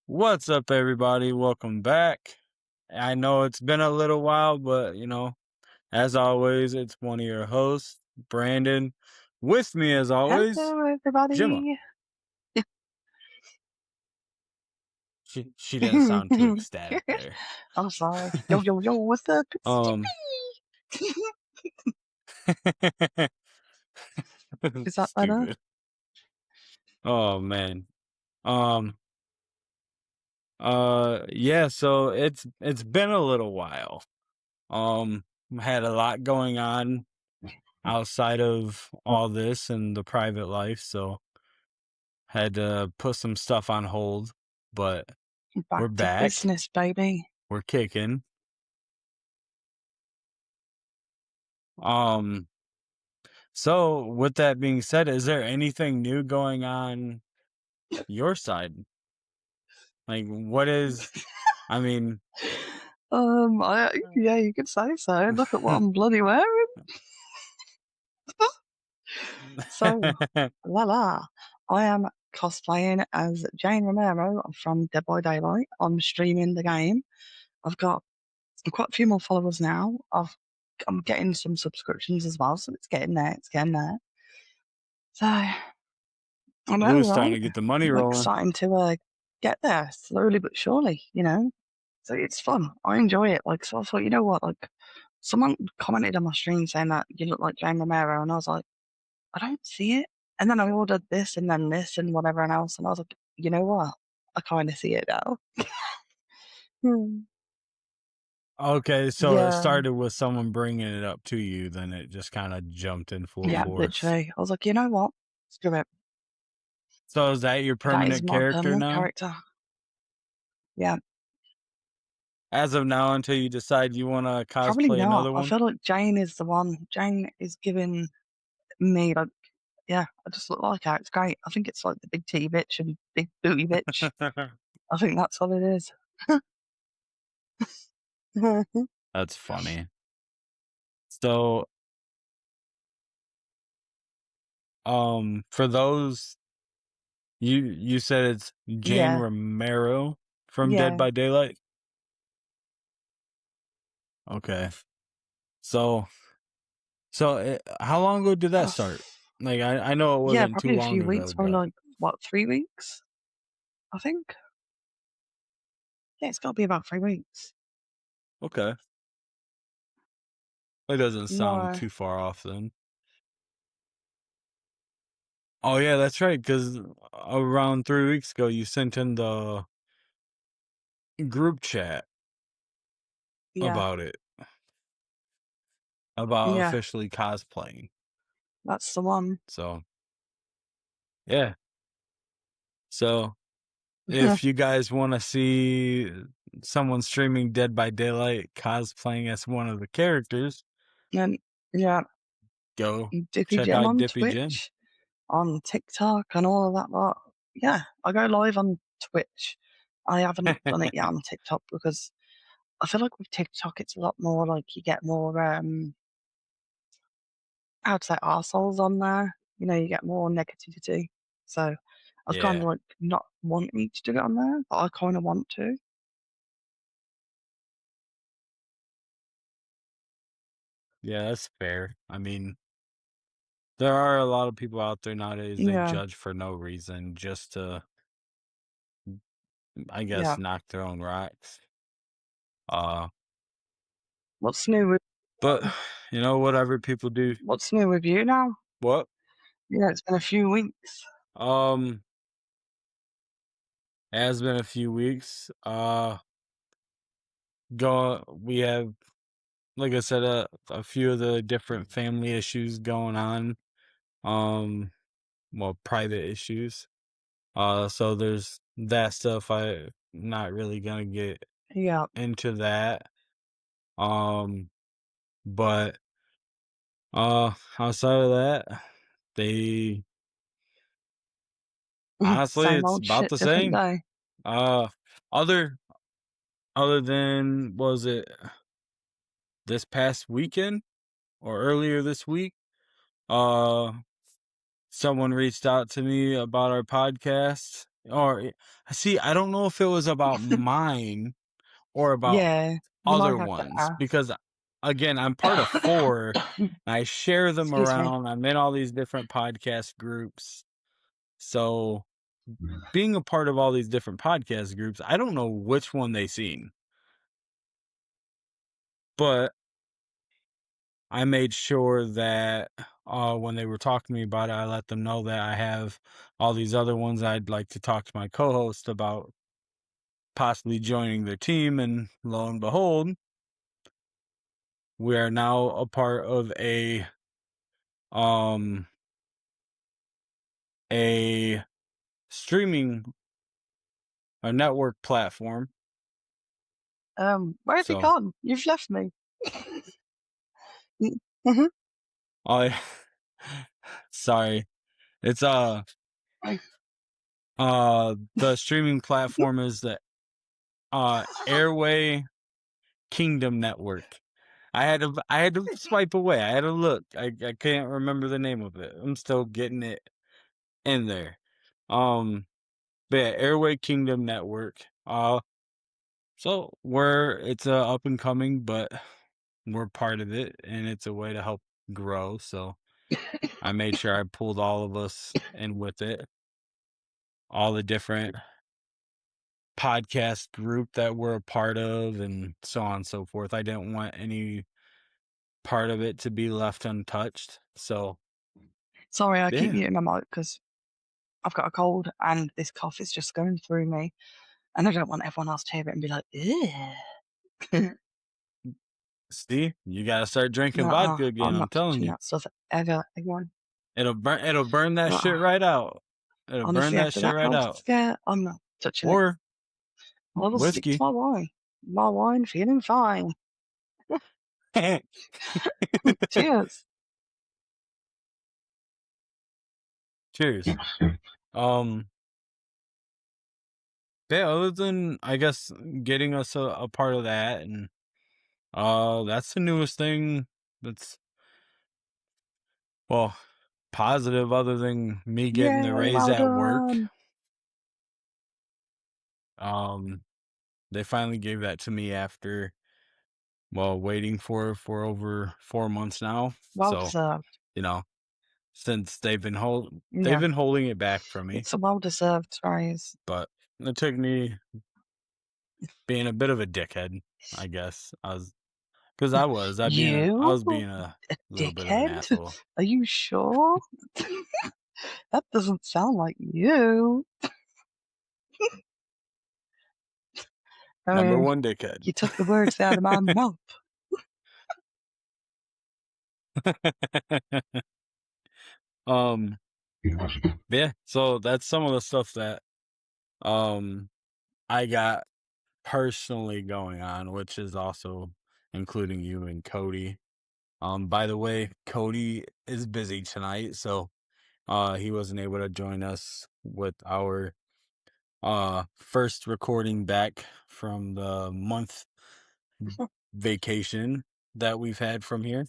What's up, everybody? Welcome back. I know it's been a little while, but as always, it's one of your hosts, Brandon. With me, as always, Hello, Gemma. everybody. She didn't sound too ecstatic there. I'm sorry. Yo, yo, yo, what's up? It's Um, Skippy. Is that better? stupid. Oh man. Um. Yeah. So it's been a little while. Had a lot going on outside of all this and the private life, so had to put some stuff on hold, but we're Back to back. business, baby. We're kicking. Um, so with that being said, is there anything new going on your side? Like, what is, I mean, Yeah, you could say so. Look at what I'm bloody wearing. So, voila. I am cosplaying as Jane Romero from Dead by Daylight. I'm streaming the game. I've got quite a few more followers now. I'm getting some subscriptions as well, so it's getting there. It's getting there. So, I know, Lou's starting right? to get the money I'm rolling. starting to get there slowly but surely, you know? So it's fun. I enjoy it. Like, so I thought, you know what? Like, someone commented on my stream saying that you look like Jane Romero, and I was like, I don't see it. And then I ordered this and then this and whatever else, and I was like, you know what? I kind of see it now. Hmm. Okay, so it Yeah, started with someone bringing it up to you, then it just kind of jumped in full yeah, force. literally. I was like, you know what? Screw it. So is that your That is permanent my character permanent now? character. Yeah, As of now, until you decide you want to probably cosplay not. another I one? feel like Jane is the one. Jane is giving me like, yeah, I just look like her. It's great. I think it's like the big titty bitch and big booty bitch. I think that's what it is. That's funny. So, for those you said it's Jane Yeah, Romero from Dead yeah. by Daylight? Okay. So, how long ago did that Uh, start? Like, I know it yeah, wasn't too probably a long few ago, weeks, probably but like, what, 3 weeks? I think. Yeah, it's got to be about 3 weeks. okay. It doesn't sound No. too far off then. Oh yeah, that's right, because around 3 weeks ago you sent in the group chat Yeah, about it, about yeah, officially cosplaying. that's the one. So, yeah. So, if you guys want to see someone streaming Dead by Daylight cosplaying as one of the characters, And yeah, go Dippy check Gem out on Dippy Jim. Twitch, on TikTok, and all of that lot. Yeah, I go live on Twitch. I haven't done it yet on TikTok because I feel like with TikTok it's a lot more like you get more I'd say arseholes on there. You know, you get more negativity. So I was kind Yeah, of like not wanting to do it on there, but I kind of want to. yeah, that's fair. I mean, there are a lot of people out there nowadays, they Yeah, judge for no reason just to, I yeah. guess, knock their own rocks. Uh, What's new with but, whatever people do. What's new with you now? What? Yeah, it's been a few weeks. Um, it has been a few weeks. We have, like I said, a few of the different family issues going on. Um, well, private issues. So there's that stuff. I not really gonna get Yeah, into that. Um, but outside of that, they honestly, same it's old about shit, the different same. day. Uh, other other than was it this past weekend or earlier this week? Uh, Someone reached out to me about our podcast or see, I don't know if it was about mine or about Yeah, you might other have to ones ask. because again, I'm part of 4. I share them Excuse me. around. I'm in all these different podcast groups. So being a part of all these different podcast groups, I don't know which one they seen, but I made sure that when they were talking to me about it, I let them know that I have all these other ones I'd like to talk to my co-host about possibly joining their team. And lo and behold, we are now a part of um a streaming a network platform. Where have you So gone? You've left me. Mm-hmm. I sorry. It's the streaming platform is the Airway Kingdom Network. I had to swipe away. I had to look. I can't remember the name of it. I'm still getting it in there. Um but yeah, Airway Kingdom Network. So it's up and coming, but we're part of it and it's a way to help grow. So I made sure I pulled all of us in with it. All the different podcast group that we're a part of and so on and so forth. I didn't want any part of it to be left untouched. So Sorry, I keep yeah. muting my mic because I've got a cold and this cough is just going through me, and I don't want everyone else to hear it and be like, "Ew." See, you gotta start drinking No, vodka again. I'm I'm not telling touching you, that stuff ever again. it'll burn that shit Uh, right out. It'll burn honestly, that after shit that right health out. scare, I'm not touching it. Or I will stick to whiskey. my wine. My wine, feeling fine. Cheers. Cheers. Um, yeah. Other than I guess getting us a part of that, and that's the newest thing. That's well positive. Other than me getting the Yay, raise well at work. done. Um, they finally gave that to me after waiting for over 4 months now. Well So deserved. you know, since they've Yeah, been holding it back from me, it's a well deserved raise. but it took me being a bit of a dickhead, I guess. I You? was being a A little bit of an dickhead? asshole. Are you sure? That doesn't sound like you. I Number mean, one dickhead. you took the words out of my mouth. um yeah, so that's some of the stuff that um I got personally going on, which is also including you and Cody. By the way, Cody is busy tonight, so he wasn't able to join us with our first recording back from the month vacation that we've had from here.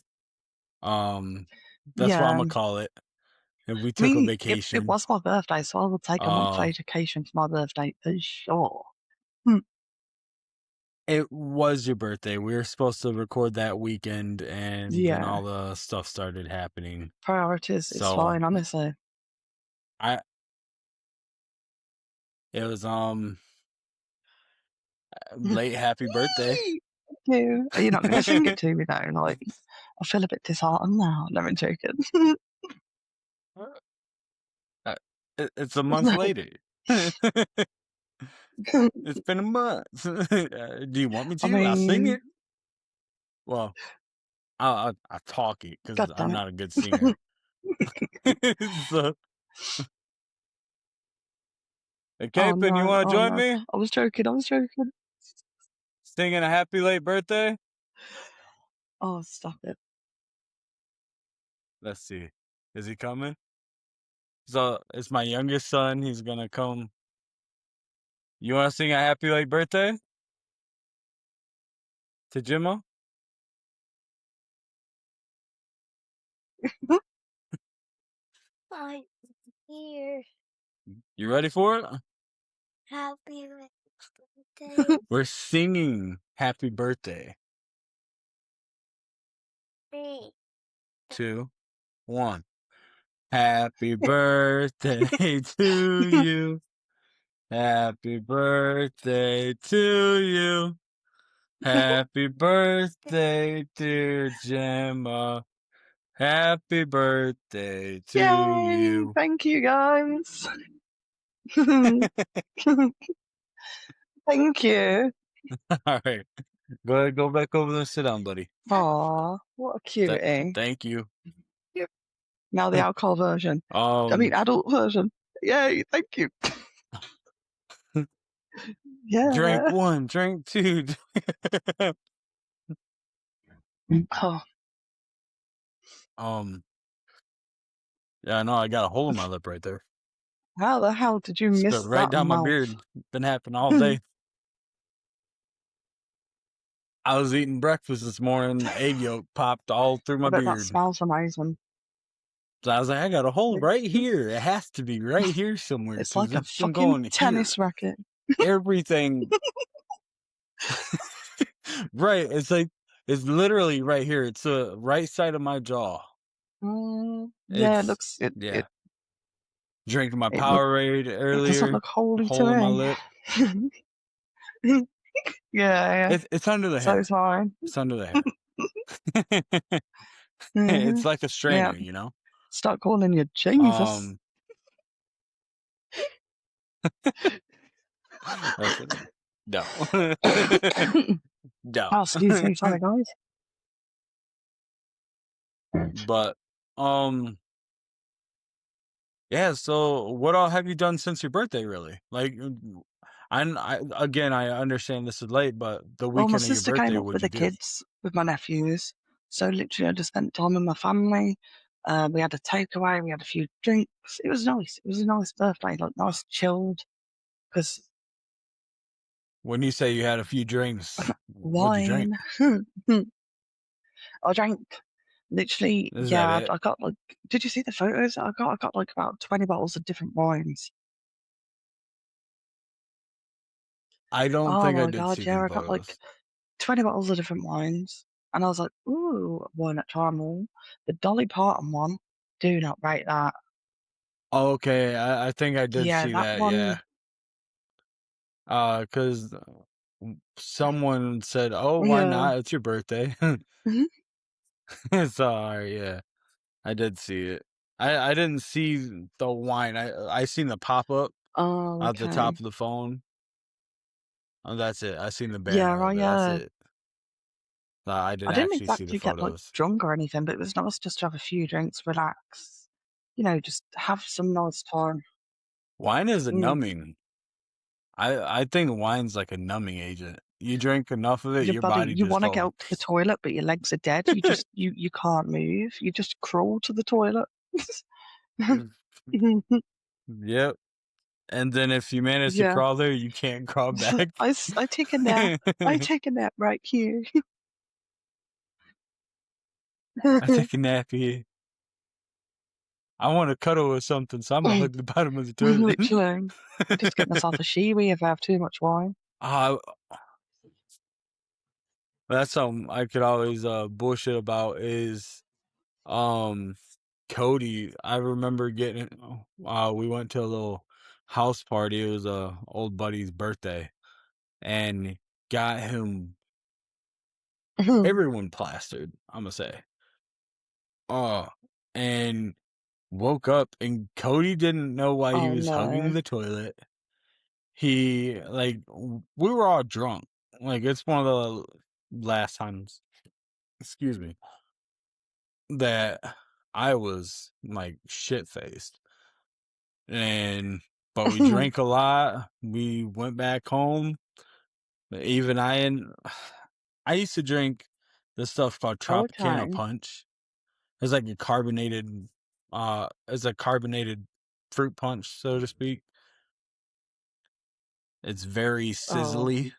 Um that's what I'm Yeah. gonna call it. If we I took a mean, it vacation. was my birthday, so I will take a month Uh vacation for my birthday for sure. Hmm. it was your birthday. We were supposed to record that weekend and then Yeah. all the stuff started happening. Priorities, it's So fine, honestly. I it was late happy birthday. Thank you. Are you not going to sing it to me though? Like, I feel a bit disheartened now. No, I'm joking. It's a month later. It's been a month. Do you want me I to? I'll sing mean, it. Well, I'll talk it because God I'm damn not a good singer. So, hey, Oh Capin, you no, want to oh join no. me I was joking, I was joking. singing a happy late birthday? Oh, stop it. Let's see. Is he coming? So it's my youngest son. He's gonna come. You want to sing a happy late birthday to Jimmo? I'm here. You ready for it? Happy birthday. We're singing happy birthday. 3. 2, 1. Happy birthday to you. Happy birthday to you. Happy birthday, dear Gemma. Happy birthday to Yay! you. Thank you, guys. Thank you. All right. Go ahead, go back over there and sit down, buddy. Aw, what a cutie. Thank you. Yep. Now the alcohol version. I mean, Um, adult version. Yay! Thank you. drink Yeah. 1, drink 2. Oh, um, yeah, no, I got a hole in my lip right there. how the hell did you Spit miss right that down my mouth? beard. Been happening all day. I was eating breakfast this morning, egg yolk popped all through I my bet that beard. smells amazing. So I was like, I got a hole right here. It has to be right here somewhere It's because like a it's been fucking going here. tennis racket. Everything, right? It's like it's literally right here. It's the right side of my jaw. Yeah, it It's looks it yeah. it Drinking my it look Powerade it doesn't earlier. look holy to Hole in my me. lip. Yeah, yeah. It's under the So is hair. mine. It's under the hair. Hmm. It's like a Yeah. strainer, you know. Start calling you Jesus. Um, that's it. No, no. Oh, excuse me, sorry guys. But um, yeah. So, what all have you done since your birthday? Really? Like, I again, I understand this is late, but the Well, my weekend of your sister came birthday, up with what'd you the do? kids, with my nephews. So literally, I just spent time with my family. We had a takeaway. We had a few drinks. It was nice. It was a nice birthday, like nice chilled. Because When you say you had a few drinks, what'd you drink? wine. I drank literally. Is that Yeah, it? I got like. Did you see the photos? I got like about 20 bottles of different wines. I don't Oh think I my did god, see yeah, them I got like photos. 20 bottles of different wines. And I was like, ooh, why not try them all? The Dolly Parton one, do not rate that. Okay, I think I did Yeah, see that that. one, Yeah, because someone said, "Oh, why yeah. not? It's your birthday." Mhm. So, yeah, I did see it. I didn't see the wine. I seen the pop up Oh, at the okay. top of the phone. That's it. I seen the Yeah, banner of it. That's it. I I didn't didn't actually see the exactly get like photos. drunk or anything, but it was nice just to have a few drinks, relax, you know, just have some nice time. Wine is a Mm. numbing. I think wine's like a numbing agent. You drink enough of it, Your your body, body you just want to goes. go to the toilet, but your legs are dead. You just, you can't move. You just crawl to the toilet. Yep. And then if you manage to Yeah. crawl there, you can't crawl back. I take a nap. I I take a nap right here. take a nap here. I want to cuddle with something, so I'm gonna hug the bottom of the toilet. Literally. I just get myself a shiwi if I have too much wine. uh, that's something I could always bullshit about is um Cody. I remember getting we went to a little house party. It was a old buddy's birthday, and got him everyone plastered. I'm gonna say, uh, and woke up and Cody didn't know why he Oh was hugging no. the toilet. He like we were all drunk. Like it's one of the last times, excuse me, that I was like shit faced. And but we drank a lot. We went back home. Even I used to drink this stuff called Oh, Tropicana okay. Punch. It's like a carbonated it's a carbonated fruit punch, so to speak. It's very Oh. sizzly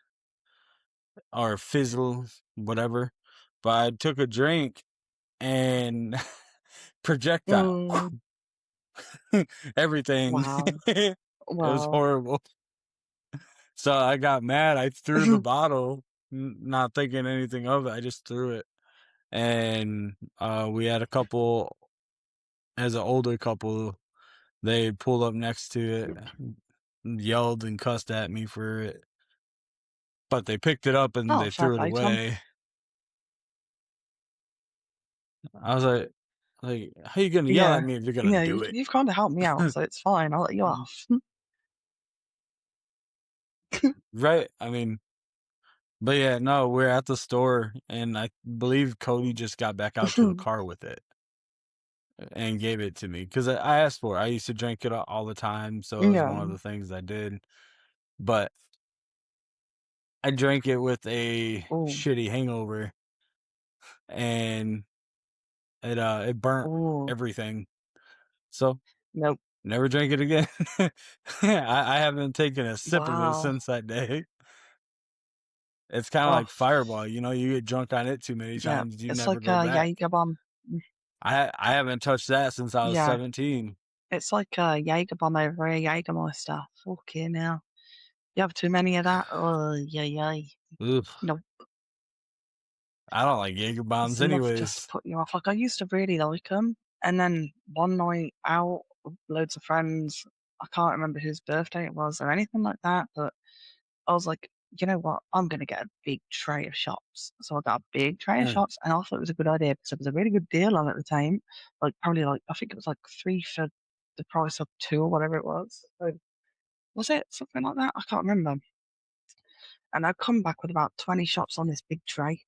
or fizzle, whatever. But I took a drink and projectile Mm, everything. wow. It was Wow. horrible. So I got mad. I threw the bottle, not thinking anything of it. I just threw it, and we had a couple, as an older couple, they pulled up next to it, yelled and cussed at me for it, but they picked it up and Oh, they fair threw it play to 'em. away. I was like, how you gonna yell Yeah. at me if you're gonna Yeah, do it? you've kind of helped me out, so it's fine. I'll let you off. Right? I mean, but yeah, no, we're at the store, and I believe Cody just got back out to the car with it and gave it to me because I asked for it. I used to drink it all the time, so it was one of Yeah. the things I did. But I drank it with a Oh, shitty hangover, and it burnt oh, everything. So nope. never drank it again. I haven't taken a sip of it Wow. since that day. It's kind of Oh, like Fireball, you know. You get drunk on it too many yeah. times, you It's never like go a back. Jaeger bomb. I haven't touched that since I was Yeah. 17. It's like a Jaeger bomb over a Jägermeister. Fucking hell. You have too many of that? Oh, yay. Ugh, No, I don't like Jaeger it's bombs, enough just to anyways. put you off. Like, I used to really like them. And then one night out with loads of friends, I can't remember whose birthday it was or anything like that, but I was like, you know what? I'm going to get a big tray of shots. So I got a big tray of shots, and I thought it was a good idea because it was a really good deal on at the time. Like, probably like, I think it was like 3 for the price of 2 or whatever it was. So, was it something like that? I can't remember. And I come back with about 20 shots on this big tray.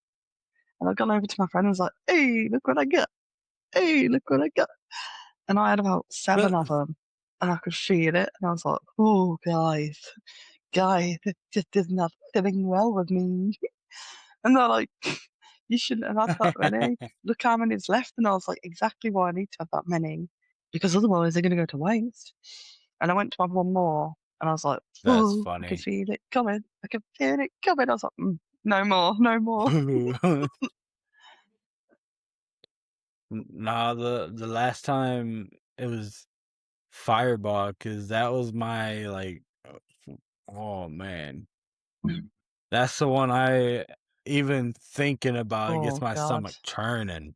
And I've gone over to my friend and was like, hey, look what I got. Hey, look what I got. And I had about 7 of them. And I could feel it. And I was like, oh, guys, it just is not sitting well with me. And they're like, you shouldn't have had that many. Look how many's left. And I was like, exactly why I need to have that many. Because otherwise they're going to go to waste. And I went to have one more. And I was like, That's oh, I can funny. feel it coming. I can feel it coming. I was like, no more, no more. Nah, the last time it was Fireball, because that was my like, oh man, that's the one I even thinking about it gets Oh, my God. stomach churning.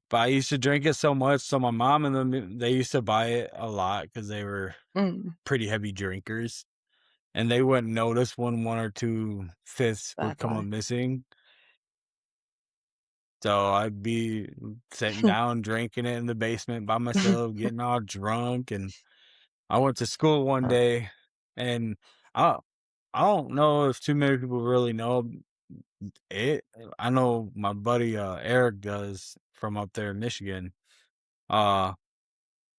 But I used to drink it so much, so my mom and them they used to buy it a lot because they were Mm, pretty heavy drinkers, and they wouldn't notice when one or two fifths fair would come up play. missing. So I'd be sitting down drinking it in the basement by myself, getting all drunk, and I went to school one day, and I I don't know if too many people really know it. I know my buddy Eric does from up there in Michigan. Uh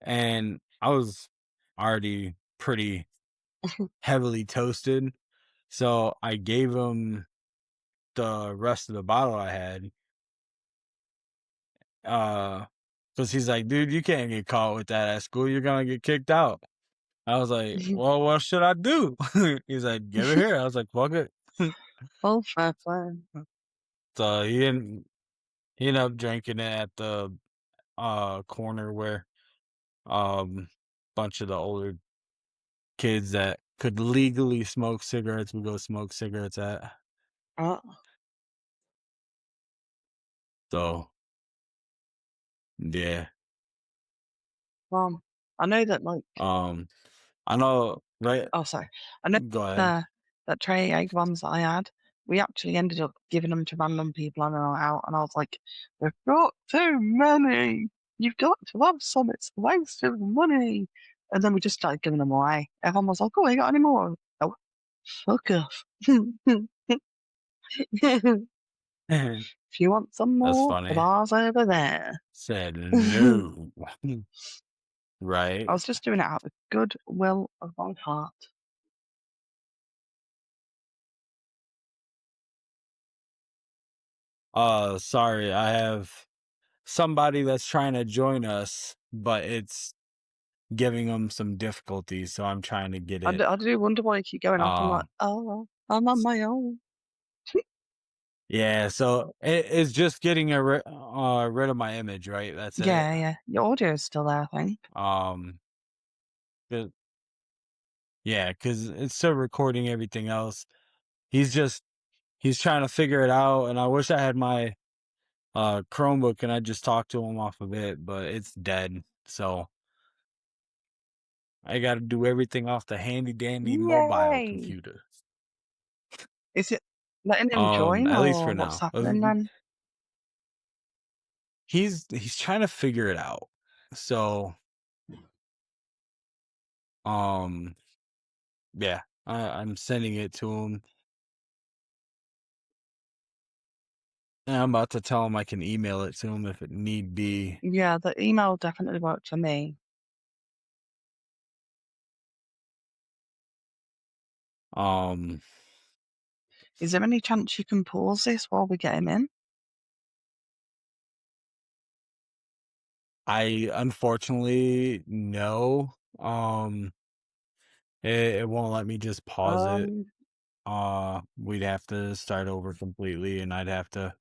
and I was already pretty heavily toasted. So I gave him the rest of the bottle I had. Because he's like, dude, you can't get caught with that at school. You're gonna get kicked out. I was like, well, what should I do? He's like, give it here. I was like, fuck it. Oh, fair play. So he ended up drinking it at the corner where bunch of the older kids that could legally smoke cigarettes would go smoke cigarettes at. Uh, So yeah. well, I know that, like, Um I know, right? oh, sorry. I know Go ahead. that tray egg ones that I had, we actually ended up giving them to random people on our out, and I was like, we've got too many. You've got to have some. It's a waste of money. And then we just started giving them away. Everyone was like, oh, you got any more? Oh, fuck off. If you want some That's more, the funny. bar's over there. Said I no. Right. was just doing it out of the good will of my heart. Sorry, I have somebody that's trying to join us, but it's giving them some difficulties, so I'm trying to get it. I do wonder why you keep going off. I'm like, Um, oh, I'm on my own. yeah, so it's just getting rid of my image, right? That's it. Yeah. Your audio is still there, I think. Um, 'cause Yeah, because it's still recording everything else. He's just he's trying to figure it out, and I wish I had my Chromebook and I just talked to him off of it, but it's dead. So I got to do everything off the handy dandy mobile Yay! computer. Is it letting him join At least or for what's now. happening then? He's trying to figure it out. So um yeah, I'm sending it to him. And I'm about to tell him I can email it to him if it need be. Yeah, the email definitely worked for me. Um Is there any chance you can pause this while we get him in? I unfortunately no. It won't let me just pause it. Um, We'd have to start over completely and I'd have to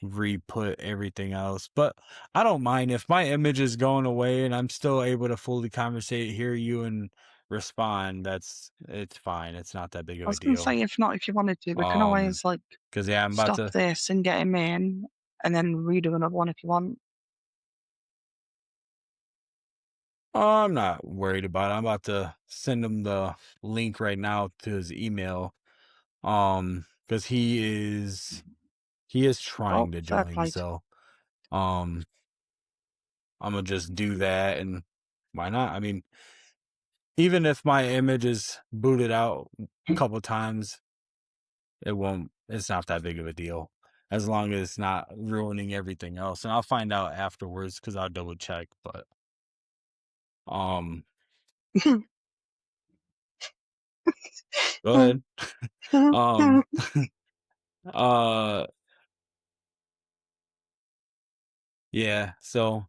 re-put everything else. But I don't mind if my image is going away and I'm still able to fully conversate, hear you and respond. It's fine. It's not that big I of a was going to deal. say, if not, if you wanted to, we can Um, always like because yeah, I'm about stop to this and get him in and then redo another one if you want. I'm not worried about it. I'm about to send him the link right now to his email. Because he is Oh, trying to fair join, play. so um I'm gonna just do that and why not? I mean, even if my image is booted out a couple times, it's not that big of a deal. As long as it's not ruining everything else. And I'll find out afterwards because I'll double check. But um go ahead. Um uh yeah, so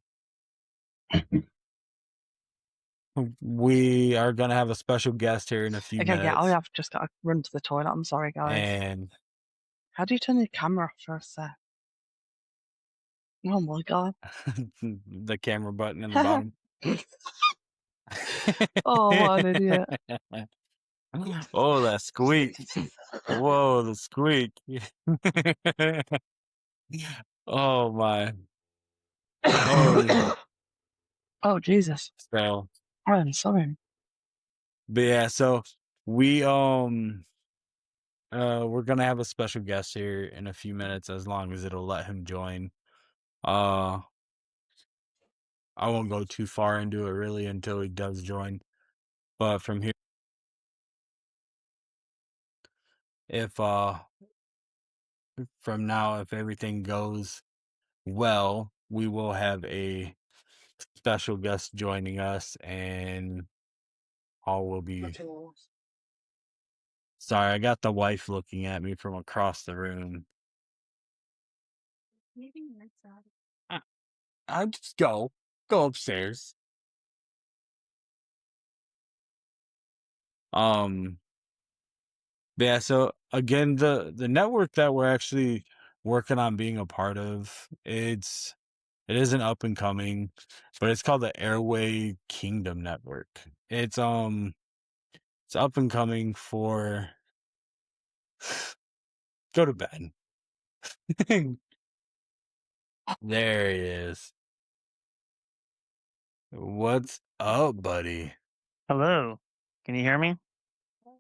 we are gonna have a special guest here in a few Okay, yeah, I minutes. have just got to run to the toilet. I'm sorry, guys. And How do you turn your camera off for a sec? Oh my god. the camera button in the bottom. Oh, what an idiot. Oh, that squeak. Whoa, the squeak. Oh my. Um, Oh, Jesus. so, I'm sorry. but yeah, so we we're gonna have a special guest here in a few minutes as long as it'll let him join. Uh I won't go too far into it really until he does join. But from here, if from now if everything goes well, we will have a special guest joining us and all will be sorry, I got the wife looking at me from across the room. I I'll just go upstairs. Um, yeah, so again, the network that we're actually working on being a part of, it isn't up and coming, but it's called the Airway Kingdom Network. It's up and coming for go to bed. There he is. What's up, buddy? Hello. Can you hear me?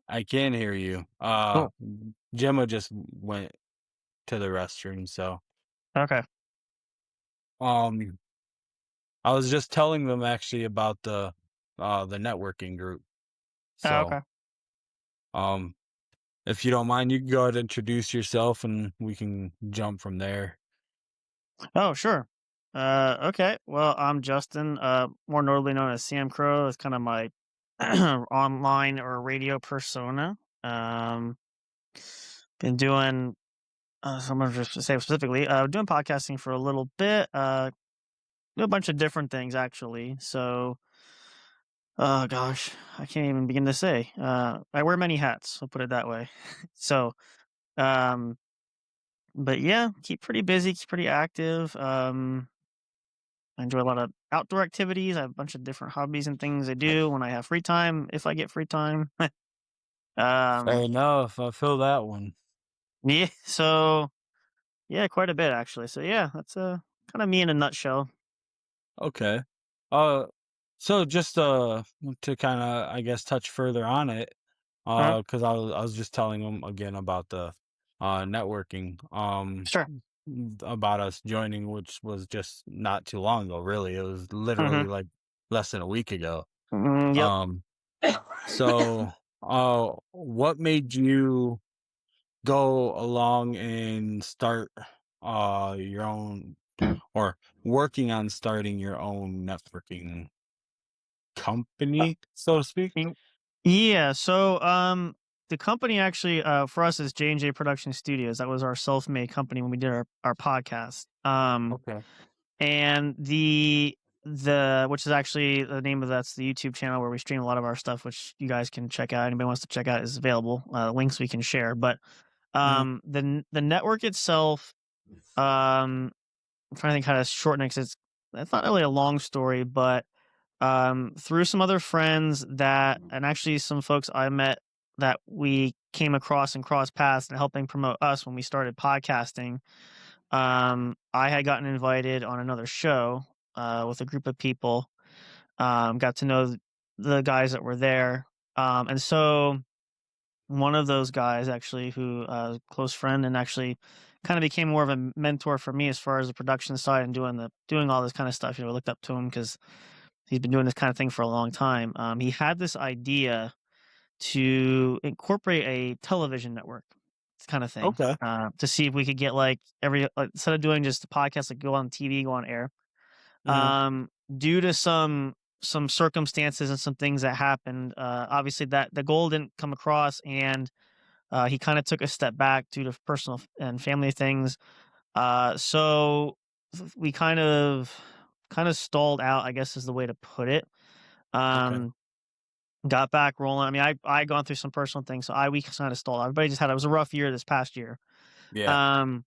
I can hear you. Cool. Gemma just went to the restroom, so Okay. um I was just telling them actually about the networking group. Oh, So okay. um if you don't mind, you can go ahead and introduce yourself and we can jump from there. Oh, sure. Okay. Well, I'm Justin, more notably known as Samcro. It's kind of my online or radio persona. Um, been doing, so I'm going to say specifically, doing podcasting for a little bit, do a bunch of different things actually. So, oh gosh, I can't even begin to say. I wear many hats. I'll put it that way. So, um, but yeah, keep pretty busy, keep pretty active. I enjoy a lot of outdoor activities. I have a bunch of different hobbies and things I do when I have free time, if I get free time. Fair um, enough. I feel that one. yeah, so yeah, quite a bit actually. So yeah, that's kind of me in a nutshell. Okay. Uh, so just to kind of I guess touch further on it, Uh, because I was just telling him again about the networking sure. about us joining, which was just not too long ago. Really, it was literally Mm-hmm. like less than a week ago. Yep. Um, so what made you go along and start your own or working on starting your own networking company, so to speak? Mm, Yeah. So the company actually for us is J&J Production Studios. That was our self-made company when we did our podcast. Okay. And the which is actually the name of that's the YouTube channel where we stream a lot of our stuff, which you guys can check out. Anybody wants to check out is available. Links we can share. But Mhm. the network itself, I'm trying to think how to shorten it because it's not really a long story, but through some other friends that and actually some folks I met that we came across and crossed paths and helping promote us when we started podcasting. I had gotten invited on another show with a group of people. Got to know the guys that were there, and so one of those guys actually, who close friend, and actually kind of became more of a mentor for me as far as the production side and doing all this kind of stuff. I looked up to him because he's been doing this kind of thing for a long time. He had this idea to incorporate a television network kind of thing, Okay. to see if we could get like instead of doing just a podcast, like go on TV, go on air. Mhm. Um, Due to some circumstances and some things that happened, obviously that the goal didn't come across, and he kind of took a step back due to personal and family things. So we kind of stalled out, I guess is the way to put it. Okay. Um, Got back rolling. I mean, I gone through some personal things, so we kind of stalled. Everybody just had it was a rough year this past year. Yeah. Um,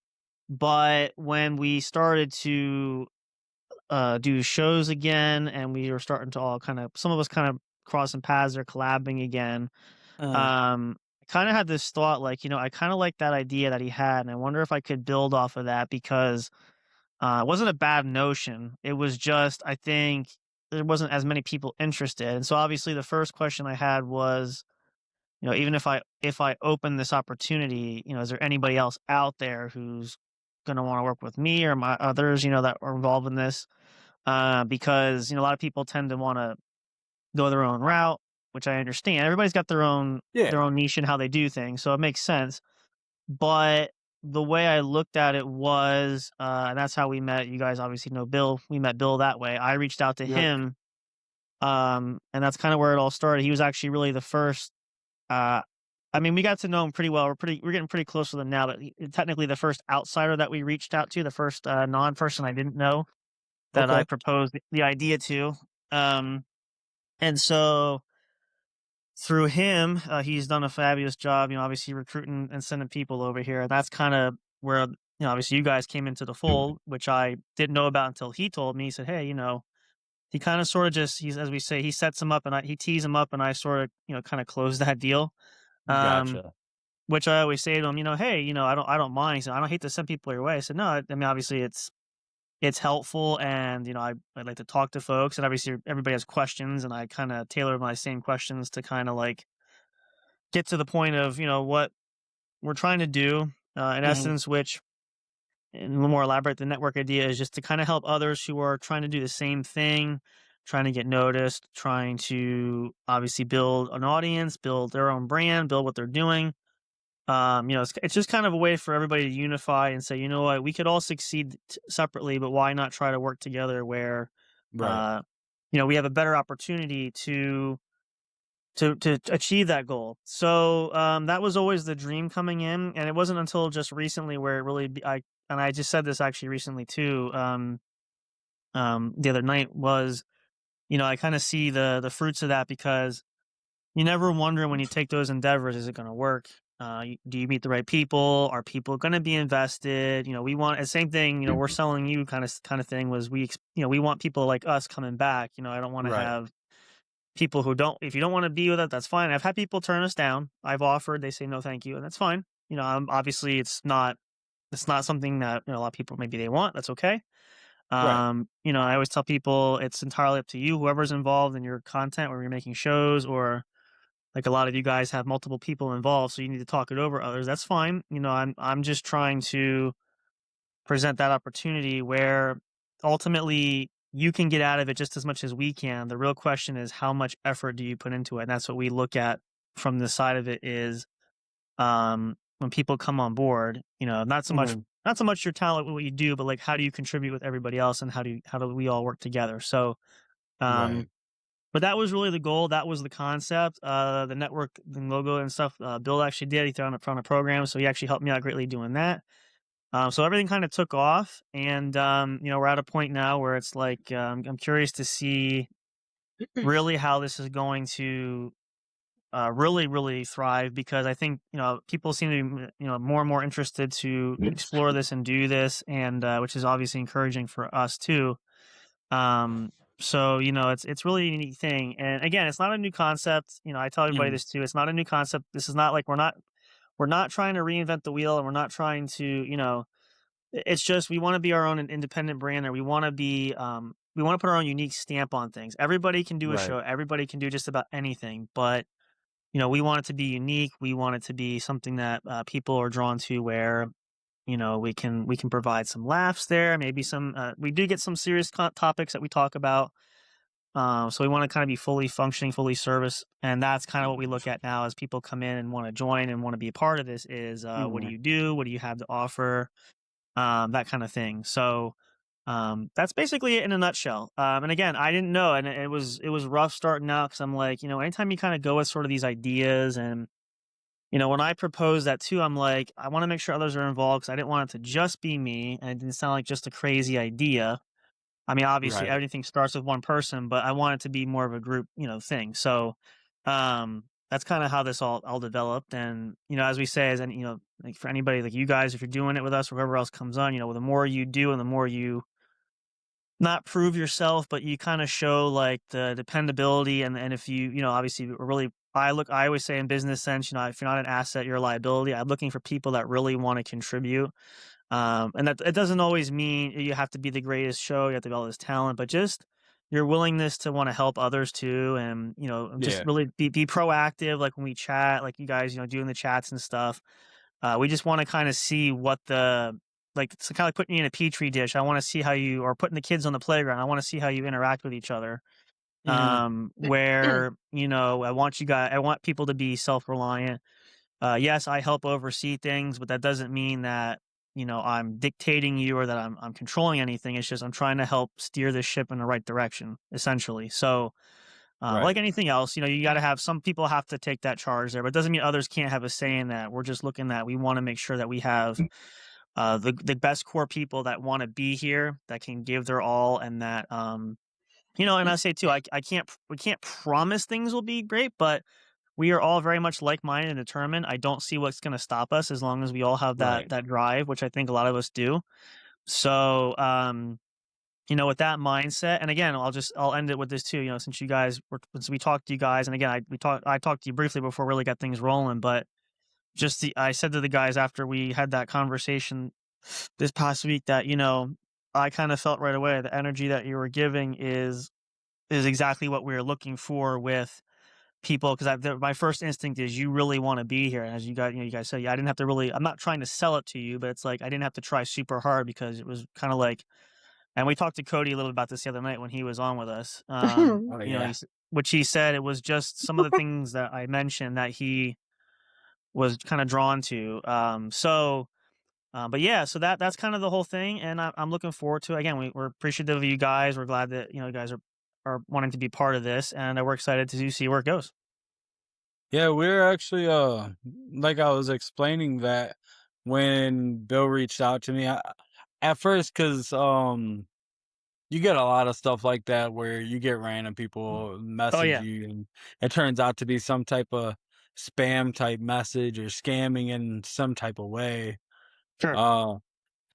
but when we started to do shows again, and we were starting to all kind of some of us kind of crossing paths or collabing again. Uh, I kind of had this thought, like, I kind of like that idea that he had, and I wonder if I could build off of that because it wasn't a bad notion. It was just, I think there wasn't as many people interested. And so obviously the first question I had was, even if I open this opportunity, is there anybody else out there who's going to want to work with me or my others, that are involved in this? Because, a lot of people tend to want to go their own route, which I understand. Everybody's got their own yeah. their own niche and how they do things, so it makes sense. But the way I looked at it was, and that's how we met. You guys obviously know Bill. We met Bill that way. I reached out to Yep. him, and that's kind of where it all started. He was actually really the first. Uh, I mean, we got to know him pretty well. We're getting pretty close with him now. But technically, the first outsider that we reached out to, the first non-person I didn't know that I Okay. proposed the idea to. Um, and so through him, he's done a fabulous job, obviously recruiting and sending people over here. That's kind of where, obviously you guys came into the fold, which I didn't know about until he told me. He said, "Hey, he kind of sort of just, he's, as we say, he sets him up and he tees him up and I sort of, kind of closed that deal." Um, Gotcha. which I always say to him, "Hey, I don't mind." He said, "I don't hate to send people your way." I said, "No, I mean, obviously it's helpful, and I like to talk to folks, and obviously everybody has questions, and I kind of tailor my same questions to kind of like get to the point of what we're trying to do, in Mhm. essence, which, and a little more elaborate, the network idea is just to kind of help others who are trying to do the same thing, trying to get noticed, trying to obviously build an audience, build their own brand, build what they're doing. It's just kind of a way for everybody to unify and say, you know what, we could all succeed separately, but why not try to work together where, Right. uh, we have a better opportunity to achieve that goal. So that was always the dream coming in, and it wasn't until just recently where it really I just said this actually recently too. The other night was, I kind of see the fruits of that because you never wonder when you take those endeavors, is it going to work? Do you meet the right people? Are people going to be invested? We want the same thing. We're selling you kind of thing. Was we want people like us coming back. I don't want to Right. have people who don't. If you don't want to be with it, that's fine. I've had people turn us down. I've offered. They say no, thank you, and that's fine. Obviously it's not something that a lot of people maybe they want. That's okay. Right. I always tell people it's entirely up to you, whoever's involved in your content, where you're making shows, or like a lot of you guys have multiple people involved, so you need to talk it over others. That's fine. I'm just trying to present that opportunity where ultimately you can get out of it just as much as we can. The real question is how much effort do you put into it? And that's what we look at from the side of it is when people come on board, not so much Mhm. not so much your talent, what you do, but like how do you contribute with everybody else and how do we all work together? So um Right. but that was really the goal. That was the concept. The network, the logo and stuff. Bill actually did. He threw on a program, so he actually helped me out greatly doing that. So everything kind of took off, and we're at a point now where it's like I'm curious to see really how this is going to really, really thrive because I think people seem to be more and more interested to explore this and do this, and which is obviously encouraging for us too. Um, so it's really a unique thing, and again, it's not a new concept. I tell everybody Mhm. this too. It's not a new concept. This is not like we're not trying to reinvent the wheel, and we're not trying to It's just we want to be our own independent brand, and we want to put our own unique stamp on things. Everybody can do a Right. show. Everybody can do just about anything, but we want it to be unique. We want it to be something that people are drawn to, where we can provide some laughs there, maybe some. We do get some serious topics that we talk about. So we want to kind of be fully functioning, fully service, and that's kind of what we look at now as people come in and want to join and want to be a part of this. Is what do Mhm. you do? What do you have to offer? That kind of thing. So that's basically it in a nutshell. And again, I didn't know, and it was rough starting out because I'm like, anytime you kind of go with sort of these ideas and when I proposed that too, I'm like, I want to make sure others are involved because I didn't want it to just be me and it didn't sound like just a crazy idea. I mean, obviously Right. everything starts with one person, but I want it to be more of a group, thing. So, that's kind of how this all developed. And, as we say, like for anybody like you guys, if you're doing it with us or whoever else comes on, the more you do and the more you not prove yourself, but you kind of show like the dependability and if obviously really I always say in business sense, if you're not an asset, you're a liability. I'm looking for people that really want to contribute. And that it doesn't always mean you have to be the greatest show, you have to be all this talent, but just your willingness to want to help others too. And, just Yeah. really be proactive. Like when we chat, like you guys, doing the chats and stuff. We just want to kind of see what like it's kind of like putting you in a petri dish. I want to see how you or putting the kids on the playground. I want to see how you interact with each other. Mhm. Where, I want people to be self-reliant. Yes, I help oversee things, but that doesn't mean that, I'm dictating you or that I'm controlling anything. It's just I'm trying to help steer this ship in the right direction, essentially. So, like Right. anything else, you got to have some people have to take that charge there, but it doesn't mean others can't have a say in that. We're just looking at we want to make sure that we have the best core people that want to be here, that can give their all, and that and I say too, I can't we can't promise things will be great, but we are all very much like-minded and determined. I don't see what's going to stop us as long as we all have that Right. that drive, which I think a lot of us do. So, with that mindset, and again, I'll end it with this too. Since we talked to you guys, and again, I talked to you briefly before we really got things rolling, but I said to the guys after we had that conversation this past week that I kind of felt right away the energy that you were giving is exactly what we were looking for with people because my first instinct is you really want to be here. And as you guys said, yeah, I didn't have to really. I'm not trying to sell it to you, but it's like I didn't have to try super hard because it was kind of like. And we talked to Cody a little about this the other night when he was on with us. Oh yeah. Which he said it was just some of the things that I mentioned that he was kind of drawn to. But yeah, so that's kind of the whole thing, and I'm looking forward to it. Again, we're appreciative of you guys. We're glad that you guys are wanting to be part of this, and we're excited to see where it goes. Yeah, we're actually like I was explaining that when Bill reached out to me at first cuz you get a lot of stuff like that where you get random people Oh message yeah. you and it turns out to be some type of spam type message or scamming in some type of way. Sure.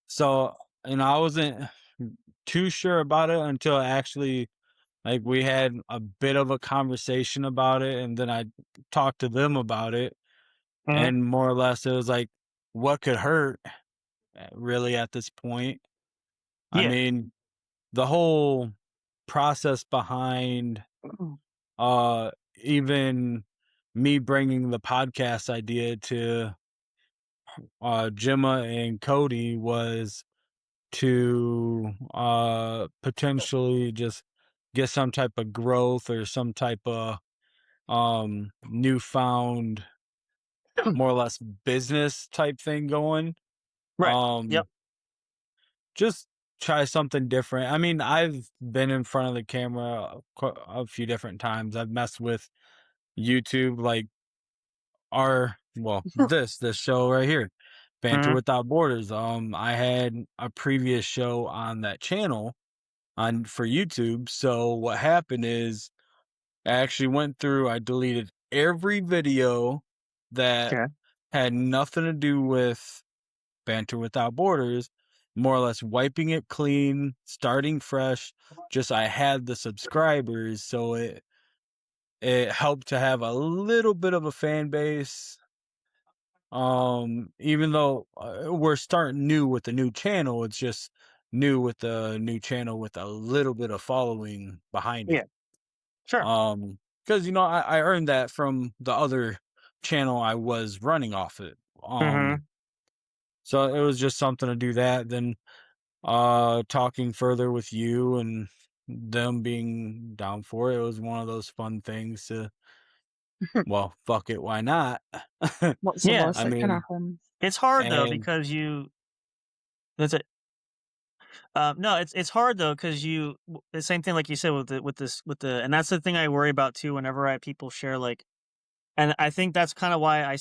So, I wasn't too sure about it until actually, like, we had a bit of a conversation about it, and then I talked to them about it, Mhm. and more or less it was like, what could hurt, really, at this point? I Yeah. mean, the whole process behind, uh, even me bringing the podcast idea to, Gemma and Cody was to potentially just get some type of growth or some type of newfound, more or less, business type thing going. Right. um Yep. just try something different. I mean, I've been in front of the camera a few different times. I've messed with YouTube, like this show right here, Banter Mhm. Without Borders. I had a previous show on that channel on for YouTube. So what happened is I actually went through, I deleted every video that Okay. had nothing to do with Banter Without Borders, more or less wiping it clean, starting fresh. Just I had the subscribers, so it helped to have a little bit of a fan base. Even though we're starting new with the new channel, it's just new with the new channel with a little bit of following behind Yeah. it. Sure. Because I earned that from the other channel I was running off it. Mhm. So it was just something to do that. Then talking further with you and them being down for it, it was one of those fun things to, well, fuck it, why not? What's the Yeah. worst I that can mean, happen? It's hard though and because that's it. No, it's hard though because the same thing like you said with the and that's the thing I worry about too whenever people share like. And I think that's kind of why I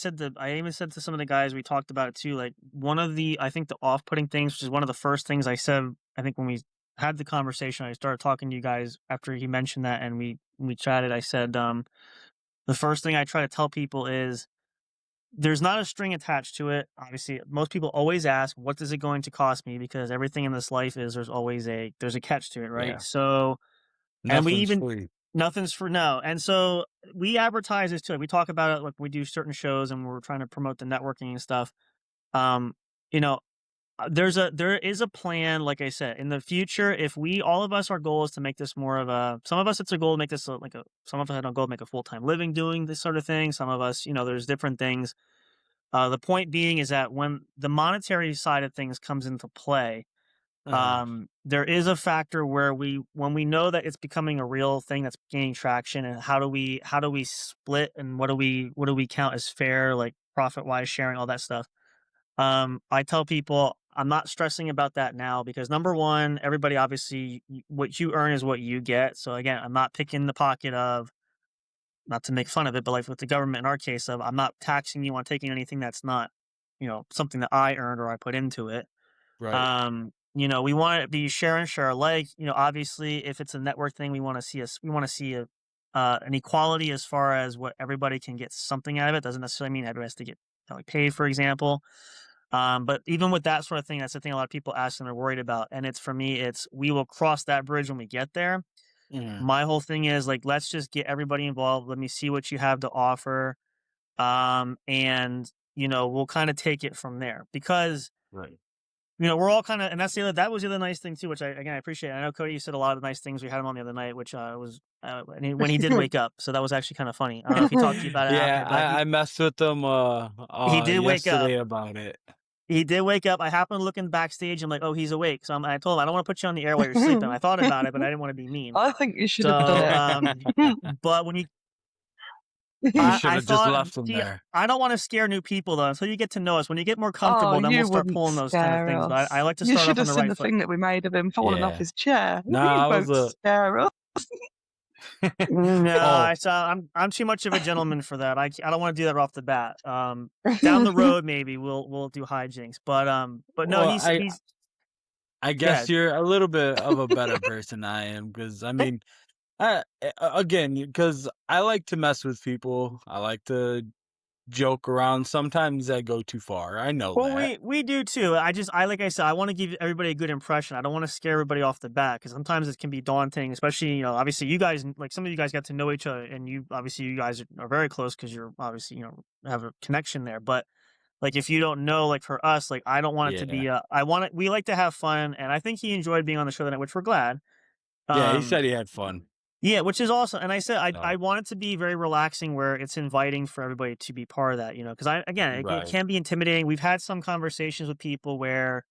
even said to some of the guys we talked about it too, like one of I think the off-putting things, which is one of the first things I said, I think when we had the conversation, I started talking to you guys after he mentioned that and we chatted, I said, the first thing I try to tell people is there's not a string attached to it. Obviously, most people always ask, what is it going to cost me? Because everything in this life there's a catch to it, right? yeah, So, and we nothing's even free. nothing's for no. And so we advertise this too. We talk about it like we do certain shows and we're trying to promote the networking and stuff. Um, you know, there is a plan, like I said, in the future, if all of us, our goal is to make this more of some of us, it's a goal to make this some of us had a goal to make a full-time living doing this sort of thing. Some of us, there's different things. The point being is that when the monetary side of things comes into play, Uh, there is a factor where when we know that it's becoming a real thing that's gaining traction, and how do we split, and what do we count as fair, like profit wise sharing, all that stuff. I tell people I'm not stressing about that now because number one, everybody obviously what you earn is what you get. So again, I'm not picking the pocket of, not to make fun of it, but like with the government in our case of I'm not taxing you on taking anything that's not, something that I earned or I put into it. right. We want it to be share and share alike. Obviously, if it's a network thing, we want to see an equality as far as what everybody can get something out of it. Doesn't necessarily mean everybody has to get like paid, for example. But even with that sort of thing, that's the thing a lot of people ask and they're worried about. And it's for me, it's we will cross that bridge when we get there. Mhm, My whole thing is like, let's just get everybody involved. Let me see what you have to offer. And we'll kind of take it from there because right. we're all kind of, and that was the other nice thing too, which I appreciate. I know Cody, you said a lot of nice things. We had him on the other night, which was when he did wake up, so that was actually kind of funny. I don't know if he talked to you about it Yeah, after, but I messed with them he did wake up. yesterday about it. He did wake up. I happened to look in backstage. I'm like, oh, he's awake. So I told him I don't want to put you on the air while you're sleeping. I thought about it, but I didn't want to be mean. I think you should have done So, it. but when You should I have just thought, left them see, there. I don't want to scare new people though. Until you get to know us, when you get more Oh, comfortable, then we'll you start wouldn't pulling those kind of scare things. But I us. like to You start should off on have the seen right the foot. thing that we made of him falling off Yeah. his chair. No, You I was won't a scare us. No, oh, I'm too much of a gentleman for that. I don't want to do that off the bat. Down the road maybe we'll do hijinks, but no, well, I go guess ahead. you're a little bit of a better person than I am, because I mean, again, because I like to mess with people. I like to joke around. Sometimes I go too far. I know Well, that. we do too. I like I said, I want to give everybody a good impression. I don't want to scare everybody off the bat because sometimes it can be daunting, especially obviously you guys like some of you guys got to know each other, and you guys are very close because you're obviously have a connection there. But like if you don't know, like for us, like I don't want it to Yeah. be I want it. We like to have fun, and I think he enjoyed being on the show tonight, which we're glad. Yeah, he Um, said he had fun. yeah, which is awesome. And I said I So, want it to be very relaxing where it's inviting for everybody to be part of that, because it right. can be intimidating. We've had some conversations with people where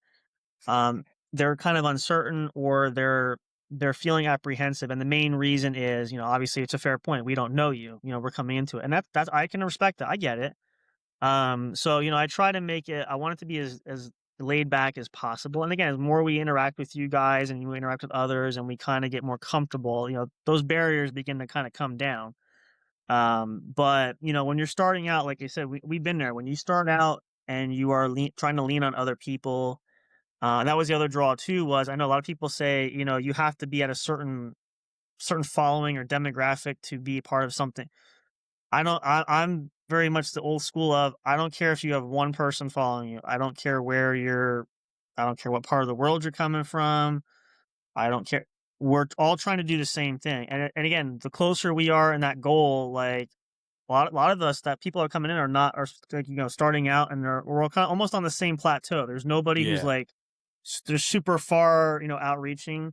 um they're kind of uncertain or they're feeling apprehensive. And the main reason is, obviously it's a fair point. We don't know you, we're coming into it. And that's I can respect that. I get it. So I try to make it I want it to be as laid back as possible. And again, as more we interact with you guys and you interact with others and we kind of get more comfortable, those barriers begin to kind of come down. But when you're starting out, like I said, we've been there. When you start out and you are trying to lean on other people, and that was the other draw too, was I know a lot of people say, you have to be at a certain following or demographic to be part of something. I'm very much the old school of, I don't care if you have one person following you. I don't care what part of the world you're coming from. I don't care. We're all trying to do the same thing. And again, the closer we are in that goal, like a lot of us that people are coming in are not, are like, starting out, and we're all kind of almost on the same plateau. There's nobody who's Yeah. like, they're super far, outreaching.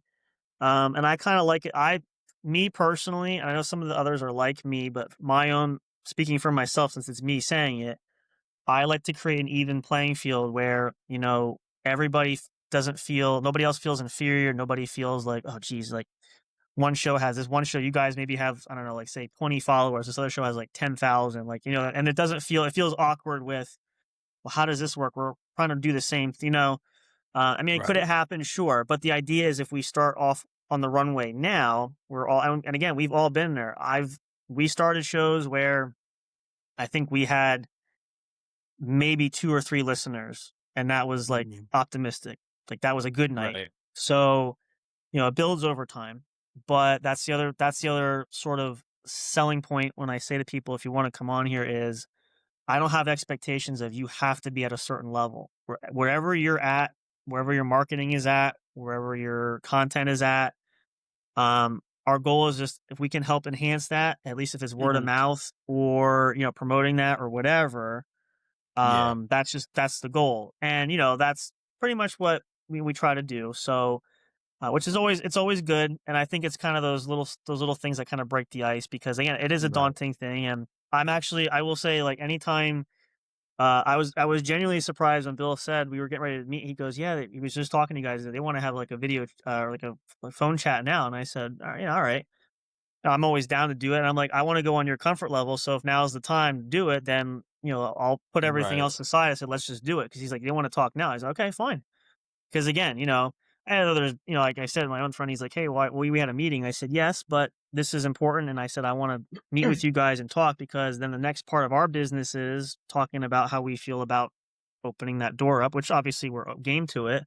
And I kind of like it. Me personally, and I know some of the others are like me, but my own, speaking for myself, since it's me saying it, I like to create an even playing field where, everybody doesn't feel, nobody else feels inferior. Nobody feels like, oh, geez, like one show has this one show, you guys maybe have, I don't know, like say 20 followers. This other show has like 10,000, like, and it feels awkward with, well, how does this work? We're trying to do the same, I mean, could it Right. happen? Sure. But the idea is if we start off on the runway now, we're all, and again, we've all been there. We started shows where I think we had maybe 2 or 3 listeners, and that was like Mhm. optimistic. Like that was a good night. Right. So, it builds over time. But that's the other sort of selling point when I say to people, if you want to come on here, is I don't have expectations of you have to be at a certain level. Wherever you're at, wherever your marketing is at, wherever your content is at, our goal is just if we can help enhance that, at least if it's word of Mhm. mouth or promoting that or whatever. Yeah. That's the goal, and that's pretty much what we try to do. So, which is always good, and I think it's kind of those little things that kind of break the ice because again, it is a Right. daunting thing, and I will say, like, anytime I was genuinely surprised when Bill said we were getting ready to meet. He goes, "Yeah," he was just talking to you guys. They want to have like a video, like a phone chat now. And I said, "All right, yeah, all right." I'm always down to do it. And I'm like, I want to go on your comfort level. So if now's the time to do it, then I'll put everything Right. else aside. I said, let's just do it because he's like, you want to talk now? I said, okay, fine. Because again, I know there's, like I said, my own friend, he's like, hey, why we had a meeting. I said, yes, but this is important. And I said, I want to meet with you guys and talk because then the next part of our business is talking about how we feel about opening that door up, which obviously we're game to it,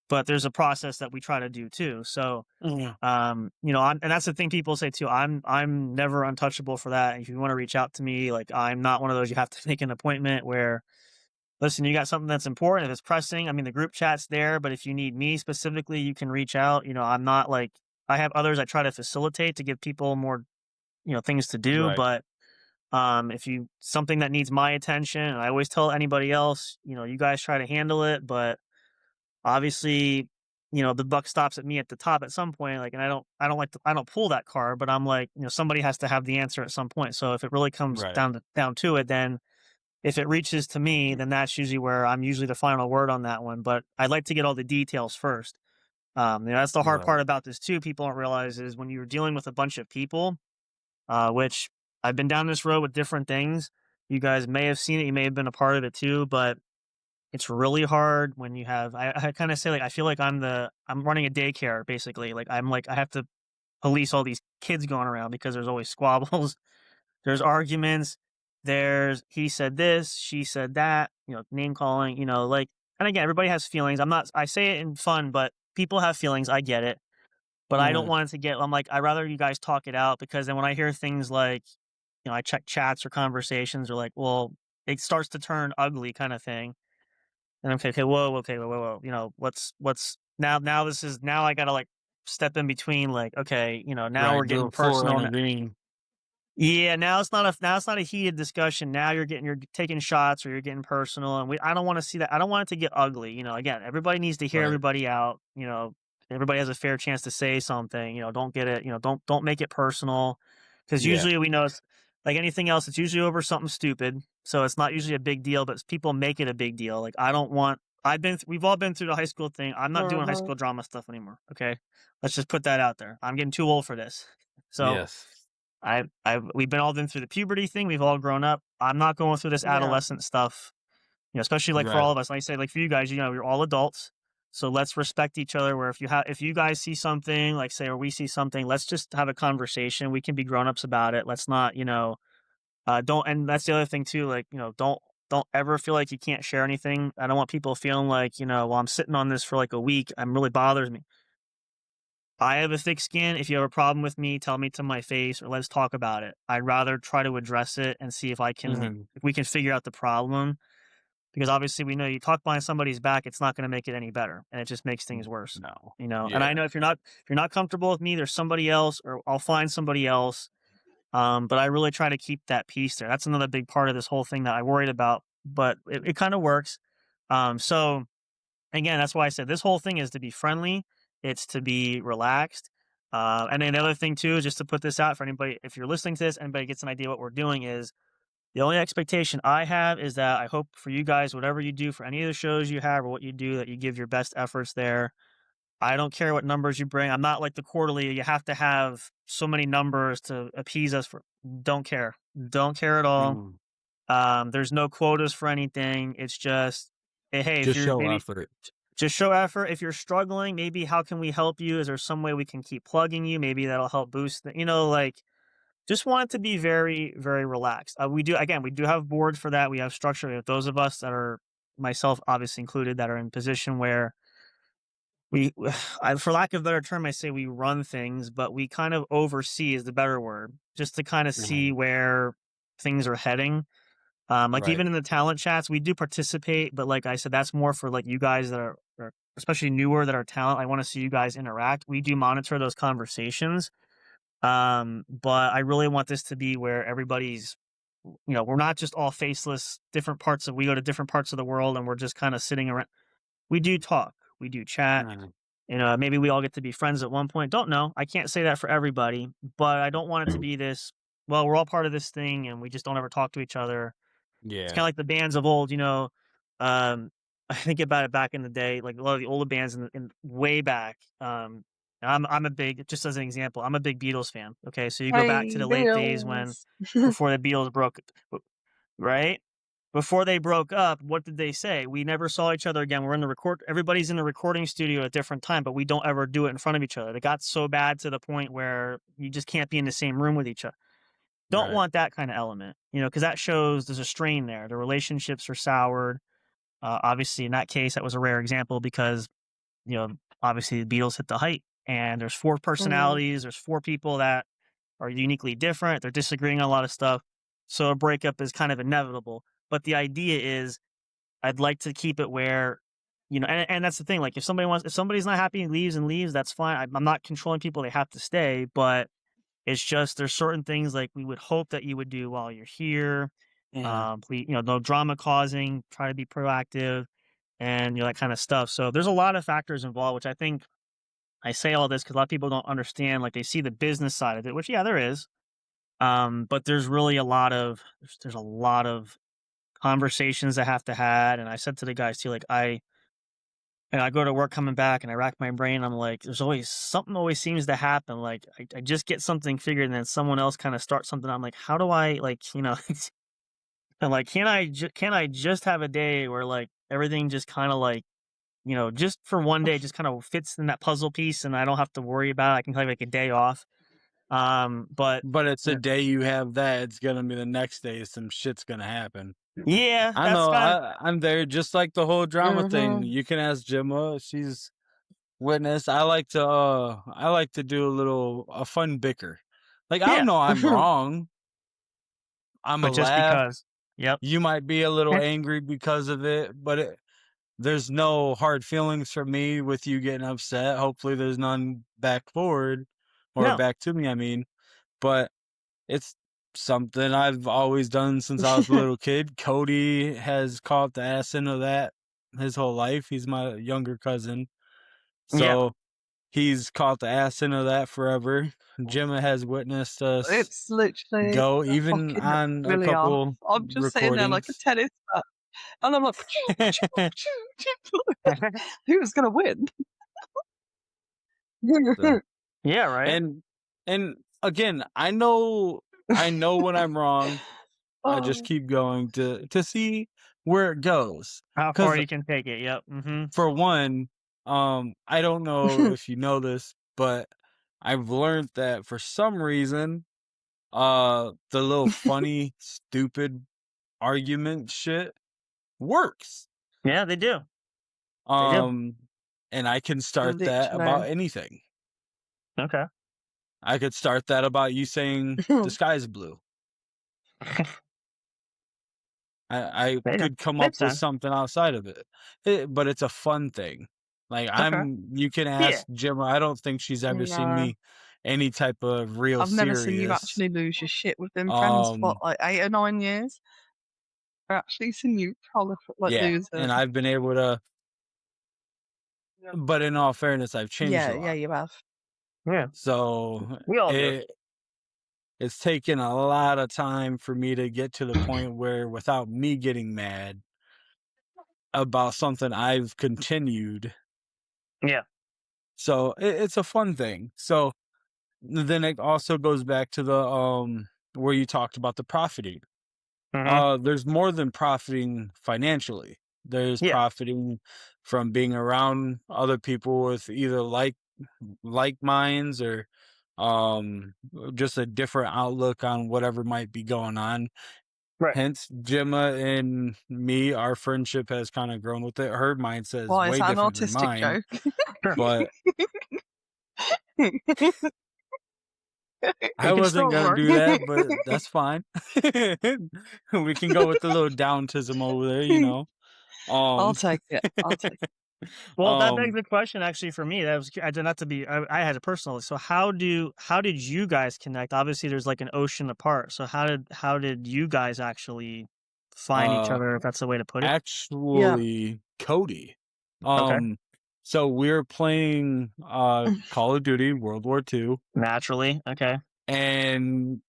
but there's a process that we try to do too. So, Mhm. and that's the thing people say too. I'm never untouchable for that. If you want to reach out to me, like I'm not one of those you have to make an appointment where, listen, you got something that's important. If it's pressing, I mean, the group chat's there, but if you need me specifically, you can reach out. I'm not like, I have others I try to facilitate to give people more, things to do. Right. But if you something that needs my attention, and I always tell anybody else, you guys try to handle it, but obviously, the buck stops at me at the top at some point. Like, and I don't pull that card, but I'm like, somebody has to have the answer at some point. So if it really comes Right. down to it, then if it reaches to me, then that's usually where I'm usually the final word on that one. But I'd like to get all the details first. That's the hard Right. part about this too. People don't realize is when you're dealing with a bunch of people, which I've been down this road with different things. You guys may have seen it. You may have been a part of it too, but it's really hard when you have. I kind of say like I feel like I'm running a daycare basically. Like I have to police all these kids going around because there's always squabbles. There's arguments. There's he said this, she said that, name calling, like, and again, everybody has feelings. I say it in fun, but people have feelings. I get it. But I don't Mhm. want it to get, I'm like, I'd rather you guys talk it out because then when I hear things like, I check chats or conversations or like, well, it starts to turn ugly kind of thing. And okay, whoa. What's now this is now I gotta like step in between, like, okay, now Right, we're getting the full personal. intervene. Yeah, now it's not a heated discussion. Now you're taking shots or you're getting personal, and I don't want to see that. I don't want it to get ugly. Again, everybody needs to hear Right. everybody out. Everybody has a fair chance to say something. Don't get it. Don't make it personal, because Yeah. usually we know it's like anything else. It's usually over something stupid, so it's not usually a big deal. But people make it a big deal. Like I don't want. We've all been through the high school thing. I'm not doing high Mhm. school drama stuff anymore. Okay, let's just put that out there. I'm getting too old for this. So Yes. we've been through the puberty thing. We've all grown up. I'm not going through this Yeah. adolescent stuff, especially like for all Right. of us. Like I say, like for you guys, you're all adults. So let's respect each other. Where if you guys see something, like say, or we see something, let's just have a conversation. We can be grown-ups about it. Let's not, don't, and that's the other thing too. Like, don't ever feel like you can't share anything. I don't want people feeling like, well, I'm sitting on this for like a week. It really bothers me. I have a thick skin. If you have a problem with me, tell me to my face or let's talk about it. I'd rather try to address it and see if Mhm. we can figure out the problem, because obviously we know you talk behind somebody's back, it's not going to make it any better, and it just makes things worse. No. And I Yeah. know if you're not comfortable with me, there's somebody else, or I'll find somebody else. But I really try to keep that peace there. That's another big part of this whole thing that I worried about, but it kind of works. So again, that's why I said this whole thing is to be friendly. It's to be relaxed. And then the other thing too, is just to put this out for anybody, if you're listening to this, anybody gets an idea what we're doing is the only expectation I have is that I hope for you guys, whatever you do for any of the shows you have or what you do, that you give your best efforts there. I don't care what numbers you bring. I'm not like the quarterly. You have to have so many numbers to appease us for. Don't care. Don't care at all. Mm. There's no quotas for anything. It's just, hey, if Just you're show maybe effort. just show effort. If you're struggling, maybe how can we help you? Is there some way we can keep plugging you? Maybe that'll help boost like just want it to be very, very relaxed. We do have boards for that. We have structure. We have those of us that are, myself obviously included, that are in position where we, for lack of a better term, I say we run things, but we kind of oversee is the better word, just to kind of see Mhm. where things are heading. Like Right. even in the talent chats, we do participate, but like I said, that's more for like you guys that are especially newer, that are talent. I want to see you guys interact. We do monitor those conversations. But I really want this to be where everybody's, we're not just all faceless, we go to different parts of the world and we're just kind of sitting around. We do talk, we do chat. Mhm. Maybe we all get to be friends at one point. Don't know. I can't say that for everybody, but I don't want it to be this. Well, we're all part of this thing and we just don't ever talk to each other. It's Yeah. kinda like the bands of old, um, I think about it back in the day, like a lot of the older bands in way back. And I'm a big, just as an example, I'm a big Beatles fan. Okay, so you go back to Hey, the late days when Bills. before the Beatles broke, right? Before they broke up, what did they say? We never saw each other again. Everybody's in the recording studio at a different time, but we don't ever do it in front of each other. It got so bad to the point where you just can't be in the same room with each other. Don't Right. want that kind of element, because that shows there's a strain there. The relationships are soured. Obviously, in that case, that was a rare example because, you know, obviously the Beatles hit the height and there's four Mm. personalities. There's four people that are uniquely different. They're disagreeing on a lot of stuff. So a breakup is kind of inevitable. But the idea is I'd like to keep it where, and that's the thing. Like if somebody's not happy and leaves, that's fine. I'm not controlling people. They have to stay, but it's just there's certain things like we would hope that you would do while you're here. Yeah. Please, no drama causing, try to be proactive and that kind of stuff. So there's a lot of factors involved, which I think I say all this because a lot of people don't understand. Like they see the business side of it, which yeah, there is. But there's really there's a lot of conversations that have to had. And I said to the guys too, like I go to work coming back and I rack my brain. I'm like, there's always something always seems to happen. Like I just get something figured and then someone else kind of starts something. I'm like, how do I and like, can I just have a day where like everything just kind of like, just for one day, just kind of fits in that puzzle piece and I don't have to worry about it. I can have like a day off. But But it's you the know, day you have that, it's gonna be the next day some shit's gonna happen. yeah, I that's know, kind of, I'm there just like the whole drama thing. Mhm. You can ask Gemma, she's witness. I like to do a fun bicker. Like, I'll yeah, know I'm wrong. I'ma but just laugh. because. Yep. You might be a little angry because of it, but there's no hard feelings from me with you getting upset. Hopefully there's none back forward or No. back to me, I mean. But it's something I've always done since I was a little kid. Cody has caught the ass into that his whole life. He's my younger cousin. Yeah. So he's caught the ass into that forever. Gemma has witnessed us It's literally go even fucking on a really off. couple I'm just sitting there like a recordings. tennis bat, and I'm like, who's gonna win? So, Yeah, right? and again, I know when I'm wrong. I just Oh. keep going to see where it goes. How far 'Cause you can take it. Yep. Mm-hmm. for one, I don't know if you know this, but I've learned that for some reason, the little funny, stupid argument shit works. Yeah, they do. They do. Um, and I can start that about Literally. anything. Okay. I could start that about you saying the sky's blue. I There you go. could come up Makes with sense. something outside of it, but it's a fun thing. Like Okay. you can Yeah. ask Gemma. I don't think she's ever seen No, me any type of real I've never seen you serious. actually lose your shit. We've been friends for what, like 8 or 9 years. I've actually seen you probably Yeah, lose it. and I've been able to. But in all fairness, I've changed Yeah, a lot. you have. Yeah. So We all do. it's taken a lot of time for me to get to the point where, without me getting mad about something, I've continued. Yeah. So it's a fun thing. So then it also goes back to the where you talked about the profiting. Mm-hmm. There's more than profiting financially. There's Yeah. profiting from being around other people with either like minds or just a different outlook on whatever might be going on. Right. Hence, Gemma and me, our friendship has kind of grown with it. Her mindset is Why is way that an different than autistic mine, joke? Sure. but I It can wasn't still gonna work. do that, but that's fine. We can go with the little downtism over there, you know. I'll Um, take it. I'll take it. Well, that begs um, the question actually for me. That was I did not to be. I had it personally. So how did you guys connect? Obviously, there's like an ocean apart. So how did you guys actually find each uh, other? If that's the way to put it. Yeah. actually, Cody. Okay. So we're playing Call of Duty World War II, Naturally. Okay. and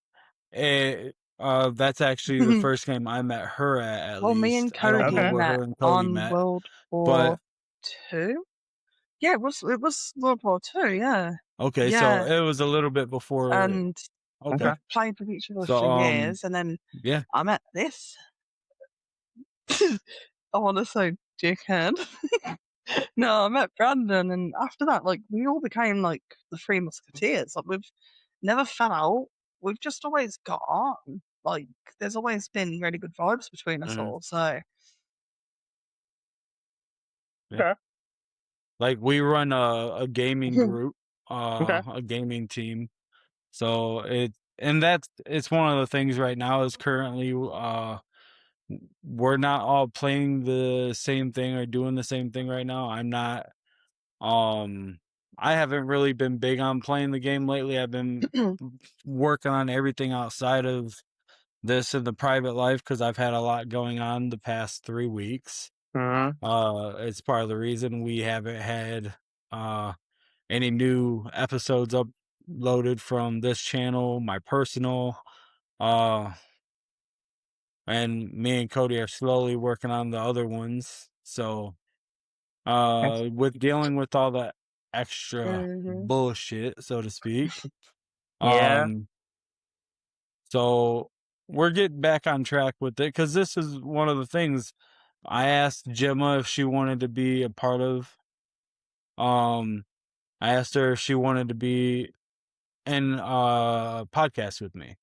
that's actually the first game I met her at Well, me least. and I don't know Cody Okay. where met her and Cody on met, World but War Two. Yeah, it was World War Two. Yeah, okay, so yeah. it was a little bit before. And Okay, Okay. we've played with each other so for years, and then yeah. I met this. I want to say dickhead. No, I met Brandon, and after that, like, we all became like the Three Musketeers. Like, we've never fell out. We've just always got on. Like, there's always been really good vibes between us Mhm. all. So, Yeah. Okay. Like we run a gaming group, Okay. a gaming team. So it's one of the things right now is currently we're not all playing the same thing or doing the same thing right now. I'm not I haven't really been big on playing the game lately. I've been working on everything outside of this in the private life because I've had a lot going on the past 3 weeks. Mm-hmm. It's part of the reason we haven't had any new episodes uploaded from this channel, my personal, uh, and me and Cody are slowly working on the other ones. So, with dealing with all that extra mhm. bullshit, so to speak, Yeah. um, so we're getting back on track with it because this is one of the things I asked Gemma if she wanted to be a part of. Um, I asked her if she wanted to be in a podcast with me.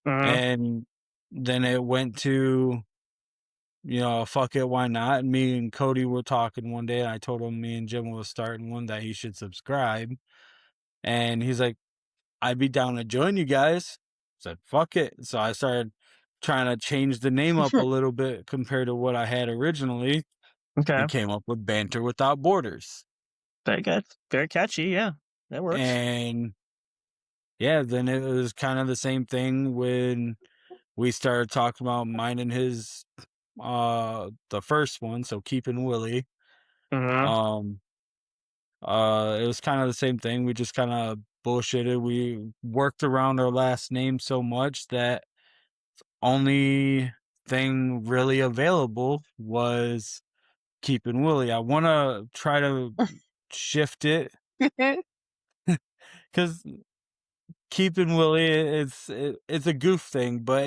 Mm-hmm. And then it went to, fuck it, why not? And me and Cody were talking one day, and I told him me and Jim was starting one that he should subscribe. And he's like, I'd be down to join you guys. I said, fuck it. So I started trying to change the name up a little bit compared to what I had originally, Okay. and came up with Banter Without Borders. Very good. Very catchy. Yeah, that works. And yeah, then it was kind of the same thing when we started talking about mine and his, the first one, so Keeping Willie. Mm-hmm. Um, it was kind of the same thing. We just kind of bullshitted. We worked around our last name so much that only thing really available was Keeping Willie. I want to try to shift it because Keeping Willie, it's a goof thing, but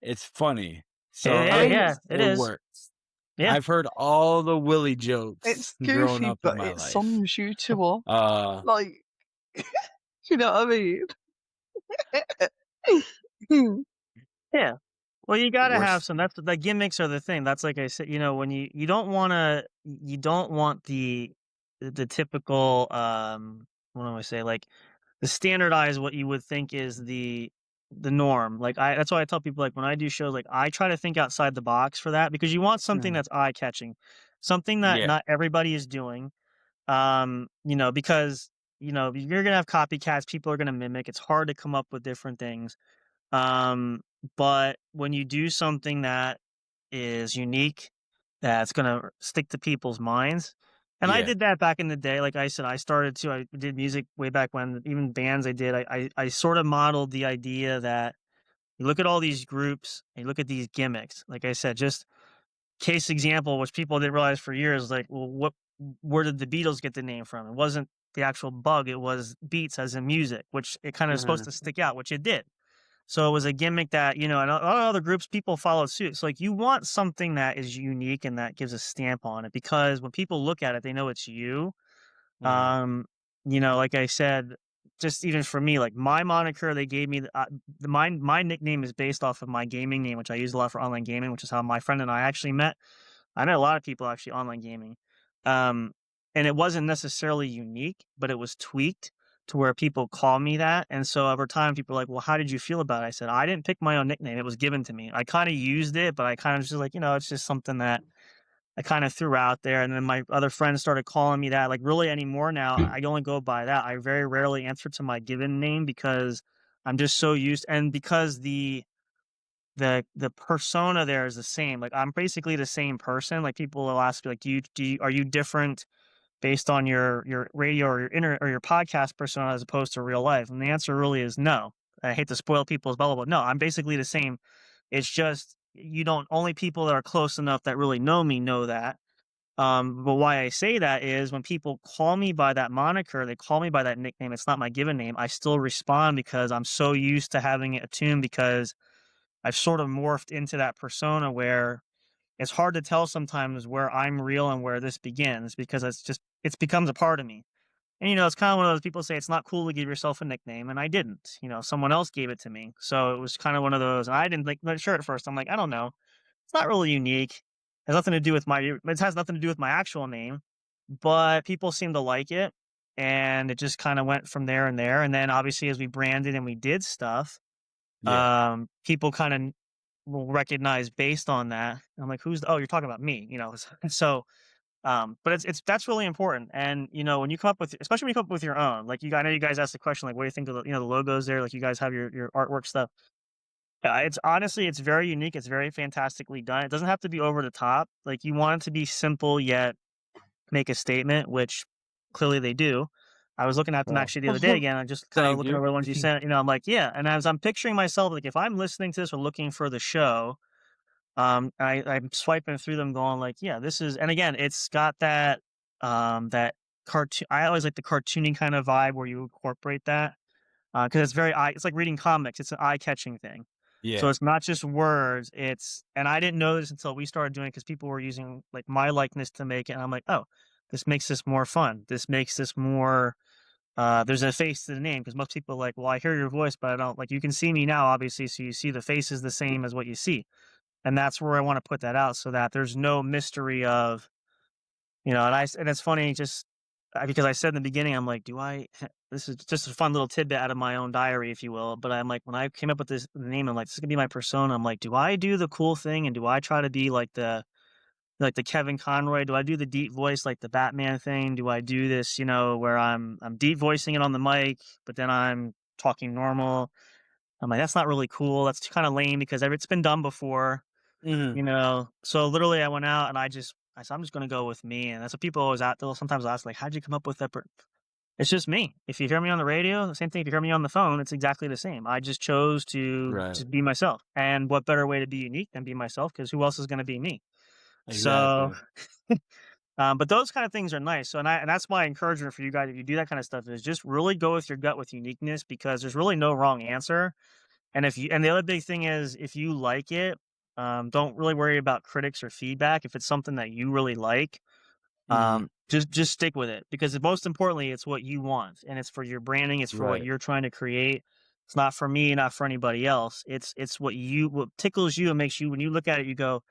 it's funny. So I mean, Yeah, it it is. works. Yeah. I've heard all the Willie it's jokes growing goofy, up in but my it life. sums you two up. Uh, Like, you know what I mean? Yeah. Well, you gotta have worse. some. That's the gimmicks are the thing. That's like I said. When you don't you don't want the typical what do I say, like the standardized what you would think is the norm. Like that's why I tell people, like when I do shows, like I try to think outside the box for that, because you want something Mm, that's eye catching, something that yeah, not everybody is doing. Because you're gonna have copycats. People are gonna mimic. It's hard to come up with different things. Um, but when you do something that is unique, that's gonna stick to people's minds. And I yeah, did that back in the day. Like I said, I did music way back when, even bands I did. I sort of modeled the idea that you look at all these groups and you look at these gimmicks. Like I said, just case example, which people didn't realize for years, like, well, where did the Beatles get the name from? It wasn't the actual bug, it was beats as in music, which it kind of was supposed uh-huh, to stick out, which it did. So it was a gimmick that, and a lot of other groups, people followed suit. So like you want something that is unique and that gives a stamp on it, because when people look at it, they know it's you. uh-huh, Um, like I said, just even for me, like my moniker they gave me, my nickname is based off of my gaming name, which I use a lot for online gaming, which is how my friend and I actually met. I met a lot of people actually online gaming. Um, and it wasn't necessarily unique, but it was tweaked to where people call me that. And so over time, people are like, well, how did you feel about it? I said, I didn't pick my own nickname. It was given to me. I kind of used it, but I kind of just like, it's just something that I kind of threw out there. And then my other friends started calling me that. Like really anymore now, I only go by that. I very rarely answer to my given name because I'm just so used, and because the persona there is the same. Like I'm basically the same person. Like people will ask me, like, are you different based on your radio or your or your podcast persona as opposed to real life? And the answer really is no. I hate to spoil people's bubble, but no, I'm basically the same. It's just you don't only people that are close enough that really know me know that. But why I say that is when people call me by that moniker, they call me by that nickname. It's not my given name. I still respond because I'm so used to having it attuned, because I've sort of morphed into that persona where it's hard to tell sometimes where I'm real and where this begins, because it's becomes a part of me. And it's kind of one of those people say it's not cool to give yourself a nickname, and I didn't. Someone else gave it to me, so it was kind of one of those. I didn't like not sure at first. I'm like, I don't know, it's not really unique. It has nothing to do with it has nothing to do with my actual name, but people seem to like it, and it just kind of went from there and there. And then obviously as we branded and we did stuff, yeah, people kind of will recognize based on that. I'm like, oh, you're talking about me, so, but it's that's really important. And, when you come up with, especially when you come up with your own, like I know you guys asked the question, like, what do you think of the logos there? Like you guys have your artwork stuff. It's honestly, it's very unique. It's very fantastically done. It doesn't have to be over the top. Like you want it to be simple, yet make a statement, which clearly they do. I was looking at them well, actually the other day again. I just kind of thank looking you. over the ones you sent, I'm like, yeah. And as I'm picturing myself, like if I'm listening to this or looking for the show, I'm swiping through them going like, yeah, this is, and again, it's got that cartoon. I always like the cartoony kind of vibe where you incorporate that. Cause it's it's like reading comics. It's an eye catching thing. So Yeah, it's not just words. And I didn't know this until we started doing it, because people were using like my likeness to make it. And I'm like, oh, this makes this more fun. This makes this more, there's a face to the name, because most people are like, well, I hear your voice, but I don't, like, you can see me now, obviously. So you see the face is the same as what you see. And that's where I want to put that out, so that there's no mystery of, and it's funny, just because I said in the beginning, I'm like, this is just a fun little tidbit out of my own diary, if you will. But I'm like, when I came up with this name, I'm like, this is gonna be my persona. I'm like, do I do the cool thing and do I try to be like the Kevin Conroy? Do I do the deep voice like the Batman thing? Do I do this, where I'm deep voicing it on the mic, but then I'm talking normal? I'm like, that's not really cool. That's kind of lame because it's been done before. Mhm. So literally I went out and I said, I'm just going to go with me. And that's what people always they'll sometimes ask, like, how'd you come up with that? It's just me. If you hear me on the radio, the same thing. If you hear me on the phone, it's exactly the same. I just chose to Right. just be myself. And what better way to be unique than be myself? Because who else is going to be me? So, Exactly. but those kind of things are nice. So, and that's my encouragement for you guys. If you do that kind of stuff, is just really go with your gut with uniqueness, because there's really no wrong answer. And the other big thing is, if you like it, don't really worry about critics or feedback. If it's something that you really like, Mhm. just stick with it, because most importantly, it's what you want, and it's for your branding. It's for what Right. you're trying to create. It's not for me, not for anybody else. It's what tickles you and makes you, when you look at it, you go,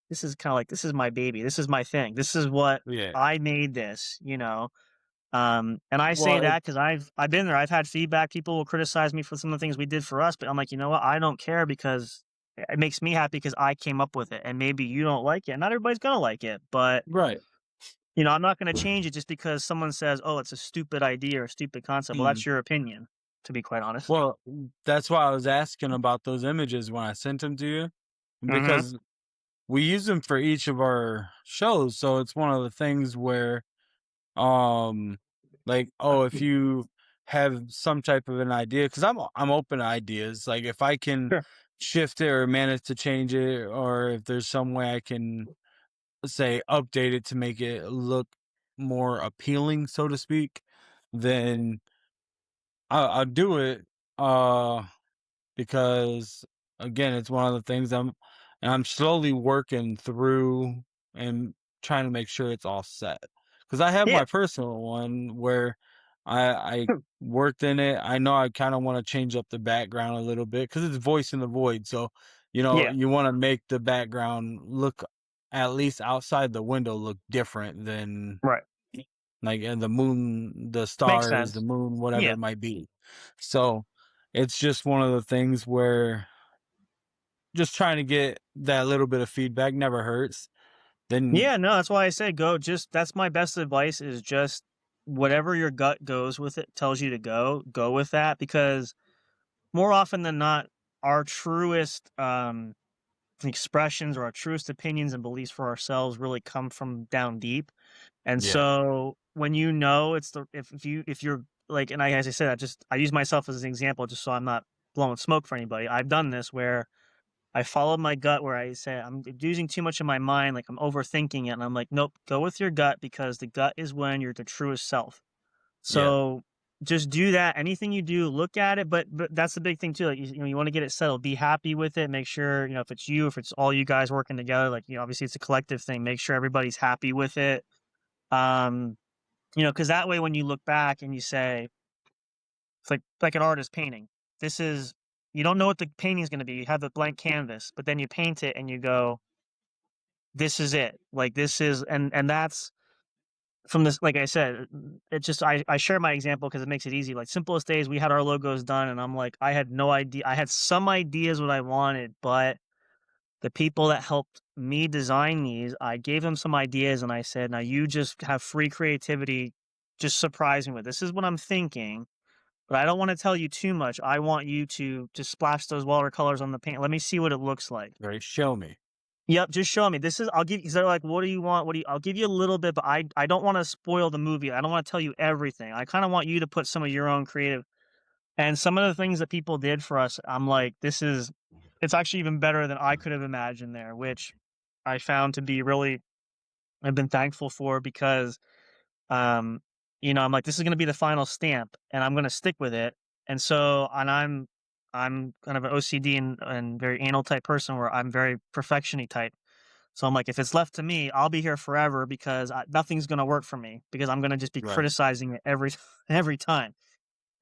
this is kind of like, this is my baby. This is my thing. This is what Yeah. I made this. And I say Well, that because I've been there. I've had feedback. People will criticize me for some of the things we did for us, but I'm like, you know what? I don't care, because it makes me happy because I came up with it. And maybe you don't like it. Not everybody's gonna like it, but right. I'm not gonna change it just because someone says, "Oh, it's a stupid idea or a stupid concept." Well, Mhm. that's your opinion, to be quite honest. Well, that's why I was asking about those images when I sent them to you, Mm-hmm. because we use them for each of our shows. So it's one of the things where, um, like, oh, if you have some type of an idea, because I'm open to ideas. Like, if I can Sure. shift it or manage to change it, or if there's some way I can, say, update it to make it look more appealing, so to speak, then I'll do it. Uh, because again, it's one of the things I'm slowly working through and trying to make sure it's all set. Because I have Yeah. my personal one where I worked in it. I know I kind of want to change up the background a little bit because it's voice in the void. So, Yeah. you want to make the background look, at least outside the window, look different than, Right. like, and the moon, the Makes stars, the sense. moon, whatever Yeah. it might be. So it's just one of the things where just trying to get that little bit of feedback never hurts. Then Yeah. No, that's why I say go. That's my best advice, is just whatever your gut goes with it, tells you to go with that, because more often than not, our truest expressions or our truest opinions and beliefs for ourselves really come from down deep. And yeah, so when it's the if you're like, and as I said, I use myself as an example just so I'm not blowing smoke for anybody. I've done this where I followed my gut, where I say I'm using too much of my mind, like I'm overthinking it, and I'm like, nope, go with your gut, because the gut is when you're the truest self. yeah, So just do that. Anything you do, look at it, but that's the big thing too. Like, you want to get it settled, be happy with it. Make sure, if it's all you guys working together, like, obviously it's a collective thing. Make sure everybody's happy with it. Um, because that way when you look back and you say, it's like an artist painting. This is You don't know what the painting is going to be. You have the blank canvas, but then you paint it and you go, this is it. Like, this is, and that's from this, like I said, it just, I share my example because it makes it easy. Like, Simplest Days, we had our logos done, and I'm like, I had no idea. I had some ideas what I wanted, but the people that helped me design these, I gave them some ideas, and I said, now you just have free creativity. Just surprise me with this is what I'm thinking, but I don't want to tell you too much. I want you to just splash those watercolors on the paint. Let me see what it looks like. right. Show me. Yep, just show me. I'll give, because they're like, what do you want? I'll give you a little bit, but I don't want to spoil the movie. I don't want to tell you everything. I kind of want you to put some of your own creative, and some of the things that people did for us. I'm like, it's actually even better than I could have imagined there, which I found to be really, I've been thankful for, because, um, I'm like, this is going to be the final stamp and I'm going to stick with it. And so, and I'm kind of an OCD and very anal type person, where I'm very perfection-y type. So I'm like, if it's left to me, I'll be here forever, because nothing's going to work for me, because I'm going to just be Right. criticizing it every time.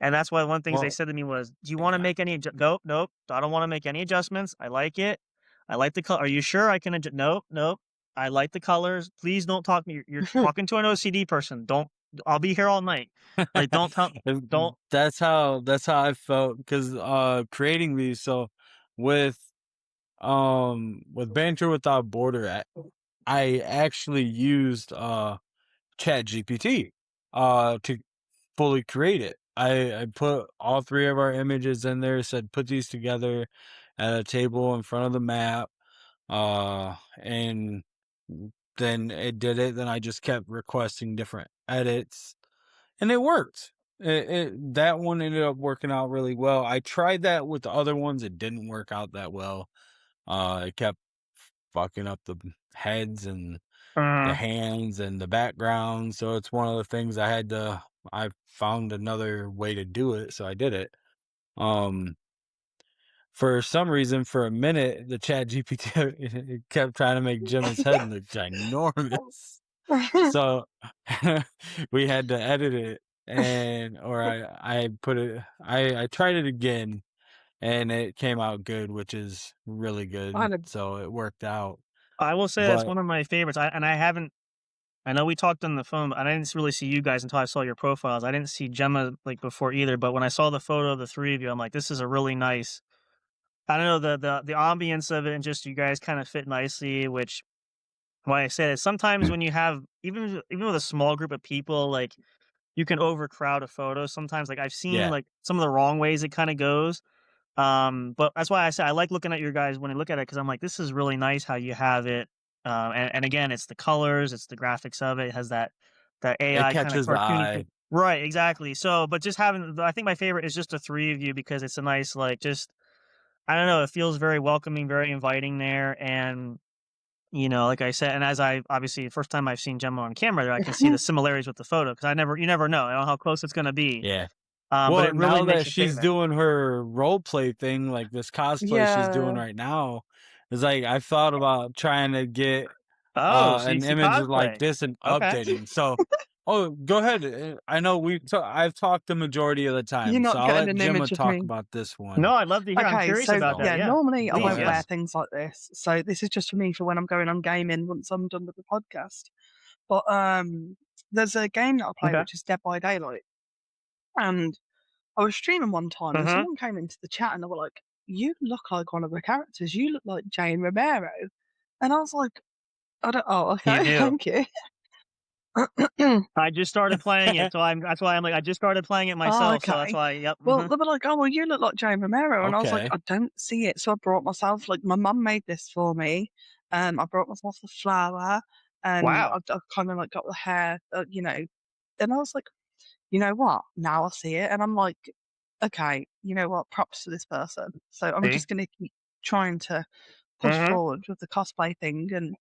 And that's why one of the things they Well, said to me was, do you want to yeah. make any, nope, I don't want to make any adjustments. I like it. I like the color. Are you sure I can adjust? Nope. I like the colors. Please don't talk to me. You're talking to an OCD person. Don't I'll be here all night. Like, don't tell, don't. That's how I felt because creating these. So with Banter Without Border, I actually used Chat GPT to fully create it. I put all three of our images in there, said put these together at a table in front of the map, and then it did it. Then I just kept requesting different edits, and it worked. That one ended up working out really well. I tried that with the other ones; it didn't work out that well. It kept fucking up the heads and the Uh, hands and the background. So it's one of the things I found another way to do it. So I did it. Um, for some reason, for a minute, the Chat GPT it kept trying to make Gemma's head look ginormous. So we had to edit it or I put it, I tried it again and it came out good, which is really I good. had a So it worked out. I will say that's But one of my favorites. I haven't. I know we talked on the phone, but I didn't really see you guys until I saw your profiles. I didn't see Gemma like before either. But when I saw the photo of the three of you, I'm like, this is a really nice. I don't know the ambience of it, and just you guys kind of fit nicely. Which why I say is sometimes when you have even with a small group of people, like you can overcrowd a photo. Sometimes, like I've seen yeah, like some of the wrong ways it kind of goes. But that's why I say I like looking at your guys when I look at it because I'm like, this is really nice how you have it. And again, it's the colors, it's the graphics of it. It has that it AI kind of catches the cartoony eye. right, exactly. So, but just having, I think my favorite is just the three of you because it's a nice, like, just I don't know, it feels very welcoming, very inviting there, and like I said, and as I obviously the first time I've seen Gemma on camera, there I can see the similarities with the photo because you never know, I don't know how close it's going to be. Yeah. But Well, it really now makes that a she's statement. doing her role play thing, like this cosplay she's doing yeah. right now, it's like I thought about trying to get Oh, so you an see image like cosplay? this and Okay. updating. So, oh, go ahead. I know I've talked the majority of the You're time, so not I'll getting let an Gemma image of talk me. about this No, one. I'd love to hear. I'm Okay, curious so about So, that. yeah, Yeah, normally I please. won't wear yes, things like this. So this is just for me for when I'm going on gaming once I'm done with the podcast. But there's a game that I play Okay. which is Dead by Daylight. And I was streaming one time and Mhm. someone came into the chat and they were like, "You look like one of the characters. You look like Jane Romero." And I was like, I don't oh, You okay, do. thank you. I just started playing it, so that's why I'm like, I just started playing it Oh, myself, so that's okay. why. Yep. Well, Mhm. they were like, "Oh, well, you look like Jane Romero," and I was like, okay. "I don't see it." So I brought myself, like, my mum made this for me. I brought myself the flower, and Wow. I've kind of like got the hair, And I was like, you know what? Now I see it, and I'm like, okay, you know what? Props to this person. So I'm See. just gonna keep trying to push Mhm. forward with the cosplay thing, and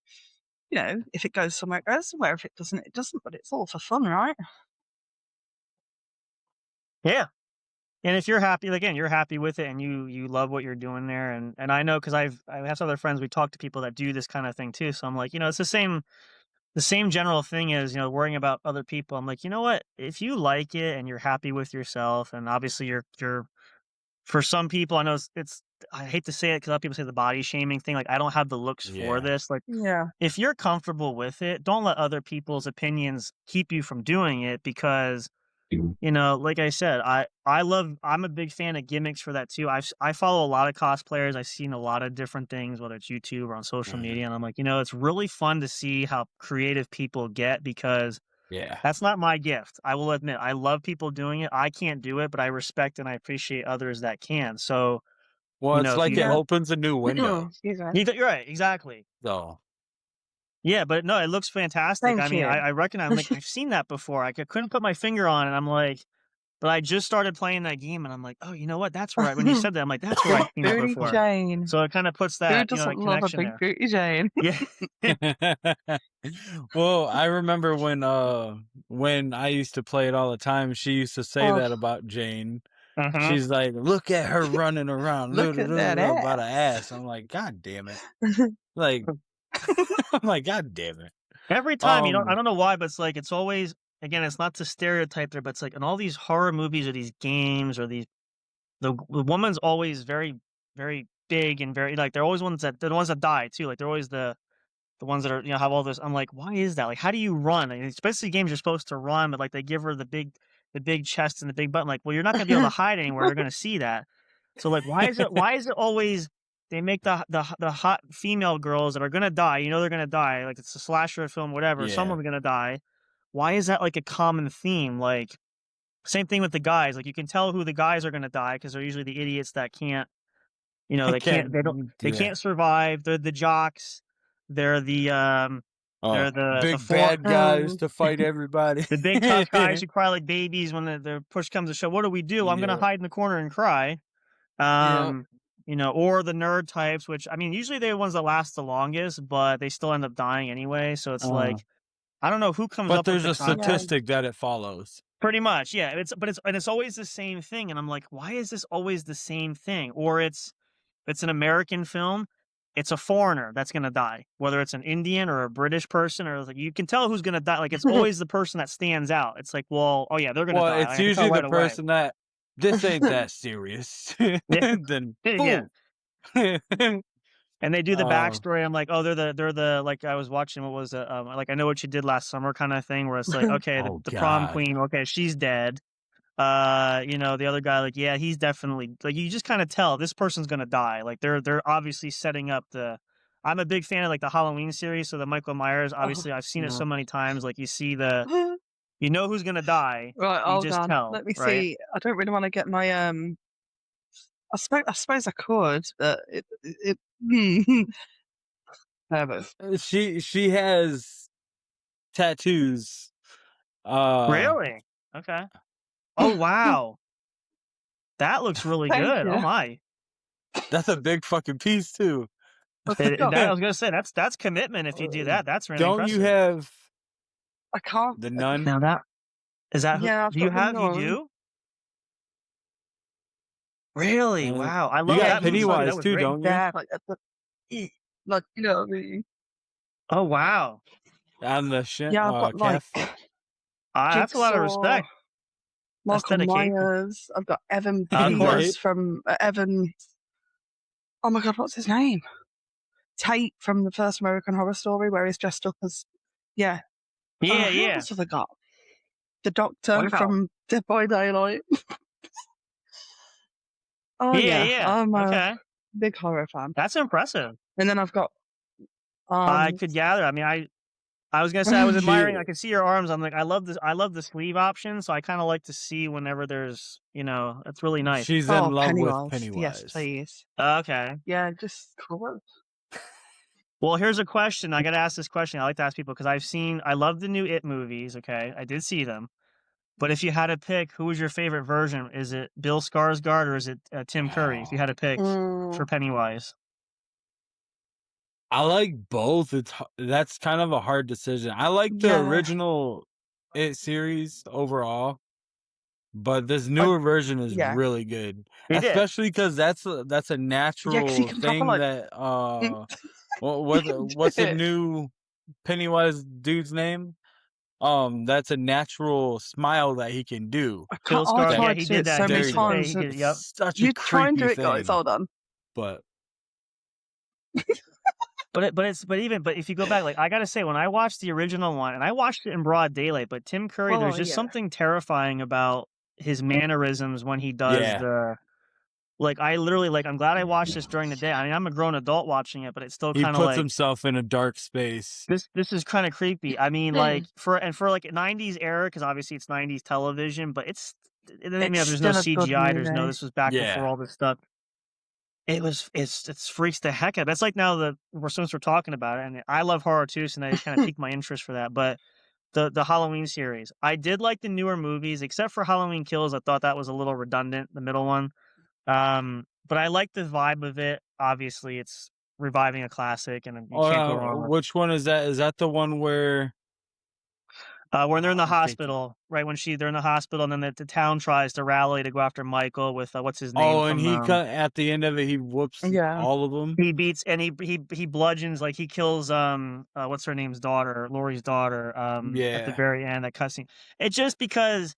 if it goes somewhere, it goes somewhere. If it doesn't, it doesn't. But it's all for fun, right? Yeah. And if you're happy, again, you're happy with it, and you love what you're doing there, and I know because I have some other friends. We talk to people that do this kind of thing too. So I'm like, it's the same general thing as worrying about other people. I'm like, you know what? If you like it and you're happy with yourself, and obviously you're for some people, I know I hate to say it because a lot of people say the body shaming thing. Like, I don't have the looks for Yeah. this. Like, Yeah. if you're comfortable with it, don't let other people's opinions keep you from doing it because, like I said, I'm a big fan of gimmicks for that too. I follow a lot of cosplayers. I've seen a lot of different things, whether it's YouTube or on social Mhm. media. And I'm like, it's really fun to see how creative people get because Yeah. that's not my gift. I will admit, I love people doing it. I can't do it, but I respect and I appreciate others that can. So, Well, it's if like you it Yeah. opens a new window. Excuse me. you're right, exactly. So, Yeah, but no, it looks fantastic. I Thank mean, you. I recognize, I'm like, I've seen that before. Couldn't put my finger on it. I'm like, but I just started playing that game and I'm like, oh, you know what? That's where when you said that, I'm like, that's where I've Big seen that booty before. Jane. So it kind of puts Who that, doesn't that love a connection big there. booty Jane? Yeah. well, I remember when I used to play it all the time, she used to say Oh, that about Jane. Uh-huh. She's like, "Look at her running around, look at that about her ass. ass." I'm like, "God damn it!" Like, I'm like, "God damn it!" Every time, I Um, don't know why, but it's always, again, it's not to stereotype there, but it's like in all these horror movies or these games or the woman's always very, very big and very, like, they're always they're the ones that die too. Like, they're always the ones that are have all this. I'm like, why is that? Like, how do you run? And especially games you're supposed to run, but like they give her the big chest and the big button. Like, well, you're not gonna be able to hide anywhere. They're gonna see that. So like, why is it always they make the hot female girls that are gonna die? You know they're gonna die. Like it's a slasher film, whatever. Yeah. Someone's gonna die. Why is that like a common theme? Like same thing with the guys. Like you can tell who the guys are gonna die because they're usually the idiots that can't. I They can't. They don't. can't They do that. can't survive. They're the jocks. They're the Oh, they're the big four bad guys to fight everybody. the big tough guys who cry like babies when the push comes to shove. What do we do? I'm gonna Yeah. hide in the corner and cry. Yeah. Or the nerd types, which I mean, usually they're the ones that last the longest, but they still end up dying anyway. So it's like I don't know who comes But up with there's the a statistic that it follows. Pretty much, yeah. It's always the same thing, and I'm like, why is this always the same thing? Or it's an American film, it's a foreigner that's gonna die, whether it's an Indian or a British person, or like you can tell who's gonna die. Like it's always the person that stands out. It's like, well, oh yeah, they're gonna die. Well, it's I can tell usually right the away. person that this ain't that serious. Yeah, Then yeah. boom. And they do the Oh, backstory. I'm like, oh, they're the like I was watching what was it? Like I know what you did last summer kind of thing, where it's like, okay, oh the prom God. queen, okay, she's dead. The other guy, like, yeah, he's definitely like you just kind of tell this person's gonna die. Like they're obviously setting up the. I'm a big fan of like the Halloween series, so the Michael Myers. Obviously, I've seen it so many times. Like you see you know who's gonna die. Right, You hold just on. tell. Let me right? see. I don't really want to get my I suppose I could, but it nervous. She has tattoos. Really? Okay. Oh wow, that looks really Thank good. Oh you. my. That's a big fucking piece too. I've got, I was gonna say that's commitment. If you do that, that's really Don't impressive. you have I can't. the nun? Now that is that who Yeah, I've do you got the have? You nun. do? Really? Wow. I You love got that movie too. That Pennywise was too, great. don't you? Yeah, like at the like you know what I mean. Oh wow. On the Yeah, I've got like calf. That's a lot of Jigsaw, respect. That's Michael dedication. Myers. I've got Evan Of Peters course. from Evan. Oh my God, what's his name? Tate from the first American Horror Story, where he's dressed up as Yeah, who yeah. else have I got? The Doctor Wow. from Dead by Daylight. Oh Yeah. I'm a Okay. big horror fan. That's impressive. And then I've got I could gather. I mean, I was gonna say I was admiring. I could see your arms. I'm like, I love this. I love the sleeve option. So I kind of like to see whenever there's, it's really nice. She's in love with Pennywise. Pennywise. Yes, please. Okay. Yeah, just cool. Well, here's a question. I got to ask this question. I like to ask people because I love the new It movies. Okay. I did see them. But if you had to pick, who was your favorite version? Is it Bill Skarsgård or is it Tim Curry? If you had to pick for Pennywise. I like both. That's kind of a hard decision. I like the original It series overall, but this newer version is really good, especially because that's a natural thing that what's the new Pennywise dude's name? That's a natural smile that he can do. Bill Skarsgård, yeah, he to do did it that. so He many did- times. he did- yep. Such You a try and do creepy it, guys. thing. Hold on. But But if you go back, like I gotta say, when I watched the original one, and I watched it in broad daylight, but Tim Curry, there's just something terrifying about his mannerisms when he does the. Like I literally I'm glad I watched this during the day. I mean, I'm a grown adult watching it, but it's still he kind of puts like himself in a dark space. this is kind of creepy. I mean, like for like 90s era, because obviously it's 90s television, but there's no CGI. There's no. This was back before all this stuff. It freaks the heck out. That's like now since we're talking about it, and I love horror too, so now you kind of piqued my interest for that. But the Halloween series, I did like the newer movies, except for Halloween Kills. I thought that was a little redundant, the middle one. But I like the vibe of it. Obviously, it's reviving a classic, and you can't go wrong. Which one is that? Is that the one where? When they're in the hospital, right? When they're in the hospital, and then the town tries to rally to go after Michael with what's his name? Oh, and at the end of it, he whoops all of them. He beats and he bludgeons, like he kills what's her name's daughter, Laurie's daughter. At the very end, that cutscene. It's just because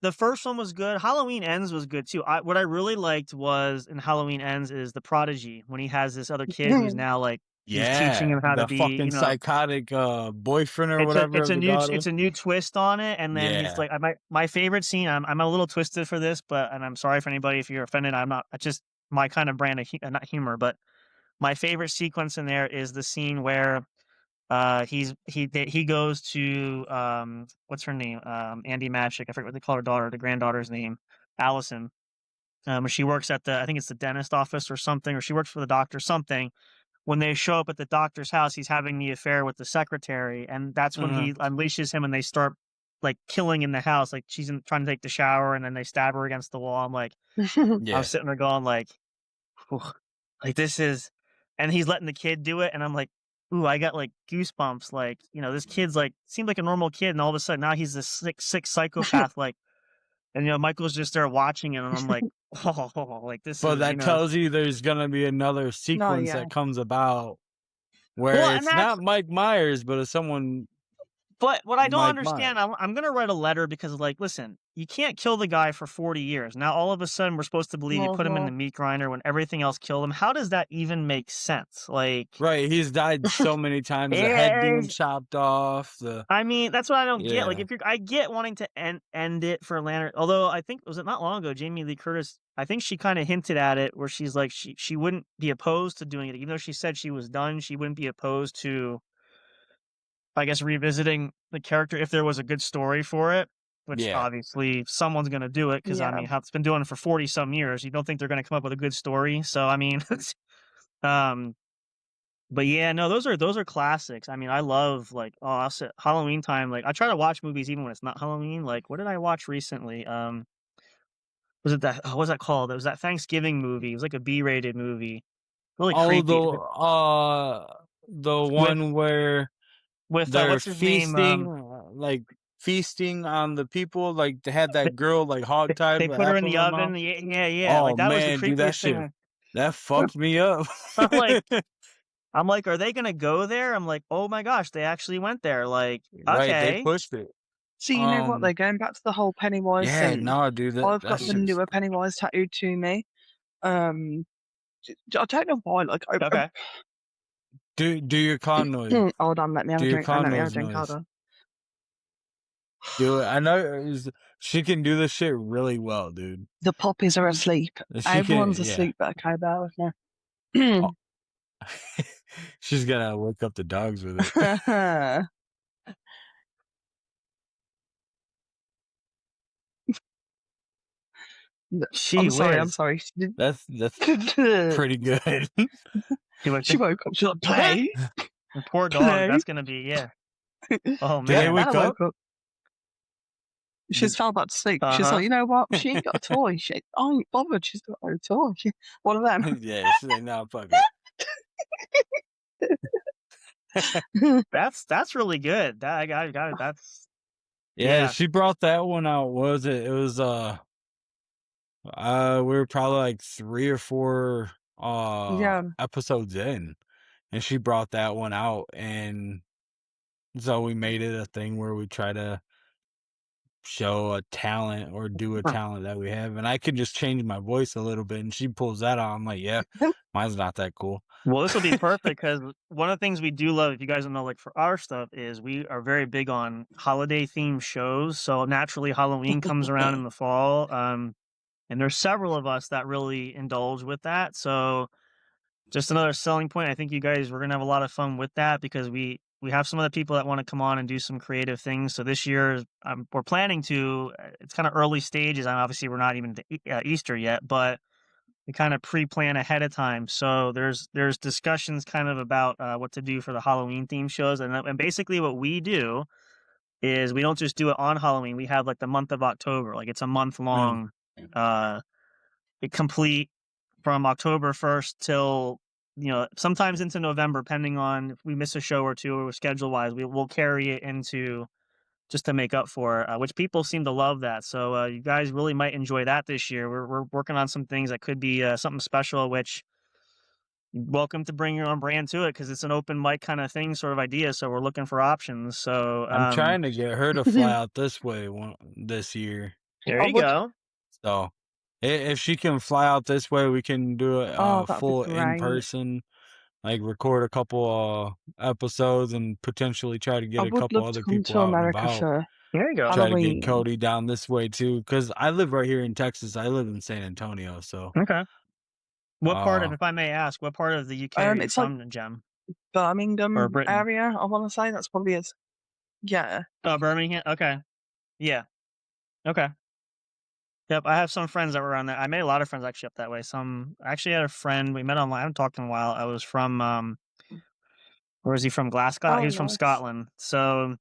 the first one was good. Halloween Ends was good too. What I really liked was in Halloween Ends is the Prodigy when he has this other kid who's now like He's teaching Yeah, him how to the be, fucking psychotic boyfriend or it's a whatever of the daughter. it's a new twist on it, and then he's Yeah. like, my favorite scene. I'm a little twisted for this, and I'm sorry for anybody if you're offended. I'm not. It's just my kind of brand of not humor, but my favorite sequence in there is the scene where he goes to what's her name, Andy Matchik. I forget what they call her daughter, the granddaughter's name, Allison. She works at I think it's the dentist office or something, or she works for the doctor, something. When they show up at the doctor's house, he's having the affair with the secretary, and that's when he unleashes him, and they start like killing in the house. Like she's trying to take the shower, and then they stab her against the wall. I'm like, I'm Yeah. sitting there going like, "Whew," like this is, and he's letting the kid do it, and I'm like, ooh, I got like goosebumps. Like, this kid's like seemed like a normal kid, and all of a sudden now he's this sick psychopath. Like, and Michael's just there watching it, and I'm like, oh, like this But is, that tells you there's gonna be another No, sequence yeah. that comes about where well, and it's that's not Mike Myers, but it's someone But what I don't Mike understand, Myers. I'm gonna write a letter because, like, listen, you can't kill the guy for 40 years. Now, all of a sudden, we're supposed to believe you put him in the Mhm. meat grinder when everything else killed him. How does that even make sense? Like, Right, he's died so many times, the head being yeah, chopped off, I mean, that's what I don't get. Like, yeah. I get wanting to end it for Lantern. Although I think was it not long ago, Jamie Lee Curtis. I think she kind of hinted at it where she's like she wouldn't be opposed to doing it, even though she said she was done. She wouldn't be opposed to, I guess, revisiting the character if there was a good story for it, which Yeah. obviously someone's going to do it because, I Yeah. mean, it's been doing it for 40 some years. You don't think they're going to come up with a good story. So, I mean, um, but yeah, no, those are classics. I mean, I love like, oh, I'll say Halloween time. Like, I try to watch movies even when it's not Halloween. Like, what did I watch recently? Was it that? What was that called? It was that Thanksgiving movie. It was like a B-rated movie, really Oh, creepy. the With one where they're what's his name? feasting on the people, like, they had that girl, like, hogtied They with put her in apple in the her mouth. oven. Yeah. Oh, Like that was the man, dude, creepiest thing. that fucked me up. I'm like, I'm like, are they gonna go there? I'm like, oh my gosh, they actually went there. Like, Right, they okay, pushed it. So you know what? They're going back to the whole Pennywise Yeah, thing. no, dude, I've that got the shit's newer Pennywise tattooed to me. I don't know why. Like, okay. do your con noise. hold on, let me have Do a your drink. con Let me have a noise drink. Hold noise. on. Do it. I know she can do this shit really well, dude. The puppies are asleep. She Everyone's can, yeah. asleep, but okay, bear with me. Oh, she's gonna wake up the dogs with it. I'm sorry. I'm Whiz. sorry. That's pretty good. She woke up. She's like, play. The poor dog. Play. That's gonna be Oh Did they man. wake Dana up? woke up. She's fell back to sleep. She's Uh-huh. like, you know what? She ain't got a toy. I ain't bothered. She's got no toy. One of them. Yeah, she's like, nah, fuck it. That's really good. That I got it. That's Yeah, she brought that one out. What was it? It was we were probably like 3 or 4 Yeah. episodes in, and she brought that one out, and so we made it a thing where we try to show a talent or do a talent that we have, and I could just change my voice a little bit, and she pulls that out. I'm like, yeah, mine's not that cool. Well, this will be perfect because one of the things we do love, if you guys don't know, like for our stuff, is we are very big on holiday themed shows. So naturally, Halloween comes around in the fall, and there's several of us that really indulge with that. So just another selling point. I think you guys we're gonna have a lot of fun with that because we have some other people that want to come on and do some creative things. So this year, we're planning to. It's kind of early stages. And obviously, we're not even to Easter yet, but we kind of pre-plan ahead of time. So there's discussions kind of about what to do for the Halloween theme shows, and basically what we do is we don't just do it on Halloween. We have like the month of October, like it's a month long, it complete from October 1st till sometimes into November, depending on if we miss a show or two or schedule wise. We'll carry it into just to make up for it, which people seem to love that. So you guys really might enjoy that this year. We're working on some things that could be something special, which you're welcome to bring your own brand to it because it's an open mic kind of thing, sort of idea. So we're looking for options. So I'm trying to get her to fly out this way this year. there you go. So if she can fly out this way, we can do it Oh, that'd be full in great. person. like record a couple episodes and potentially try to I get a would couple love to other come people to out and America about. for There you go. Try to get Halloween. Cody down this way too, because I live right here in Texas. I live in San Antonio, so Okay. What part of, uh if I may ask, what part of the UK are you It's like from, Jem? Or Birmingham Britain? area, I want to say. That's probably yeah. Oh, Birmingham. Okay. Yeah. Okay. Yep. I have some friends that were around there. I made a lot of friends actually up that way. I actually had a friend we met online. I haven't talked in a while. I was from where is he from? Glasgow. He Oh, was from nice. Scotland. So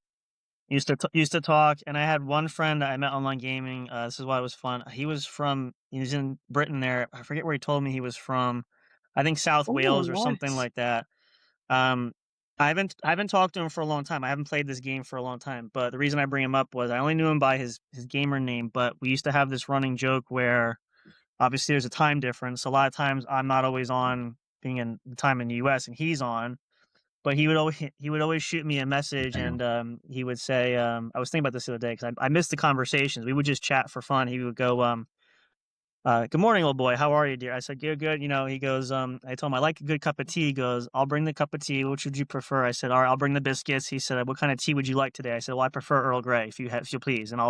used to talk, and I had one friend that I met online gaming. This is why it was fun. He was in Britain there. I forget where he told me he was from. I think South Oh, Wales or something nice. like that. Um, I haven't talked to him for a long time. I haven't played this game for a long time. But the reason I bring him up was I only knew him by his gamer name. But we used to have this running joke where obviously there's a time difference. A lot of times I'm not always on, being in the time in the U.S. and he's on. But he would always shoot me a message, and he would say, I was thinking about this the other day because I missed the conversations. We would just chat for fun. He would go, "Good morning, old boy. How are you, dear?" I said, "Good, good." You know, he goes, I told him I like a good cup of tea. He goes, "I'll bring the cup of tea. Which would you prefer?" I said, "All right, I'll bring the biscuits." He said, "What kind of tea would you like today?" I said, "Well, I prefer Earl Grey, if you please." And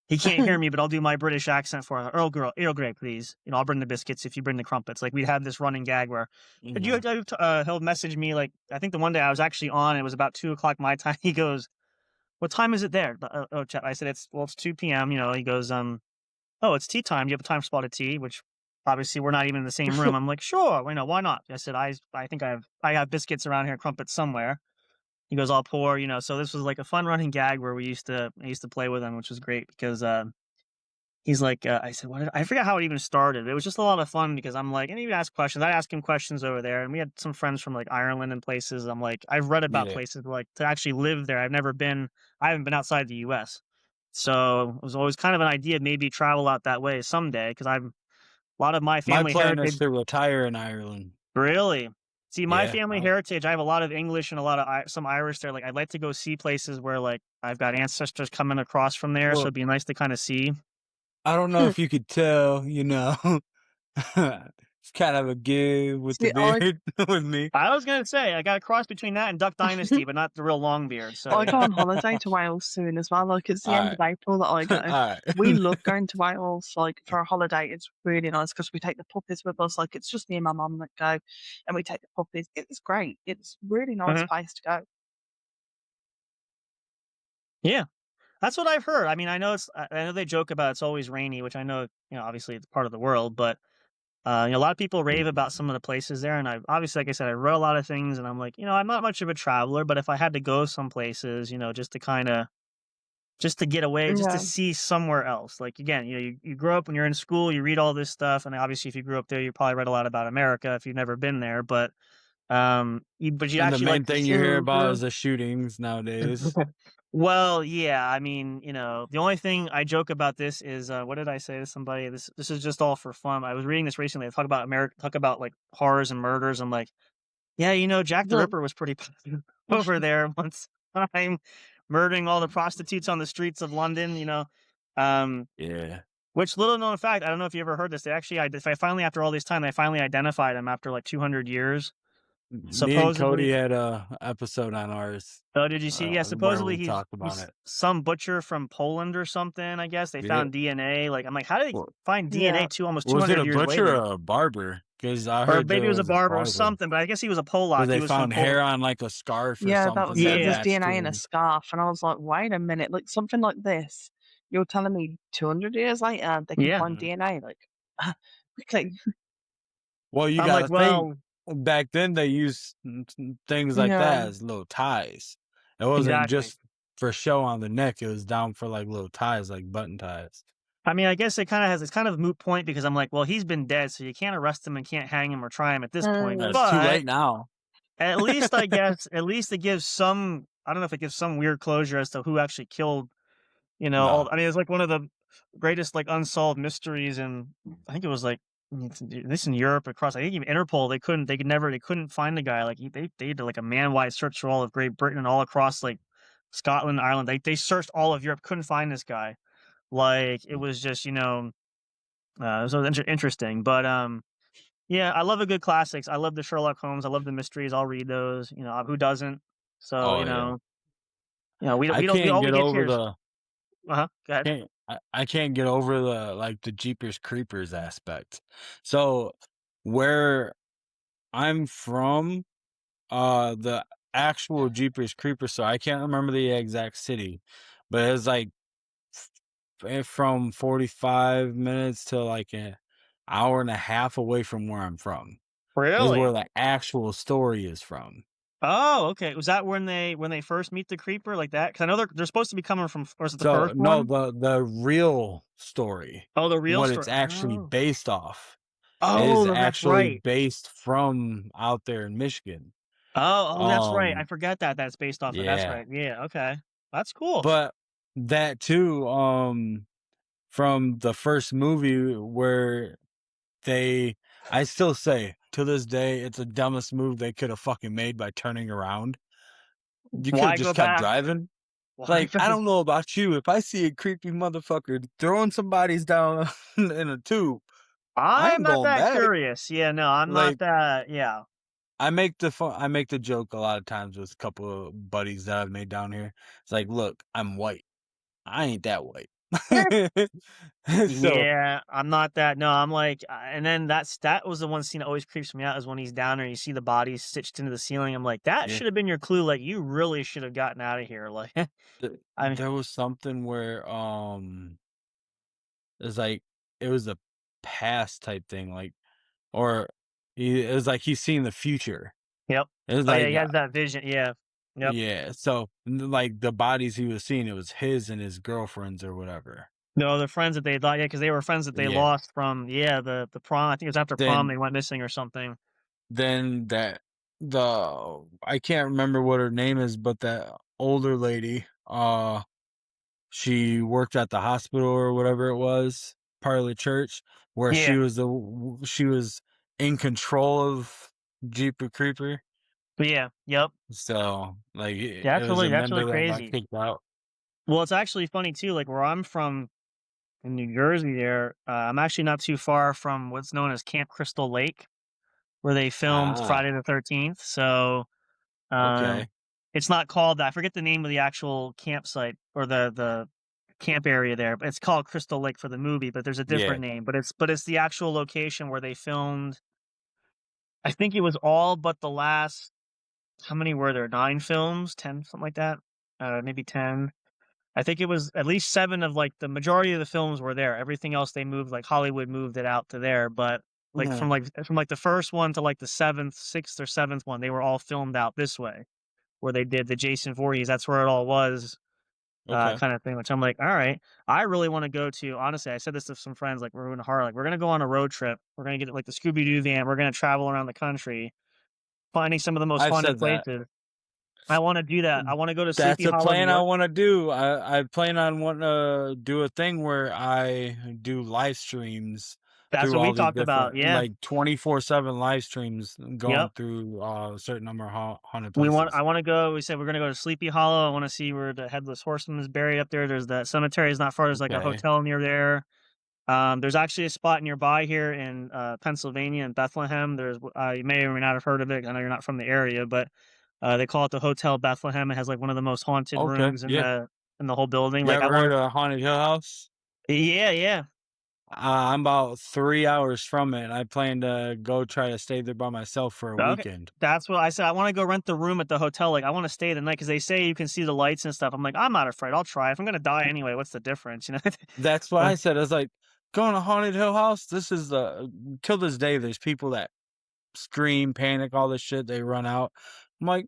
he can't hear me, but I'll do my British accent for her. Earl Grey, please. You know, I'll bring the biscuits if you bring the crumpets. Like we'd have this running gag where yeah. he'll message me like I think the one day I was actually on. It was about 2 o'clock my time. He goes, "What time is it there?" Oh, chat. I said it's 2 p.m. You know, he goes, "Oh, it's tea time. Do you have a time spot at tea?" Which obviously we're not even in the same room. I'm like, "Sure, you know, why not?" I said, I think I have biscuits around here, crumpets somewhere." He goes, "I'll pour." You know, so this was like a fun running gag where I used to play with him, which was great because he's like, I said, I forget how it even started. It was just a lot of fun because I'm like, and he would ask questions. I'd ask him questions over there, and we had some friends from like Ireland and places. I'm like, I've read about Yeah. places, but like to actually live there, I've never been. I haven't been outside the U.S., so it was always kind of an idea maybe travel out that way someday because I'm a lot of my My family plan is heritage. to retire in Ireland. Really, see, my Yeah. family heritage. I have a lot of English and a lot of some Irish there. Like, I'd like to go see places where like I've got ancestors coming across from there, so Well, it'd be nice to kind of see. I don't know if you could tell, you know. It's kind of a give with the See, I beard with me. I was gonna say I got a cross between that and Duck Dynasty, but not the real long beard. So I you go know, on holiday to Wales soon as well. Like it's the All end right. of April that I All go. right. We love going to Wales like for a holiday. It's really nice because we take the puppies with us. Like it's just me and my mum that go, and we take the puppies. It's great. It's really nice Mhm. place to go. Yeah, that's what I've heard. I mean, I know they joke about it's always rainy, which I know, you know, obviously it's part of the world, but you know, a lot of people rave about some of the places there, and I obviously, like I said, I read a lot of things, and I'm like, you know, I'm not much of a traveler, but if I had to go some places, you know, just to get away, just to Yeah. see somewhere else. Like again, you know, you grow up when you're in school, you read all this stuff, and obviously, if you grew up there, you probably read a lot about America if you've never been there, but you'd And the actually main like to thing see. you hear about Mhm. is the shootings nowadays. Well, yeah, I mean, you know, the only thing I joke about this is what did I say to somebody? This is just all for fun. I was reading this recently. I talk about like horrors and murders. I'm like, yeah, you know, Jack the Ripper was pretty popular over there once time, murdering all the prostitutes on the streets of London. You know, um, Yeah. which little known fact, I don't know if you ever heard this. They actually, if I finally after all this time, they finally identified him after like 200 years. Me and Cody Supposedly, had a episode on ours oh, did you see? Yeah, where supposedly we talked about he's it. some butcher from Poland or something. I guess they Yeah. found DNA. Like, I'm like, how did they Well, find Yeah. DNA almost was it 200 a years butcher later? or a barber? Because I Or heard maybe there it was a was a barber or barber. something. But I guess he was a Because Polak. He they was from found Poland. hair on like a scarf or Yeah, that something was it. that Yeah, There's matched DNA to in a him. scarf, and I was like, wait a minute, like something like this. You're telling me 200 years later they can yeah. find DNA? Like, quickly. Well, you I'm got like, to think well, back then they used things like Yeah. that as little ties. It wasn't exactly. just for show on the neck. It was down for like little ties, like button ties. I mean, I guess it's kind of a moot point because I'm like, well, he's been dead, so you can't arrest him and can't hang him or try him at this point. Mm. It's too But late now. at least I guess, at least it gives some. I don't know if it gives some weird closure as to who actually killed. You know, No. I mean, it's like one of the greatest like unsolved mysteries, and I think it was like this in Europe across. I think even Interpol they couldn't find the guy. Like they did like a man wide search for all of Great Britain and all across like Scotland, Ireland. They searched all of Europe, couldn't find this guy. Like it was just, you know, it was interesting. But Yeah, I love a good classics. I love the Sherlock Holmes. I love the mysteries. I'll read those. You know, who doesn't? So Oh yeah. I we can't all we get get over here is the go ahead. I can't get over the like the Jeepers Creepers aspect. So where I'm from, the actual Jeepers Creepers, so I can't remember the exact city, but it's like from 45 minutes to like an hour and a half away from where I'm from. Is Really? where the actual story is from. Oh, okay. Was that when they first meet the creeper like that? Because I know they're supposed to be coming from, or is it the So first no, one? the real story, Oh, the real what story. it's actually Oh, based off, oh, is no, that's actually right. based from out there in Michigan. Oh, that's right. I Um, forgot that that's based off of. That's yeah, right. Yeah. Okay. That's cool. but that too, from the first movie where they, I still say to this day, it's the dumbest move they could have fucking made by turning around. You could have Why go just kept back? driving. Why Like, go? I don't know about you. If I see a creepy motherfucker throwing some bodies down in a tube, I I'm ain't not going that back. curious. Yeah, no, I'm not Like, that. Yeah. I make the joke a lot of times with a couple of buddies that I've made down here. It's like, look, I'm white. I ain't that white. So, Yeah, I'm not that. No, I'm like, and then that was the one scene that always creeps me out is when he's down there, you see the bodies stitched into the ceiling. I'm like, that yeah, should have been your clue. Like, you really should have gotten out of here. Like, I mean, there was something where, it's like, it was a past type thing, like, or it was like he's seeing the future. yep. It was Oh yeah, like, he has that vision. Yeah, yep. yeah, so, like, the bodies he was seeing, it was his and his girlfriends or whatever. No, the friends that they thought, yeah, because they were friends that they Yeah. lost from, yeah, the prom. I think it was after prom Then they went missing or something. then that I can't remember what her name is, but that older lady, she worked at the hospital or whatever it was, part of the church, where Yeah, she was in control of Jeeper Creeper. yeah, yep. So, like, it That's was a really member that got crazy. kicked out. Well, it's actually funny too. Like where I'm from in New Jersey, there, I'm actually not too far from what's known as Camp Crystal Lake, where they filmed Ah, Friday the 13th. So okay. it's not called that. I forget the name of the actual campsite or the camp area there, but it's called Crystal Lake for the movie. But there's a Yeah. different name. But it's the actual location where they filmed. I think it was all but the last. How many were there? 9 films, 10, something like that. Maybe 10. I think it was at least 7 of like the majority of the films were there. Everything else they moved, like Hollywood moved it out to there, but like Mhm. from the first one to like the 7th, 6th or 7th one, they were all filmed out this way, where they did the Jason Voorhees. That's where it all was, Okay. kind of thing. Which I'm like, all right, I really want to go to. Honestly, I said this to some friends, like we're in horror, like we're gonna go on a road trip. We're gonna get like the Scooby Doo van. We're gonna travel around the country, finding some of the most I've haunted said that. places. I want to do that. I want to go to That's Sleepy a Hollow, New plan I York. wanna do. I plan on wanting to do a thing where I do live streams That's through what we all these talked about. different, Yeah. like, 24/7 live streams Yep. going through a certain number of haunted I places. want to go. We said we're going to go to Sleepy Hollow. I want to see where the headless horseman is buried up there. There's the cemetery is not far. There's like a Okay. hotel near there. There's actually a spot nearby here in Pennsylvania in Bethlehem. There's you may or may not have heard of it. I know you're not from the area, but they call it the Hotel Bethlehem. It has like one of the most haunted Okay, rooms yeah. in the whole building. You Like I ever heard want of Haunted Hill House? to. Yeah, yeah. I'm about 3 hours from it, and I plan to go try to stay there by myself for a Okay. weekend. That's what I said. I want to go rent the room at the hotel. Like, I want to stay the night because they say you can see the lights and stuff. I'm like, I'm not afraid. I'll try. If I'm gonna die anyway, what's the difference? You know. That's what Uh, I said. I was like, going to Haunted Hill House, this is the till this day, there's people that scream, panic, all this shit, they run out. I'm like,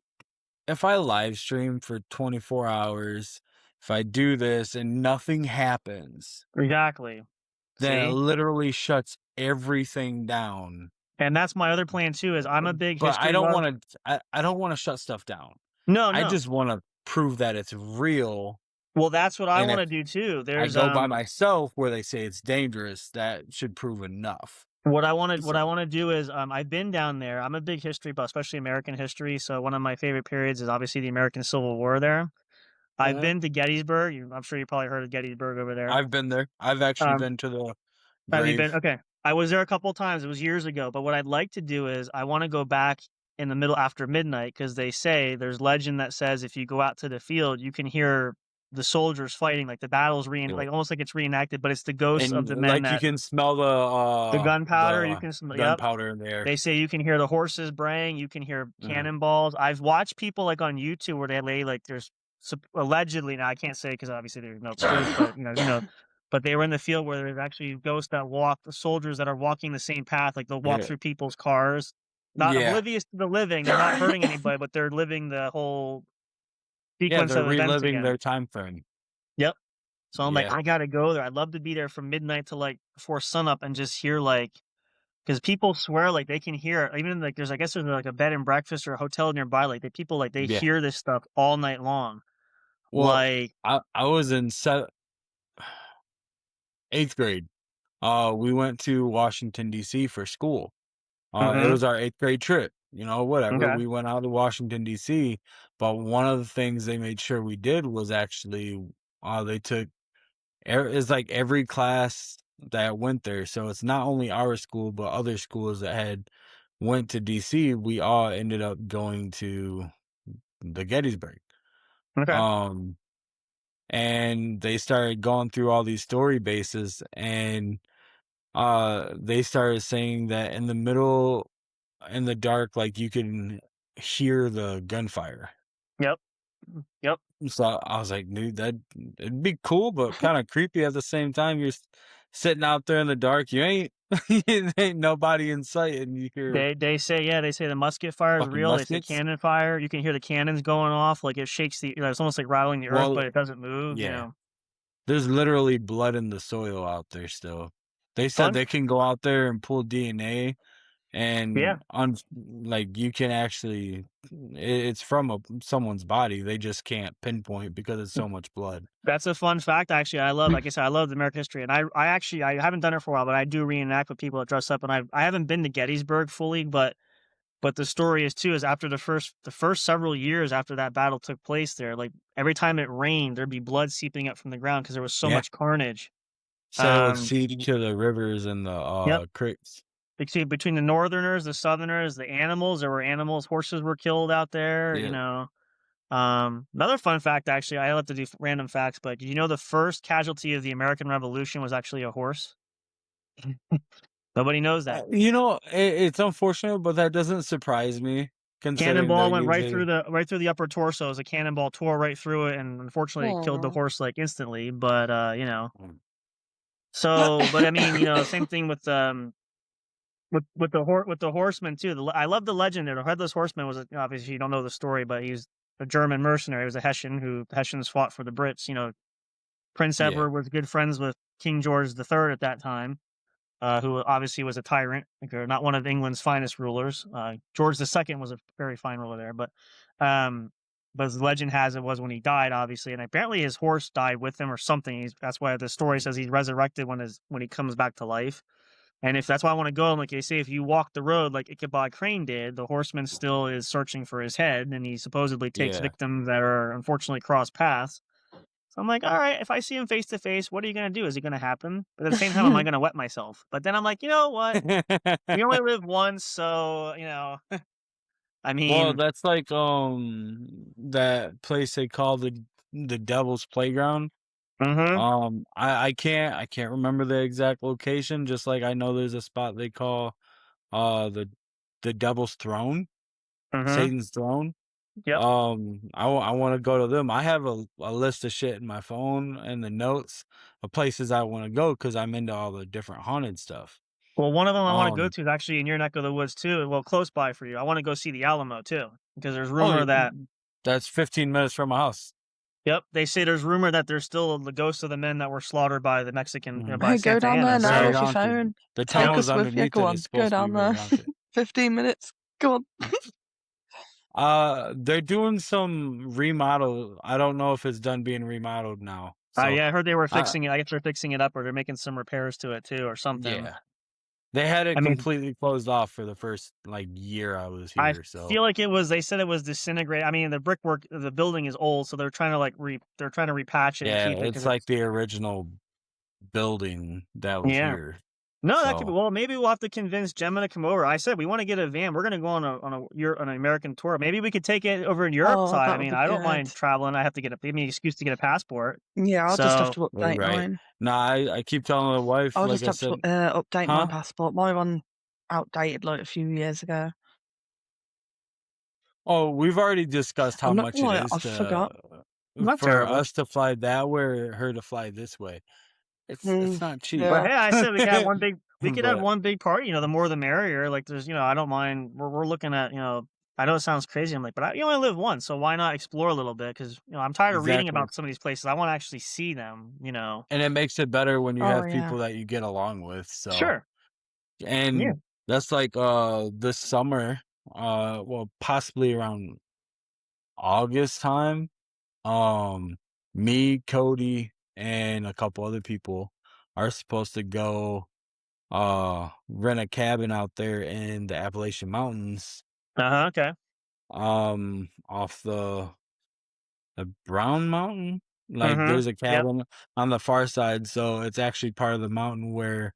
if I live stream for 24 hours, if I do this and nothing happens, exactly. then it See, literally shuts everything down. and that's my other plan too. Is I'm a big But I history don't buff. want to. I don't want to shut stuff down. No, I no. just want to prove that it's real. Well, that's what I And want if to do too. I There's go by myself, where they say it's dangerous, that should prove enough. what I So, want to do is I've been down there. I'm a big history buff, especially American history. So one of my favorite periods is obviously the American Civil War. There, I've mhm. been to Gettysburg. I'm sure you probably heard of Gettysburg over there. I've been there. I've actually Um, been to the have you been? grave. Okay. I was there a couple times. It was years ago, but what I'd like to do is I want to go back in the middle after midnight because they say there's legend that says if you go out to the field, you can hear the soldiers fighting, like the battles Yeah. like almost like it's reenacted, but it's the ghosts of And the men like you that can smell the gunpowder. You the can smell. Yep. gunpowder in the air. They say you can hear the horses braying. You can hear Uh-huh. cannonballs. I've watched people like on YouTube where they lay like there's allegedly. Now I can't say because obviously there's no proof, but who knows? But they were in the field where there's actually ghosts that walk, the soldiers that are walking the same path, like they'll walk Yeah. through people's cars, not Yeah. oblivious to the living. They're not hurting anybody, but they're living the whole Yeah, sequence they're of events reliving again. their time frame. Yep. So I'm like, Yeah. I gotta go there. I'd love to be there from midnight to like before sunup and just hear like because people swear like they can hear even like there's I guess there's like a bed and breakfast or a hotel nearby like they people like they Yeah. hear this stuff all night long. Well, Like I was in 8th grade. We went to Washington D.C. for school. It mhm, was our 8th grade trip. Whatever. okay, We went out to Washington D.C. But one of the things they made sure we did was actually they took it's like every class that went there. So it's not only our school but other schools that had went to DC. We all ended up going to the Gettysburg. okay, Um and they started going through all these story bases, and they started saying that in the middle, in the dark, like you can hear the gunfire. yep, yep. So I was like, dude, it'd be cool but kind of creepy at the same time. You're sitting out there in the dark, you ain't ain't nobody in sight, and you hear They say they say the musket fire is fucking real. They say muskets. cannon fire. You can hear the cannons going off like it shakes it's almost like rattling the earth, Well, but it doesn't move. yeah, there's literally blood in the soil out there still. They said Fun. they can go out there and pull DNA, Yeah, and on like you can actually it's from someone's body. They just can't pinpoint because it's so much blood. that's a fun fact. Actually, I love like I said, I love the American history, and I actually I haven't done it for a while, but I do reenact with people that dress up, and I haven't been to Gettysburg fully, but the story is too is after the first several years after that battle took place there, like every time it rained, there'd be blood seeping up from the ground because there was so Yeah, much carnage. said it would Um, seep to the rivers and the yep. creeks. Between the Northerners, the Southerners, the animals, there were animals, horses were killed out there. Yeah. Another fun fact, actually, I love to do random facts, but did you know the first casualty of the American Revolution was actually a horse? Nobody knows that. It's unfortunate, but that doesn't surprise me considering they're Cannonball went usually right through the upper torso. As a cannonball tore right through it, and unfortunately it killed the Aw. horse like instantly. But Mm. so but I mean, same thing with the horseman too. I love the legend there. The headless horseman was obviously you don't know the story, but he's a German mercenary. He was a Hessian who Hessians fought for the Brits. Prince Yeah, Edward was good friends with King George III at that time. Who obviously was a tyrant, like, not one of England's finest rulers. George II was a very fine ruler there, but as the legend has it was when he died, obviously, and apparently his horse died with him or something. That's why the story says he's resurrected when he comes back to life. And if that's why I want to go, and like they say, if you walk the road like Ichabod Crane did, the horseman still is searching for his head, and he supposedly takes yeah. victims that are unfortunately cross paths. So I'm like, all right, if I see him face to face, what are you going to do? Is it going to happen? But at the same time, am I going to wet myself? But then I'm like, you know what? We only live once. So, I Well, mean, that's like that place they call the Devil's Playground. mm-hmm, I can't remember the exact location. Just like I know there's a spot they call the Devil's Throne, mm-hmm, Satan's Throne. yep. I want to go to them. I have a list of shit in my phone and the notes of places I want to go because I'm into all the different haunted stuff. Well, one of them I want to go Um, to is actually in your neck of the woods, too. Well, close by for you. I want to go see the Alamo, too, because there's oh, rumor that, that's 15 minutes from my house. yep, they say there's rumor that there's still the ghosts of the men that were slaughtered by the Mexican, Mhm. by Hey, go Santa down Anna. there now Right So, with your onto phone. the Take tunnels us with you. underneath Go it on, is go supposed to be down right there. onto it. 15 minutes. Go on. They're doing some remodel. I don't know if it's done being remodeled now. So, yeah, I heard they were uh, fixing it. I guess they're fixing it up or they're making some repairs to it, too, or something. yeah, they had I it mean, completely closed off for the first like year I was I here. So, feel like they said it was disintegrated. I mean, the brickwork of the building is old, so they're trying to they're trying to repatch it and yeah, keep it it's because like it's, the original building that was yeah. here. No, that could be. So Well, maybe we'll have to convince Gemma to come over. I said we want to get a van. We're going to go on an American tour. Maybe we could take it over in Europe Oh, side. I that would mean, be I don't good. mind traveling. I have to give me an excuse to get a passport. Yeah, I'll just have So to update right. mine. Nah, I keep telling the wife, I'll like just I have to said, update my huh? passport. My one outdated like a few years ago. Oh, we've already discussed how I'm not much gonna it lie, is I forgot. not for terrible. us to fly that way or her to fly this way. It's not cheap. But Yeah. hey, I said we could have one big. We could have But one big party. The more the merrier. Like there's, I don't mind. We're looking at, I know it sounds crazy. I'm like, but you only live once, so why not explore a little bit? Because I'm tired of reading exactly. about some of these places. I want to actually see them. And it makes it better when you Oh have yeah. people that you get along with. So Sure. Yeah. and that's like this summer, well possibly around August time. Me, Cody, and a couple other people are supposed to go rent a cabin out there in the Appalachian Mountains, Okay. off the Brown Mountain. Like Mm-hmm. there's a Yep. cabin on the far side, so it's actually part of the mountain where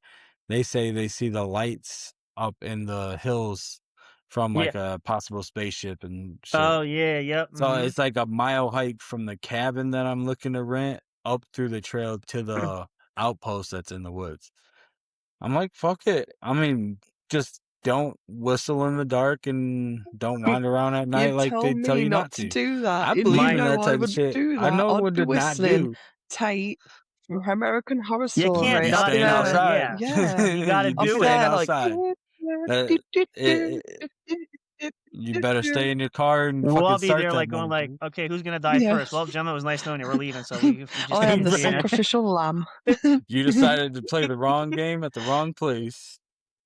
they say they see the lights up in the hills from Yeah. like a possible spaceship and shit. Oh yeah. Yep. So Mm-hmm. it's like a mile hike from the cabin that I'm looking to rent up through the trail to the outpost that's in the woods. I'm like, fuck it. I mean, just don't whistle in the dark and don't wander around at You night like tell they tell me you not not to to. do that. I If you believe My in know that I type of wouldn't shit. do I that, know I'd what be to not whistling do. Tate from American Horror You can't Story. You I'd not be staying do there. it. outside. Yeah. Yeah. You got to You I'd be be do staying it. there like outside. You better stay in your car and We'll fucking all be start there, that like going like, motherfucker. okay, who's gonna die Yeah. first? Well, Gemma, it was nice knowing you. We're leaving, so we just I am need the to be in it. sacrificial lamb. You decided to play the wrong game at the wrong place.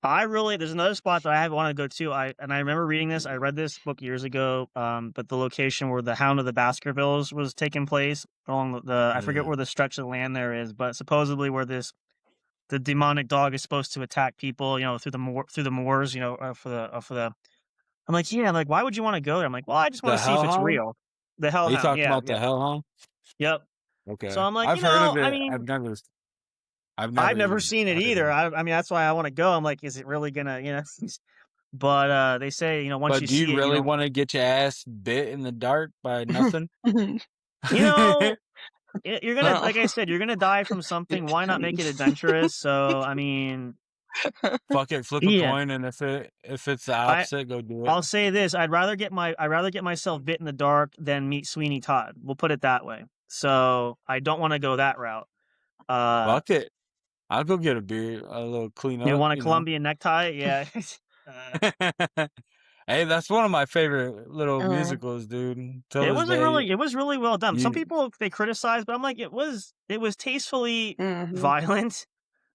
There's another spot that I want to go to. I remember reading this. I read this book years ago. But the location where the Hound of the Baskervilles was taking place along I forget where the stretch of land there is, but supposedly where the demonic dog is supposed to attack people, through the moors, for the. I'm like, yeah. I'm like, why would you want to go there? I'm like, well, I just want The to see if it's Hellhound? real. The Are you Hellhound, talking yeah, about the yeah, Hellhound? yep. So Okay. I'm like, I've heard of I it. mean, I've I've never never even seen it tried either. it. I mean, that's why I want to go. I'm like, is it really gonna, But they say, once But you do you see it, really want to get your ass bit in the dark by nothing? you know, you're gonna, Well, like I said, you're gonna die from something. it Why not make it depends. adventurous? So, I mean, Fuck it, flip a yeah, coin, and if it's the I opposite, go do it. I'll say this: I'd rather get myself bit in the dark than meet Sweeney Todd. We'll put it that way. So I don't want to go that route. Uh, Fuck it. I'll go get a beer, a little clean you up, want a you know. Colombian necktie? Yeah. Hey, that's one of my favorite little Uh, musicals, dude. Till this day, It was really well done. Some you people they criticize, but I'm like, it was tastefully mhm. violent.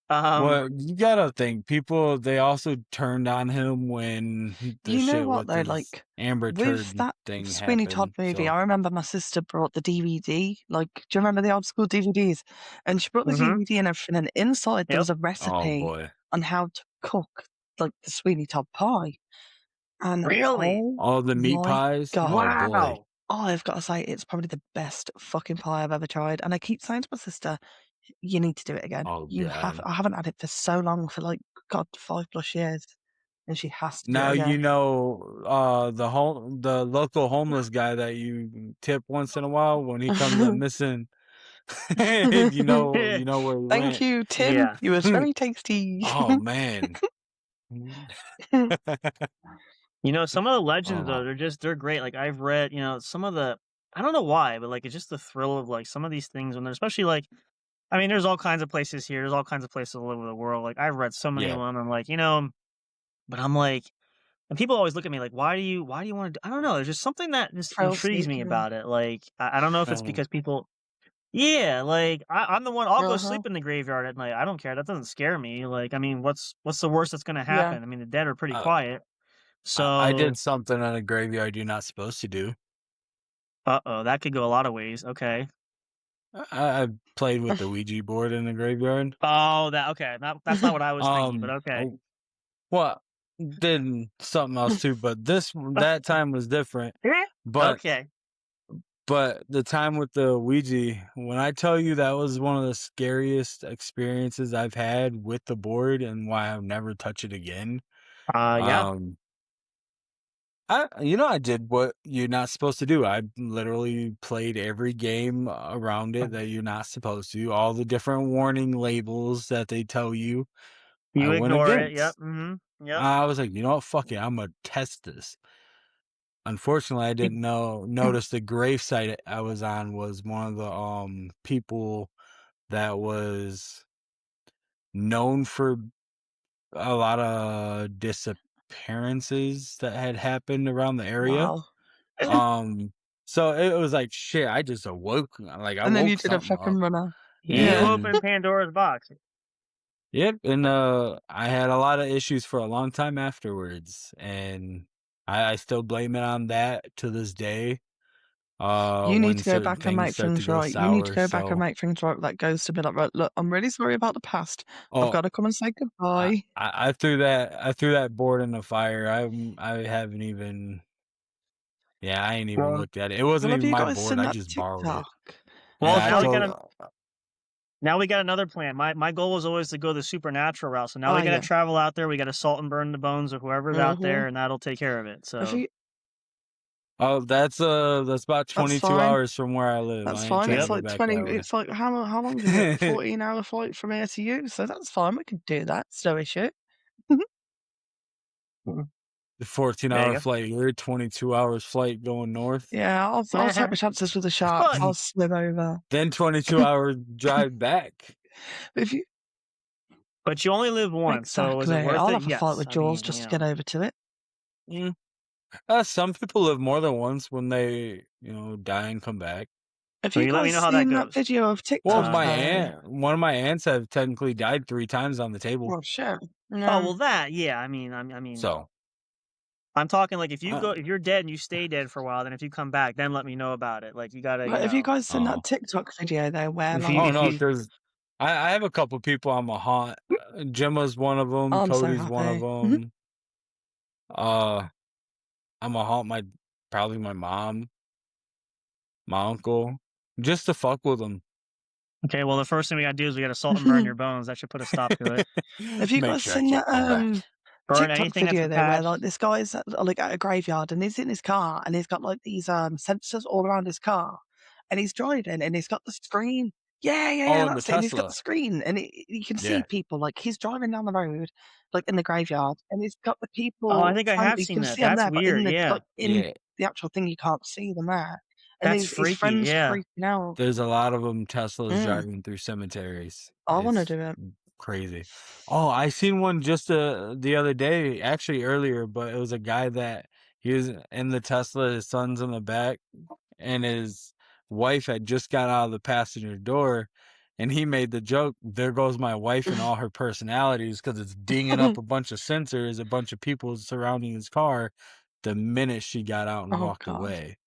well, you gotta think people. They also turned on him when the You know shit what with though, his like Amber with Turd that thing Sweeney Todd happened. movie, So I remember my sister brought the DVD. Like, do you remember the old school DVDs? And she brought the Mm-hmm. DVD and everything, and inside there Yep. was a oh recipe boy, on how to cook like the Sweeney Todd pie. And Really? oh all the meat my pies. god, Oh boy, Wow. I've got to say it's probably the best fucking pie I've ever tried. And I keep saying to my sister, you need to do it again. oh You have. god. I haven't had it for so long, for like God 5+ years, and she has to do it Now you again. know the local homeless guy that you tip once in a while when he comes up missing. You know where he Thank went. you, Tim. Yeah. You was very tasty. Oh man. Some of the legends though, Oh they're great. Like I've read, some of the I don't know why, but like it's just the thrill of like some of these things when they're especially like I mean, there's all kinds of places here. There's all kinds of places all over the world. Like I've read so many of yeah. them. I'm like, but I'm like, and people always look at me like, why do you want to? I don't know. There's just something that just Thrill intrigues me seeking. about it. Like I don't know if it's because people. Yeah, like I'm the one. I'll go Uh-huh. sleep in the graveyard at night. I don't care. That doesn't scare me. Like I mean, what's the worst that's gonna Yeah. happen? I mean, the dead are pretty Uh, quiet. I did So, something in a graveyard you're not supposed to do. that could go a lot of ways. Okay. I played with the Ouija board in the graveyard. Oh, okay. That's not what I was thinking, but okay. Well, did something else too, but that time was different. But Okay. But the time with the Ouija, when I tell you that was one of the scariest experiences I've had with the board and why I'll never touch it again. Yeah. I did what you're not supposed to do. I literally played every game around it that you're not supposed to. All the different warning labels that they tell you, I You went ignore it. Yep. against. Yep. I was like, you know what? Fuck it. I'm gonna test this. Unfortunately, I didn't notice the gravesite I was on was one of the people that was known for a lot of disappearances that had happened around the area. Wow. So it was like shit. I just awoke, like I And then you woke did a something fucking up, runner. You Yeah. and opened Pandora's box. yep, and I had a lot of issues for a long time afterwards, and I still blame it on that to this day. You need When to go certain back and things make start to things go right. You need to sour, go back and so make things right with that ghost to be like, right, look, I'm really sorry about the past. I've oh, got to come and say I, goodbye. I threw that board in the fire. I haven't even. Yeah, I ain't even Well, looked at it. It wasn't Well, have even you my guys board. seen I that just borrowed it. TikTok? well, And Of I now we like, got told another plan. My goal was always to go the supernatural route. So now oh we got to yeah. travel out there. We got to salt and burn the bones of whoever's out Mm-hmm. there, and that'll take care of it. Have So, you? oh, that's about That's 22 fine. hours from where I live. That's I ain't fine. trying It's to yep. go like back 20. that way. It's like how long is it? 14-hour flight from here to you. So that's fine. We could do that. It's no issue. The There 14-hour you flight here, 22 hours flight going north, Yeah, I'll take go. my chances with the sharks. But I'll swim over. then 22-hour drive back. If you but you only live once, so is exactly, it worth I'll it? have a fight Yes. with I Jaws mean, just to get over to it. Mm. Some people live more than once when they, die and come back. Have well, you you let me guys know how that seen that goes. video of Well, TikTok my though? one of my aunts have technically died 3 times on the table. Oh shit. Oh No. well, that yeah. I mean, So, I'm talking like if uh, you're dead and you stay dead for a while, then if you come back, then let me know about it. Like you gotta, But have you guys seen oh, that TikTok video though where if like you oh if no, you because I have a couple people I'm a haunt. Gemma's one of them. I'm so Cody's one of happy. Mhm. them. I'm a haunt probably my mom, my uncle, just to fuck with them. okay, well the first thing we gotta do is we gotta salt and burn your bones. That should put a stop to it. Have you Make guys sure I seen that can't come back. Burn TikTok anything that's video though where like attached. this guy's like at a graveyard and he's in his car and he's got like these sensors all around his car and he's driving and he's got the screen. Yeah, Oh, and the that's it. And he's got the Tesla. screen and you can see Yeah. people like he's driving down the road like in the graveyard and he's got the Oh, I people think I have you seen can that. see them That's there but in weird. the Yeah, like in Yeah. the actual thing you can't see them there and that's his freaky. friend's Yeah. freaking out. There's a lot of them Teslas Mm, driving through cemeteries. I want to It's do it. crazy. Oh, I seen one just the other day, actually earlier, but it was a guy that he was in the Tesla, his son's in the back, and his wife had just got out of the passenger door, and he made the joke, there goes my wife and all her personalities, because it's dinging up a bunch of sensors, a bunch of people surrounding his car the minute she got out and Oh walked God. away.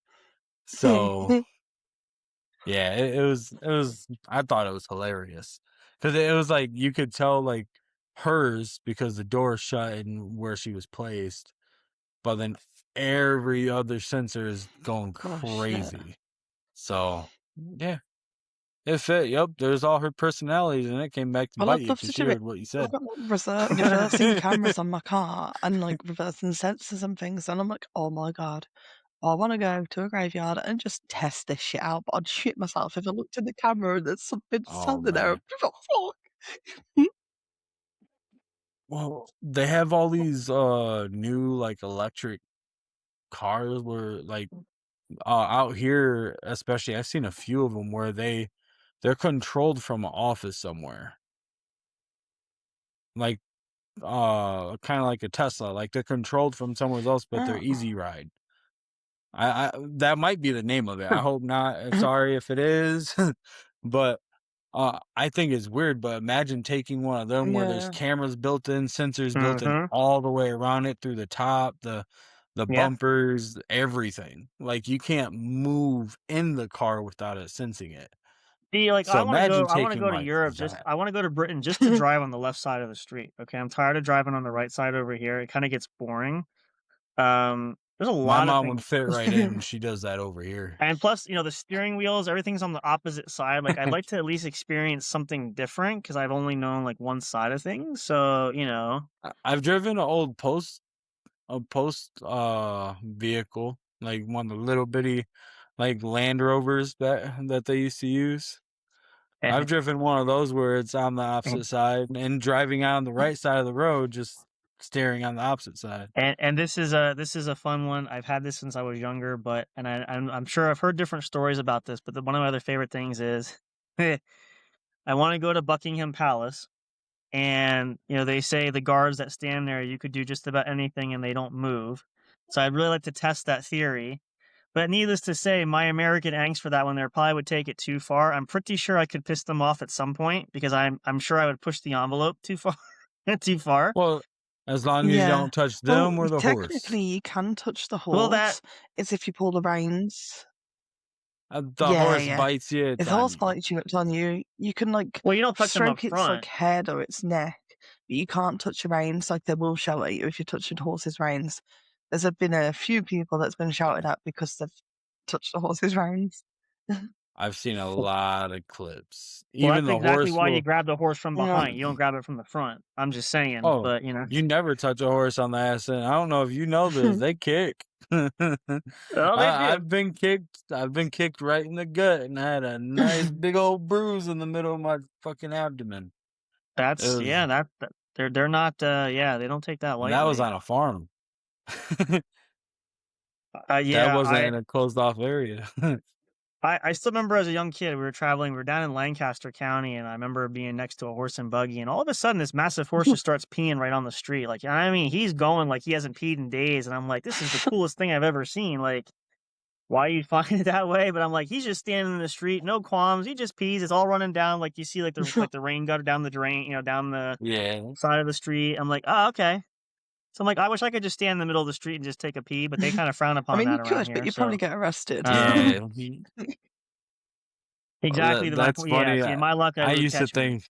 So yeah, it was I thought it was hilarious. Because it was like you could tell like hers because the door shut and where she was placed, but then every other sensor is going Oh shit. crazy. So yeah, it fit. Yep, there's all her personalities, and it came back to Well, bite I'd you love because to she do it. heard what you I've said. got like reversing cameras on my car and like reversing sensors and things, and I'm like, oh my God, I want to go to a graveyard and just test this shit out. But I'd shit myself if I looked in the camera and there's something Oh standing there. man. I'd be like, fuck. Well, they have all these new like electric cars where like out here, especially, I've seen a few of them where they're controlled from an office somewhere, like kind of like a Tesla. Like they're controlled from somewhere else, but they're Oh. easy ride. I that might be the name of it. I hope not. Sorry if it is, but I think it's weird. But imagine taking one of them where there's Yeah. cameras built in, sensors built in Mm-hmm. all the way around it through the top, the Yeah. bumpers, everything. Like you can't move in the car without it sensing it. See, like So imagine I want to taking go to like Europe. that. I want to go to Britain just to drive on the left side of the street. Okay, I'm tired of driving on the right side over here. It kind of gets boring. Um, There's a My lot of mom would things. fit right in, and she does that over here. And plus, the steering wheels, everything's on the opposite side. Like, I'd like to at least experience something different because I've only known like one side of things. So, I've driven an old post vehicle, like one of the little bitty like Land Rovers that they used to use. I've and, driven one of those where it's on the opposite side and driving on the right side of the road, just staring on the opposite side. and this is a fun one. I've had this since I was younger, but I'm sure I've heard different stories about this. But one of my other favorite things is I want to go to Buckingham Palace. And, they say the guards that stand there, you could do just about anything and they don't move. So I'd really like to test that theory. But needless to say, my American angst for that one there probably would take it too far. I'm pretty sure I could piss them off at some point because I'm sure I would push the envelope too far. Too far. Well, as long as you Yeah. don't touch Well, them or the horse. technically, you can touch the Well, that horse. It's if you pull the reins. The horse bites you, If it's the horse on you. bites you, it's on you. You can like well, you don't touch them up stroke its front. like head or its neck, but you can't touch the reins. Like they will shout at you if you touch the horse's reins. There's been a few people that's been shouted at because they've touched the horse's reins. I've seen a lot of clips. Well, Even that's the exactly horse why you will. grab the horse from Yeah. behind. You don't grab it from the front. I'm just saying. Oh, But you never touch a horse on the ass, and I don't know if you know this. They kick. oh, they do. I've been kicked. I've been kicked right in the gut, and I had a nice big old bruise in the middle of my fucking abdomen. That's It was, that they're not they don't take that and that was lightly. on a farm. That Yeah, wasn't in a closed off area. I still remember as a young kid, we were traveling, we were down in Lancaster County, and I remember being next to a horse and buggy, and all of a sudden this massive horse just starts peeing right on the street. Like, I mean, he's going like he hasn't peed in days, and I'm like, this is the coolest thing I've ever seen. Like, why you find it that way? But I'm like, he's just standing in the street, no qualms. He just pees. It's all running down, like you see, like the rain gutter down the drain, down the Yeah. side of the street. I'm like, oh, okay. So I'm like, I wish I could just stand in the middle of the street and just take a pee, but they kind of frown I upon mean, you that around could, here. but you'd So, probably get arrested. Yeah. exactly. That's funny. See, my luck, I would used to catch me. think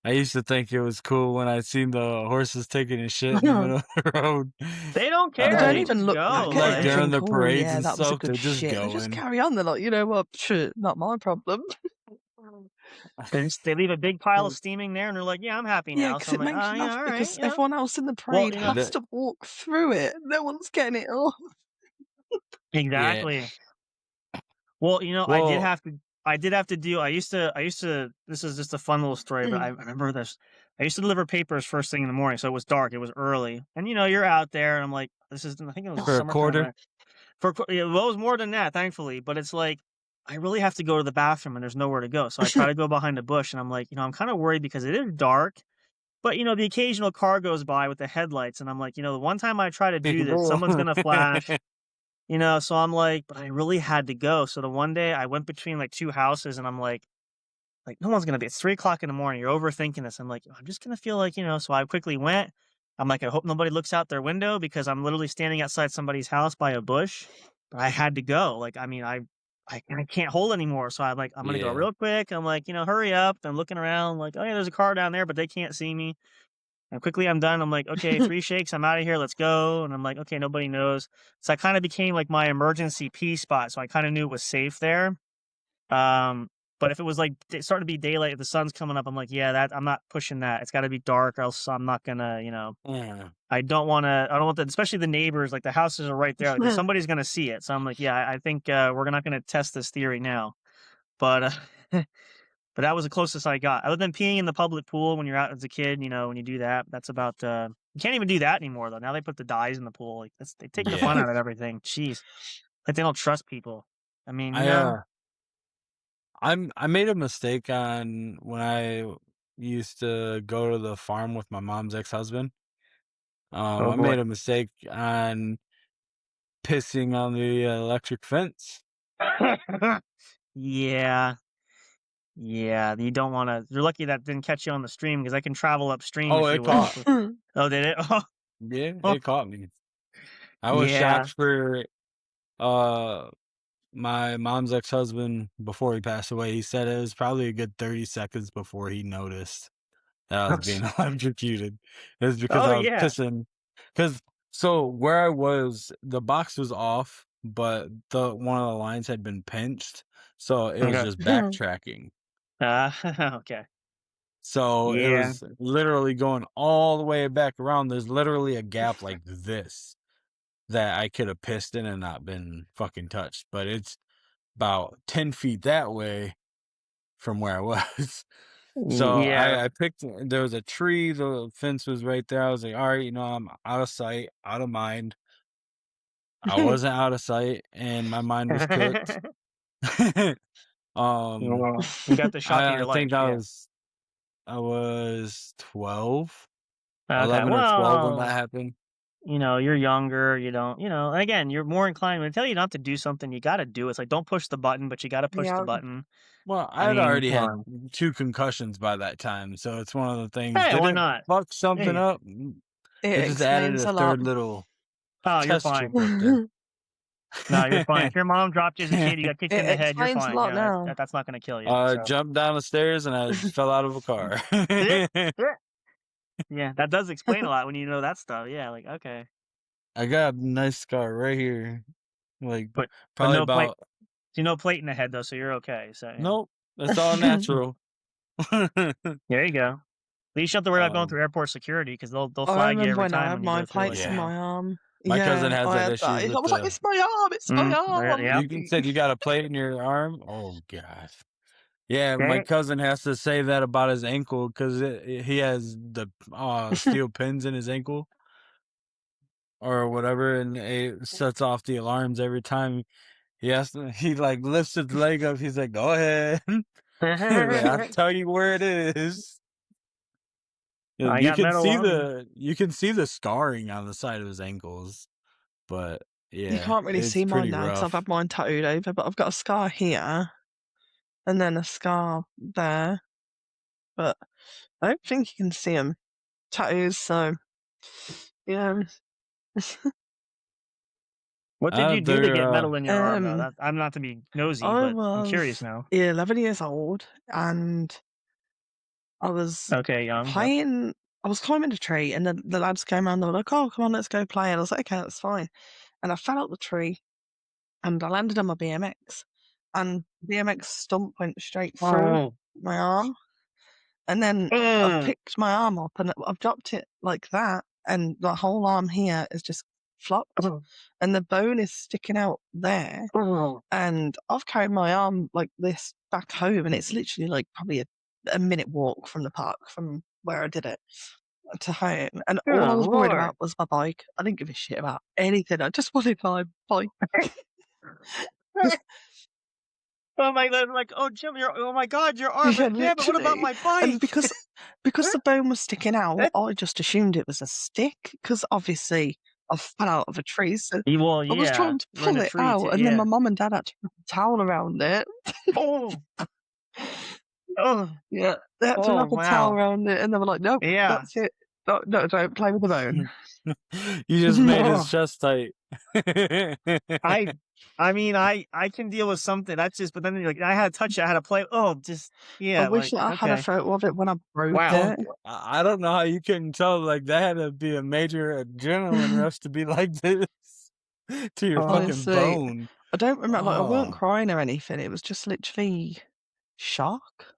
I used to think it was cool when I seen the horses taking a shit in the middle of the road. They don't They care. don't They even just look go. back at Like it and during think, the "Oh parades yeah, and that was a stuff, good they're just shit." They just going. carry on. They're like, you know what? Shit, not my problem. They leave a big pile of steaming there, and they're like, "Yeah, I'm happy Yeah, now." because So I'm it like, makes "Oh, you yeah, laugh all because right." everyone else in the Well, parade has to walk through it. No one's getting it off. Yeah. exactly. Well, Well, I did have to deal. I used to. This is just a fun little story, but I remember this. I used to deliver papers first thing in the morning, so it was dark. It was early, and you're out there, and I'm like, this is. I think it was for a summertime. quarter. Right? Well, it was more than that, thankfully. But it's like I really have to go to the bathroom, and there's nowhere to go. So I try to go behind a bush, and I'm like, I'm kind of worried because it is dark. But the occasional car goes by with the headlights, and I'm like, the one time I try to do this, someone's gonna flash. So I'm like, but I really had to go. So the one day I went between like two houses, and I'm like no one's gonna be. It's 3 o'clock in the morning. You're overthinking this. I'm like, I'm just gonna feel like. So I quickly went. I'm like, I hope nobody looks out their window because I'm literally standing outside somebody's house by a bush. But I had to go. Like, I mean, I can't hold anymore. So I'm like, I'm gonna go Yeah. real quick. I'm like, hurry up. I'm looking around. Like, oh yeah, there's a car down there, but they can't see me. And quickly I'm done. I'm like, okay, 3 shakes. I'm out of here. Let's go. And I'm like, okay, nobody knows. So I kind of became like my emergency pee spot. So I kind of knew it was safe there. But if it was like starting to be daylight, if the sun's coming up, I'm like, yeah, I'm not pushing that. It's got to be dark, or else I'm not gonna, Yeah. I don't want that, especially the neighbors. Like the houses are right there. Like somebody's gonna see it. So I'm like, yeah, I think we're not gonna test this theory now. But but that was the closest I got. Other than peeing in the public pool when you're out as a kid, when you do that, that's about. You can't even do that anymore though. Now they put the dyes in the pool. Like they take the fun out of everything. Jeez, like they don't trust people. I mean, I made a mistake on when I used to go to the farm with my mom's ex-husband. oh I boy. made a mistake on pissing on the electric fence. Yeah. Yeah, you don't want to. You're lucky that didn't catch you on the stream because I can travel upstream Oh, if it you will. caught. Oh, did it? Yeah, Oh, it caught me. I was yeah. shocked for my mom's ex-husband before he passed away. He said it was probably a good 30 seconds before he noticed that I was being electrocuted. It was because Oh, I was yeah. pissing. Because So where I was, the box was off, but one of the lines had been pinched, so it was Okay. just backtracking. Okay. So it Yeah. was literally going all the way back around. There's literally a gap like this that I could have pissed in and not been fucking touched, but it's about 10 feet that way from where I was. So Yeah. I picked, there was a tree, the fence was right there. I was like, all right, I'm out of sight, out of mind. I wasn't out of sight, and my mind was cooked. um, Well, you got the shock of I your think life. Yeah. I was 12, Okay. 11 or 12 when that Well, happened. you're younger. You don't. And again, you're more inclined when I tell you not to do something, you got to do it. It's like don't push the button, but you got to push the Yeah. button. Well, I I'd mean, already come had on. 2 concussions by that time, so it's one of the things. Hey, Did why it not? fuck something Hey. up? It It just added explains a a lot. third little Oh, you're test fine. chip up there. No, you're fine. If your mom dropped you as a kid, you got kicked in It the head, you're explains a fine. lot Yeah, now. that's not going to kill you. So. Jumped down the stairs and I fell out of a car. Yeah, that does explain a lot when you know that stuff. Yeah, like okay, I got a nice scar right here. Like but probably no plate. about No plate in the head though, so you're okay. So yeah. nope. It's all natural. There you go. At least you don't have to worry about going um through airport security because they'll I flag you remember every when I time had when you my go through like plates in yeah. my arm. My cousin Yeah, has I that had issue that. I with was like, the it's my arm, it's my arm. yeah. you said you got a plate in your arm? Oh god. Yeah, my Okay. cousin has to say that about his ankle because he has the steel pins in his ankle or whatever, and it sets off the alarms every time. He like lifts his leg up. He's like, "Go ahead." He's like, "I'll tell you where it is." I You got can metal see arm. the scarring on the side of his ankles, but You yeah, can't really it's see mine pretty now because I've rough. had mine tattooed over, but I've got a scar here and then a scar there. But I don't think you can see them tattoos, so yeah. What did you do to get They're metal in your arm though? I'm not to be nosy, I but I'm curious was now. 11 years old and I was Okay, young. Yep. playing. I was climbing a tree, and the lads came around. They were like, "Oh, come on, let's go play." And I was like, "Okay, that's fine." And I fell out the tree, and I landed on my BMX, and BMX stump went straight through Oh. my arm, and then I've picked my arm up, and I've dropped it like that, and the whole arm here is just flopped, and the bone is sticking out there, and I've carried my arm like this back home, and it's literally like probably a minute walk from the park from where I did it to home. And all I Good was worried lord. about was my bike. I didn't give a shit about anything. I just wanted my bike. Oh my god! Like, oh Jim, oh my god, your arm. Yeah, Yeah, but what about literally. my And bike? because the bone was sticking out, I just assumed it was a stick. Because obviously I fell out of a tree, so Well, I was yeah, trying to we're in pull a it tree out, too. and then my Yeah. mum and dad had to wrap a towel around it. Oh. Oh. Yeah, they had to Oh wrap a towel wow. around it, and they were like, "Nope, Yeah. that's it. No, don't play with the bone." You just made his Oh, chest tight. I mean, I can deal with something. That's just. But then like, I had to touch it. I had to play. Oh, just I yeah. wish Like that I had a okay. photo of it when I broke Wow. it. I don't know how you couldn't tell. Like that had to be a major adrenaline rush to be like this to your Oh. fucking Honestly, bone. I don't remember. Like, I weren't Oh, crying or anything. It was just literally shock.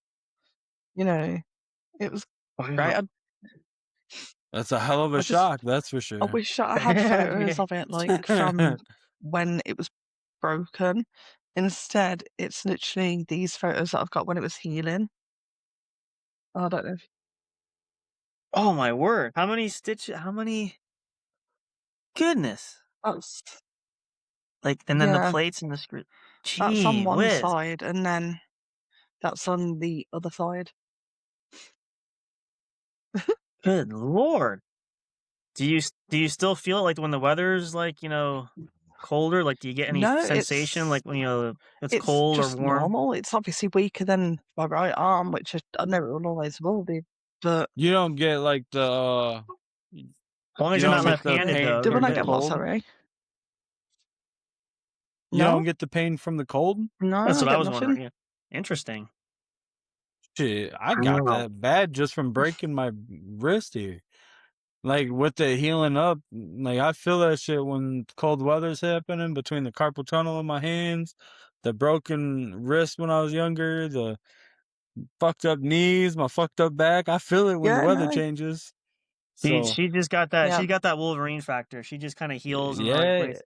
You know, it was great. Wow. that's a hell of a I just, shock. That's for I sure. wish that I had photos Yeah. of it, like from when it was broken. Instead, it's literally these photos that I've got when it was healing. I don't know. Oh my word! How many stitches? How many? Goodness! That's Like, and then the yeah. plates and the screw. That's on Gee one whiz! side, and then that's on the other side. Good lord! Do you still feel it like when the weather's like colder? Like, do you get any No, sensation like when it's it's cold or just warm? normal. It's obviously weaker than my right arm, which I know it will always will be. But You don't get like As long you as you're don't not get the left-handed, pain though, did you're from when I the get good. what? cold. Sorry, You don't no, get the pain from the cold. no, That's I what I get was nothing. wondering. Yeah. Interesting. Shit, I got Wow. that bad just from breaking my wrist here. like with the healing up, like I feel that shit when cold weather's happening between the carpal tunnel in my hands, the broken wrist when I was younger, the fucked up knees, my fucked up back. I feel it when the Yeah, weather no. changes. Dude, So she just got that. Yeah. She got that Wolverine factor. She just kind of heals in the right yeah, place.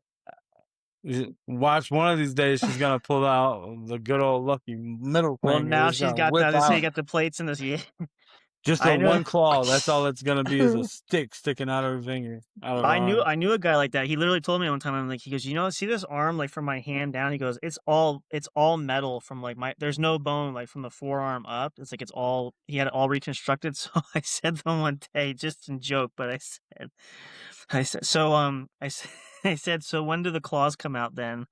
watch one of these days she's gonna pull out the good old lucky middle Well, finger. now It's she's gonna got that. whip They say you out. got the plates in this. Yeah, Just the I know. one claw. That's all it's gonna be is a stick sticking out of her finger, out of her arm. I knew a guy like that. He literally told me one time. I'm like, he goes, you know, see this arm like from my hand down. He goes, it's all metal from like my. There's no bone like from the forearm up. It's like it's all. He had it all reconstructed. So I said to him one day, just in joke, but I said, so I said, I said, so when do the claws come out then?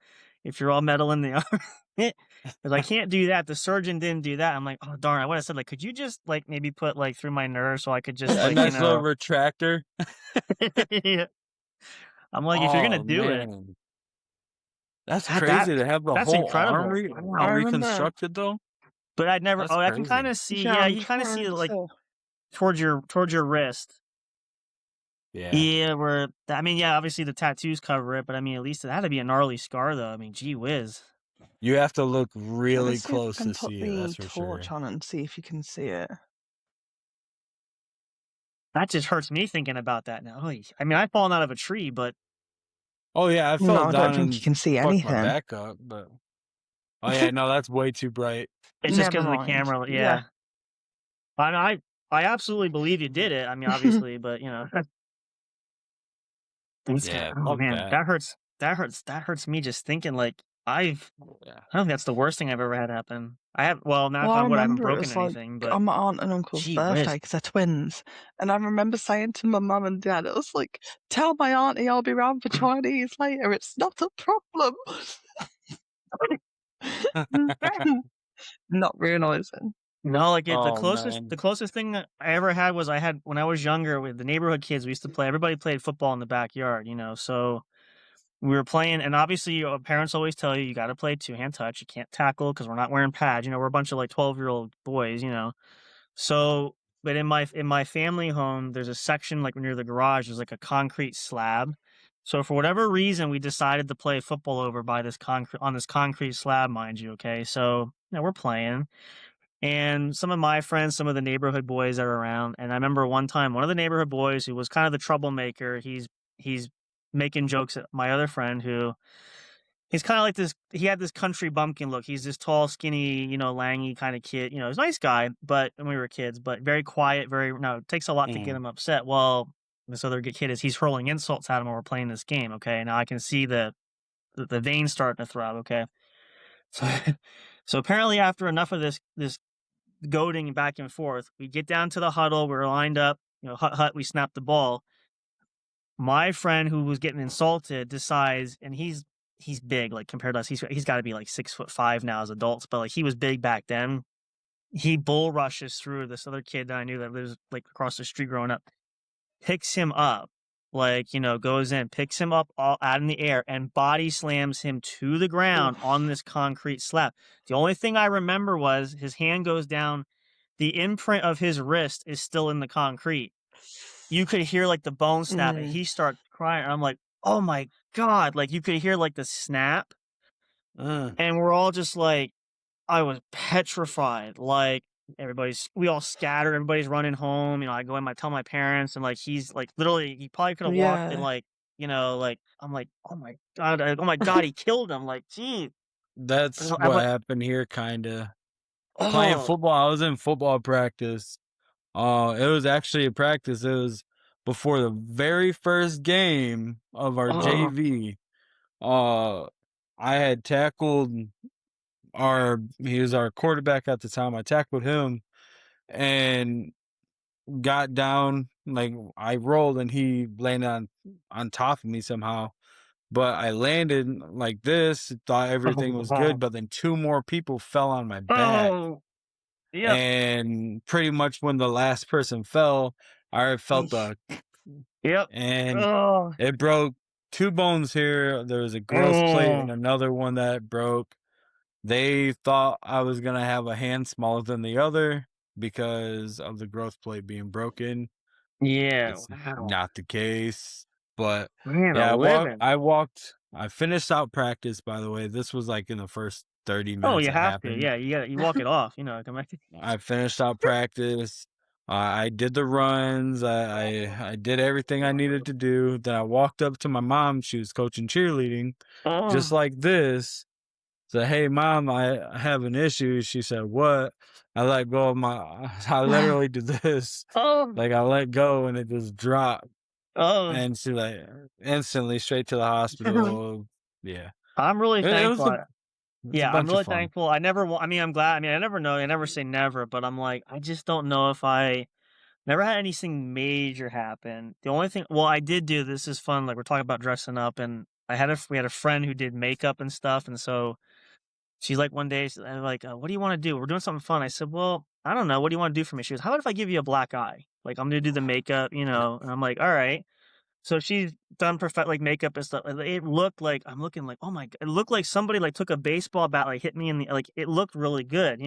If you're all metal in the arm. Because I can't do that. The surgeon didn't do that. I'm like, oh darn! I would have said like, could you just like maybe put like through my nerve so I could just A like nice little retractor. yeah. I'm like, if you're gonna Oh do it, man, that's that crazy to have the that's whole arm incredible. I Wow. remember. reconstructed though. But I'd never. That's Oh, I can kind crazy. of see. Yeah, Yeah, I'm you kind of see trying it like to. towards your wrist. Yeah, Yeah, where I mean, yeah, obviously the tattoos cover it, but I mean, at least it had to be a gnarly scar, though. I mean, gee whiz. you have to look Let me really see if I close can to put see it. the That's for torch sure. on and see if you can see it. That just hurts me thinking about that now. Oy. I mean, I've fallen out of a tree, but Oh yeah, I No, fell I don't down think you and can see fucked my anything. back up, but oh yeah, no, that's way too bright. it's just Never because of the mind. camera. Yeah. Yeah, I absolutely believe you did it. I mean, obviously, but you know, Yeah, oh fuck man, that. that hurts. That hurts me just thinking like Yeah, I don't think that's the worst thing I've ever had happen. I have, well, Well, knock I on wood, I haven't remember it broken was like anything, but on my aunt and uncle's gee birthday whiz. because they're twins. And I remember saying to my mum and dad, it was like, tell my auntie I'll be round for Chinese later. It's not a problem. Not realising. No, like oh man. the closest thing that I ever had was I had when I was younger with the neighborhood kids. We used to play. Everybody played football in the backyard, you know. So we were playing, and obviously, your parents always tell you you got to play two hand touch. You can't tackle because we're not wearing pads. You know, we're a bunch of like 12-year-old boys, you know. So, but in my family home, there's a section like near the garage. There's like a concrete slab. So for whatever reason, we decided to play football over by this concrete on this concrete slab, mind you. Okay, so you know, we're playing. And some of my friends, some of the neighborhood boys are around. And I remember one time, one of the neighborhood boys who was kind of the troublemaker, he's making jokes at my other friend who he's kind of like this. He had this country bumpkin look. He's this tall, skinny, you know, langy kind of kid. You know, he's a nice guy, but when we were kids, but very quiet, very no. It takes a lot to get Mm. him upset. Well, this other kid is he's hurling insults at him while we're playing this game. Okay, now I can see the veins starting to throb. Okay, so so apparently after enough of this goading back and forth. We get down to the huddle. We're lined up. You know, hut. We snap the ball. My friend who was getting insulted decides, and he's big, like compared to us. He's got to be like 6'5" now as adults, but like he was big back then. He bull rushes through this other kid that I knew that lives like across the street growing up, picks him up, like you know, goes in, picks him up all out in the air, and body slams him to the ground on this concrete slab. The only thing I remember was his hand goes down, the imprint of his wrist is still in the concrete. You could hear like the bone snap, and he starts crying. And I'm like, oh my God. Like you could hear like the snap, Uh, and we're all just like, I was petrified. Like we all scattered, everybody's running home. You know, I go in, I tell my parents, and like he's like literally, he probably could have walked in Yeah. like, you know, like I'm like, oh my God, he killed him. Like, gee, that's I'm what like, happened here, kinda. Playing oh, football, I was in football practice. It was actually a practice. It was before the very first game of our oh, JV. Uh, I had tackled he was our quarterback at the time. I tackled him and got down. Like I rolled and he landed on top of me somehow. But I landed like this, thought everything was good, but then two more people fell on my back. oh, yep, And pretty much when the last person fell, I felt the yep, and oh, it broke two bones here. There was a growth plate oh. and another one that broke. They thought I was gonna have a hand smaller than the other because of the growth plate being broken. Yeah, It's wow. not the case. But Man, a yeah, living. I finished out practice, by the way. This was like in the first 30 Oh, minutes you it have to. happened. Yeah, you walk it off, come back. I finished out practice. I did the runs. I did everything I needed to do. Then I walked up to my mom. She was coaching cheerleading, just Oh. like this. Said, "Hey, mom, I have an issue." She said, "What?" I let go of my. I literally did this. Oh. Like I let go and it just dropped, Oh. and she like instantly straight to the hospital. Yeah, I'm really it was thankful. a Yeah, I'm bunch of really fun. thankful. I never wa I mean, I'm glad. I mean, I never know. I never say never, but I'm like, I just don't know if I never had anything major happen. The only thing, well, I did do, this is fun. Like we're talking about dressing up, and we had a friend who did makeup and stuff, and so she's like, one day, she's like, "What do you want to do? We're doing something fun." I said, "Well, I don't know. What do you want to do for me?" She goes, "How about if I give you a black eye? Like I'm gonna do the makeup, And I'm like, "All right." So she's done perfect like makeup and stuff. And it looked like I'm looking like, oh my god, it looked like somebody like took a baseball bat, like hit me in the like it looked really good.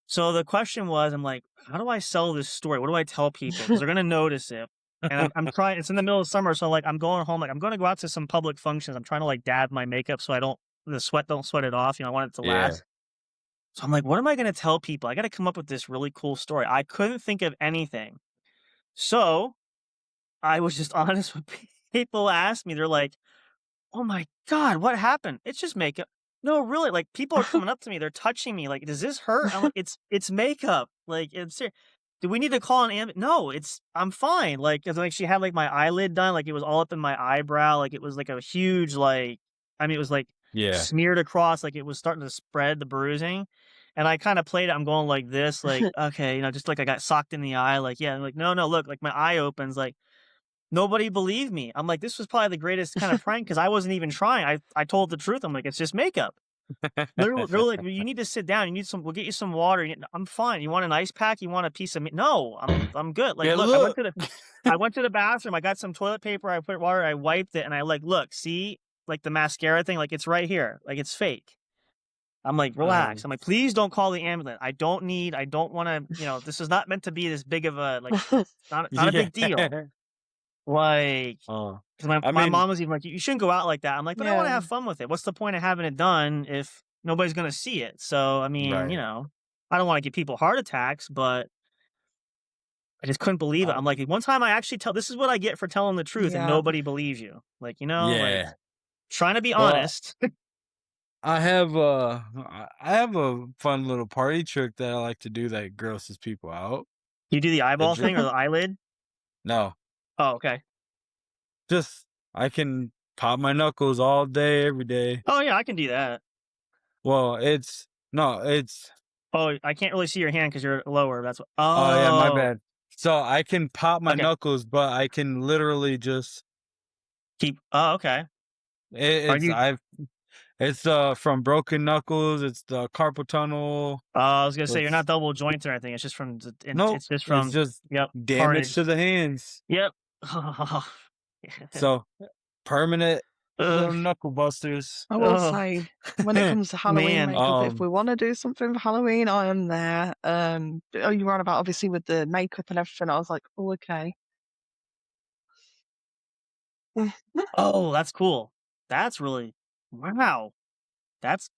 So the question was, I'm like, how do I sell this story? What do I tell people? Because they're gonna notice it. And I'm trying, it's in the middle of summer, so like I'm going home, like I'm gonna go out to some public functions. I'm trying to like dab my makeup so I don't the sweat don't sweat it off. I want it to Yeah. last. So I'm like, what am I gonna tell people? I gotta come up with this really cool story. I couldn't think of anything. So I was just honest with people ask me, they're like, "Oh my god, what happened?" "It's just makeup." "No, really, like, people are coming up to me, they're touching me, like, "Does this hurt?" I'm like, "It's makeup." Like, it's ser "Do we need to call an "No, I'm fine." Like, 'cause, like, she had, like, my eyelid done, like, it was all up in my eyebrow, like, it was, like, a huge, like I mean, it was, like, Yeah. smeared across, like, it was starting to spread, the bruising, and I kinda played it, I'm going like this, like, "Okay," just like I got socked in the eye, like, "Yeah," like, "No, no, look," like, my eye opens, like, nobody believed me. I'm like, "This was probably the greatest kind of prank because I wasn't even trying." I told the truth. I'm like, "It's just makeup." They're like, "Well, you need to sit down. You need some we'll get you some water." "I'm fine. You want an ice pack? You want a piece of meat?" "No, I'm good." Like, Yeah, "Look, look. I went to the bathroom. I got some toilet paper. I put water. I wiped it, and I like, look, see, like the mascara thing. Like it's right here. Like it's fake." I'm like, "Relax." Um, I'm like, "Please don't call the ambulance. I don't want to. This is not meant to be this big of a like. Not a yeah. big deal." Like, Uh, 'cause my I my mean, mom was even like, "You shouldn't go out like that." I'm like, "But I wanna Yeah. have fun with it. What's the point of having it done if nobody's gonna see it?" So, I mean, right. I don't wanna give people heart attacks, but I just couldn't believe it. Uh, I'm like, one time I actually tell this is what I get for telling the truth and Yeah. nobody believes you. Like, like, yeah. trying to be Well, honest. I have a fun little party trick that I like to do that grosses people out. You do the The eyeball dr- thing or the eyelid? no, Oh, okay. just I can pop my knuckles all day, every day. Oh, yeah, I can do that. Well, it's no, it's Oh, I can't really see your hand because 'cause you're lower, that's what oh yeah, my oh, bad. So I can pop my okay. knuckles, but I can literally just Okay. Are it's you I've it's from broken knuckles. It's the carpal tunnel. I was gonna say you're not It's double jointed or anything, it's just from nope. it's just It's from just yep, damage to carnage. the hands. Yep. So permanent Ugh, little knuckle busters. I will oh, say, when it comes to Halloween man. makeup, if Um, we want to do something for Halloween, I am there. Oh, you were on about obviously with the makeup and everything. I was like, oh, okay. Oh, that's cool. That's really wow. That's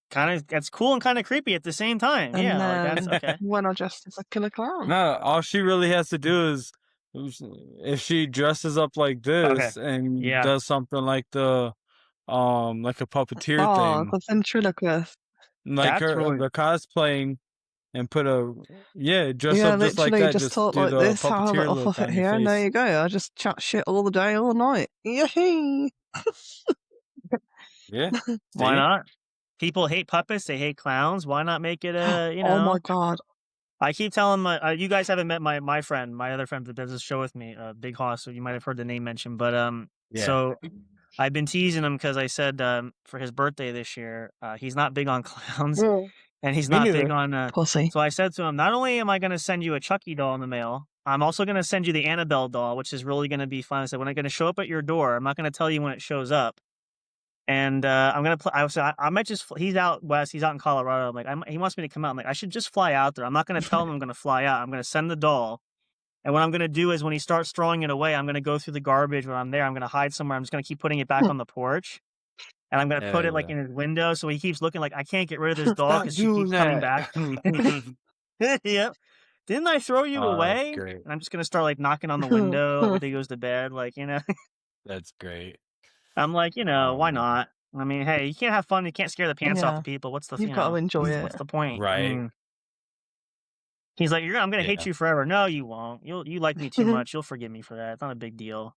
cool and kinda creepy at the same time. And Yeah, like, that's then okay. when I dressed as a killer clown. no, all she really has to do is if she dresses up like Okay. this and Yeah. does something like a puppeteer Oh, thing, the ventriloquist. like That's her really the cosplaying and put a yeah, dress Yeah, up just like literally that, just just talk do like the this, have a puppeteer little look puppet on your here, and there face. you go. I just chat shit all the day, all night. Yay! Yeah. why See? not? People hate puppets, they hate clowns, why not make it a Oh my god. I keep telling my you guys haven't met my friend, my other friend that does this show with me, Big Hoss, so you might have heard the name mentioned, but, Yeah. so I've been teasing him because I said, for his birthday this year, he's not big on clowns, Mm. and he's Me not big neither. on, Pussy. so I said to him, "Not only am I gonna send you a Chucky doll in the mail, I'm also gonna send you the Annabelle doll, which is really gonna be fun." I said, "When I'm gonna show up at your door, I'm not gonna tell you when it shows up, and, I'm gonna pl" I said, I might just he's out west, he's out in Colorado, I'm like, he wants me to come out." I'm like, "I should just fly out there. I'm not gonna tell him I'm gonna fly out. I'm gonna send the doll, And what I'm gonna do is when he starts throwing it away, I'm gonna go through the garbage when I'm there. I'm gonna hide somewhere. I'm just gonna keep putting it back on the porch, and I'm gonna Yeah, put it like yeah. in his window, so he keeps looking like I can't get rid of this doll Stop because she doing keeps coming back. that. Yep. Didn't I throw you Oh, that's away? great. And I'm just gonna start like knocking on the window like when he goes to bed, like That's great. I'm like, Oh why man. not? I mean, hey, you can't have fun. You can't scare the pants off Yeah. the people. What's the You've got to enjoy it. what's the point? I Right. mean, he's like, I'm gonna hate Yeah. you forever. No, you won't. You like me too much. You'll forgive me for that. It's not a big deal.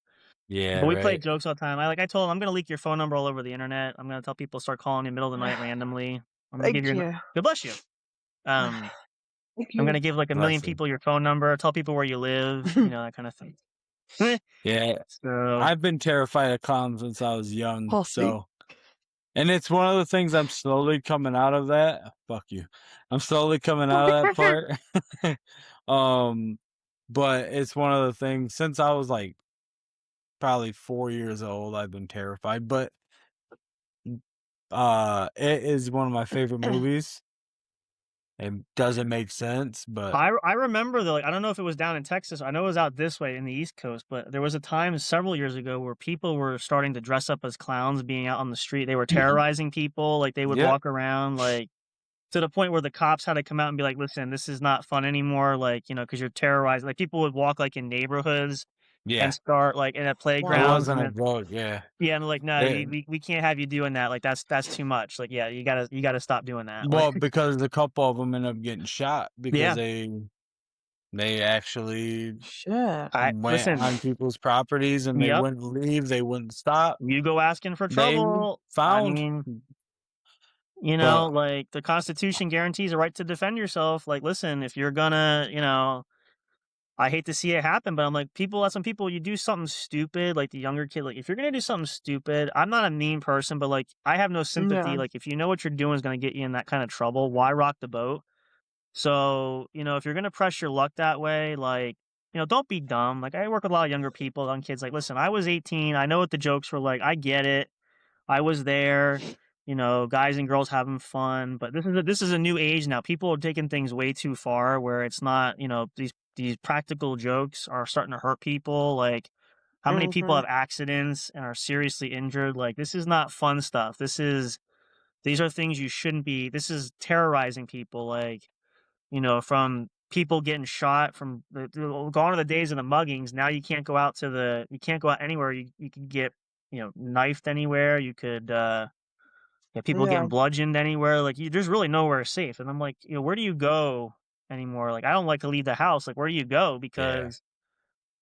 Yeah, But we play right. jokes all the time. I told him I'm gonna leak your phone number all over the internet. I'm gonna tell people to start calling you middle of the night randomly. I'm gonna give Thank your you. God bless you. Um, Thank I'm gonna you. give like a million Bless him. people your phone number. Tell people where you live. That kind of thing. Yeah. So I've been terrified of clowns since I was young. Posse. So, and it's one of the things I'm slowly coming out of that. Fuck you. I'm slowly coming out of that part. But it's one of the things since I was like probably 4 years old, I've been terrified. But it is one of my favorite movies. It doesn't make sense, but I remember though, like, I don't know if it was down in Texas. I know it was out this way in the East Coast, but there was a time several years ago where people were starting to dress up as clowns, being out on the street. They were terrorizing people. Like they would yeah, walk around, like to the point where the cops had to come out and be like, "Listen, this is not fun anymore." Like because you're terrorizing. Like people would walk like in neighborhoods and yeah. start like in at It Wow. playgrounds, and wasn't a then joke. Yeah. yeah, and like, no, It, we can't have you doing that. Like that's too much. Like yeah, you gotta stop doing that. Like well, because a couple of them ended up getting shot because yeah, they actually Shit. I went listen. on people's properties and they Yep. wouldn't leave, they wouldn't stop. You go asking for They trouble. I found, mean, but like the Constitution guarantees a right to defend yourself. Like, listen, if you're gonna, I hate to see it happen, but I'm like, some people, you do something stupid, like the younger kid, like if you're gonna do something stupid, I'm not a mean person, but like I have no sympathy. Yeah. Like if you know what you're doing is gonna get you in that kind of trouble, why rock the boat? So, if you're gonna press your luck that way, like, don't be dumb. Like I work with a lot of younger people, young kids, like, listen, I was 18, I know what the jokes were like, I get it. I was there, guys and girls having fun, but this is a new age now. People are taking things way too far where it's not, these practical jokes are starting to hurt people. Like how many people Mhm. have accidents and are seriously injured? Like this is not fun stuff. These are things you shouldn't be. This is terrorizing people. Like, from people getting shot from gone are the days of the muggings. Now you can't go out anywhere. You can get, knifed anywhere. You could, people Yeah. getting bludgeoned anywhere. Like there's really nowhere safe. And I'm like, where do you go anymore? Like I don't like to leave the house. Like where do you go? yeah. Because,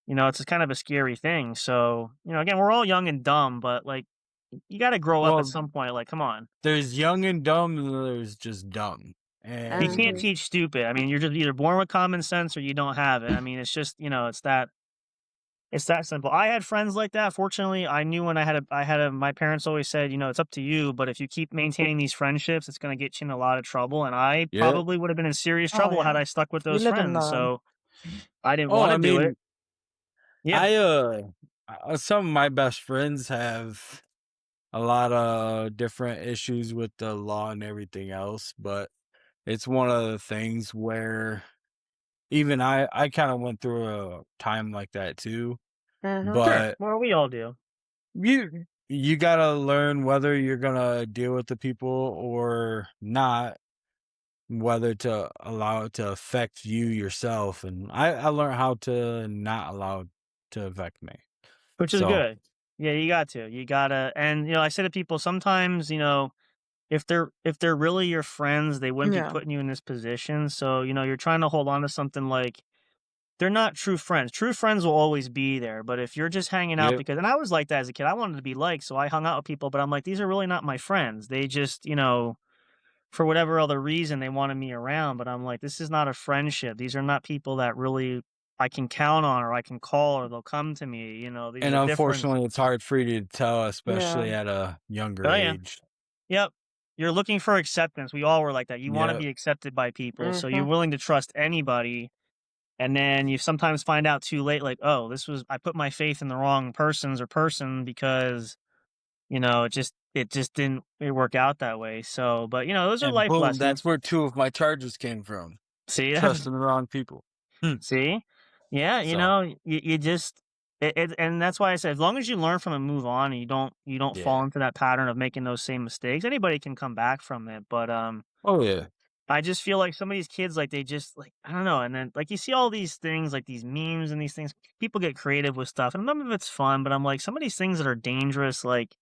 it's kind of a scary thing. So, again, we're all young and dumb, but like you got to grow up at Well, some point. Like, come on. there's young and dumb and there's just dumb. You And can't Mhm. teach stupid. I mean, you're just either born with common sense or you don't have it. I mean, it's just, it's that simple. I had friends like that. Fortunately, I knew when my parents always said, it's up to you, but if you keep maintaining these friendships, it's going to get you in a lot of trouble. And I yeah. probably would have been in serious Oh trouble had yeah. I stuck with You those live and friends. learn. So I didn't Oh, want I to do it. mean, Yeah. some of my best friends have a lot of different issues with the law and everything else, but it's one of the things where even I kind of went through a time like that too. Mhm. Sure. But Well, we all do. you gotta learn whether you're gonna deal with the people or not, whether to allow it to affect you yourself. And I learned how to not allow it to affect me. Which is So good. Yeah, you gotta, and I say to people sometimes, if they're really your friends, they wouldn't be Yeah. putting you in this position. So, you're trying to hold on to something like they're not true friends. True friends will always be there. But if you're just hanging out yeah, and I was like that as a kid, I wanted to be liked. So I hung out with people, but I'm like, these are really not my friends. They just, for whatever other reason, they wanted me around. But I'm like, this is not a friendship. These are not people that really I can count on or I can call or they'll come to me. These and are different. unfortunately, it's hard for you to tell, Yeah. especially at a younger Oh, yeah. age. Yep. You're looking for acceptance. We all were like that. You want to Yeah, be accepted by people. So you're Mhm. willing to trust anybody. And then you sometimes find out too late, like, oh, I put my faith in the wrong person because, it just didn't work out that way. So, but those are and life boom, lessons. that's where two of my charges came from. See, Trusting the wrong people. Hmm. see, Yeah, So you just and that's why I said as long as you learn from and move on and you don't fall yeah. into that pattern of making those same mistakes, anybody can come back from it. But Oh yeah. I just feel like some of these kids, like they just like I don't know, and then like you see all these things, like these memes and these things, people get creative with stuff, and some of it's fun, but I'm like some of these things that are dangerous, like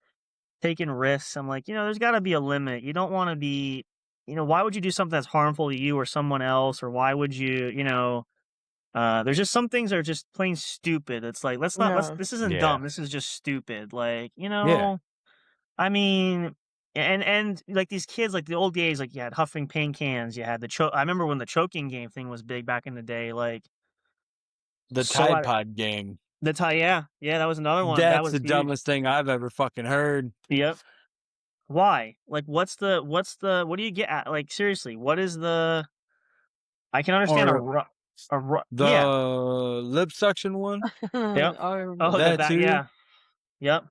taking risks. I'm like, there's got to be a limit. You don't want to be, why would you do something that's harmful to you or someone else, or why would there's just some things that are just plain stupid. It's like, Yeah. this isn't Yeah. dumb. This is just stupid. Like, Yeah. I mean, and like these kids, like the old days, like you had huffing paint cans, you had the choke. I remember when the choking game thing was big back in the day. Like, The so Tide I, Pod game. the tie, yeah, that was another one. That That's was the huge. dumbest thing I've ever fucking heard. Yep. Why? Like, what do you get at? Like, seriously, what is the? I can understand Or yeah, the lip suction one. yep. I Oh, remember the That that. back, too. yeah, yep.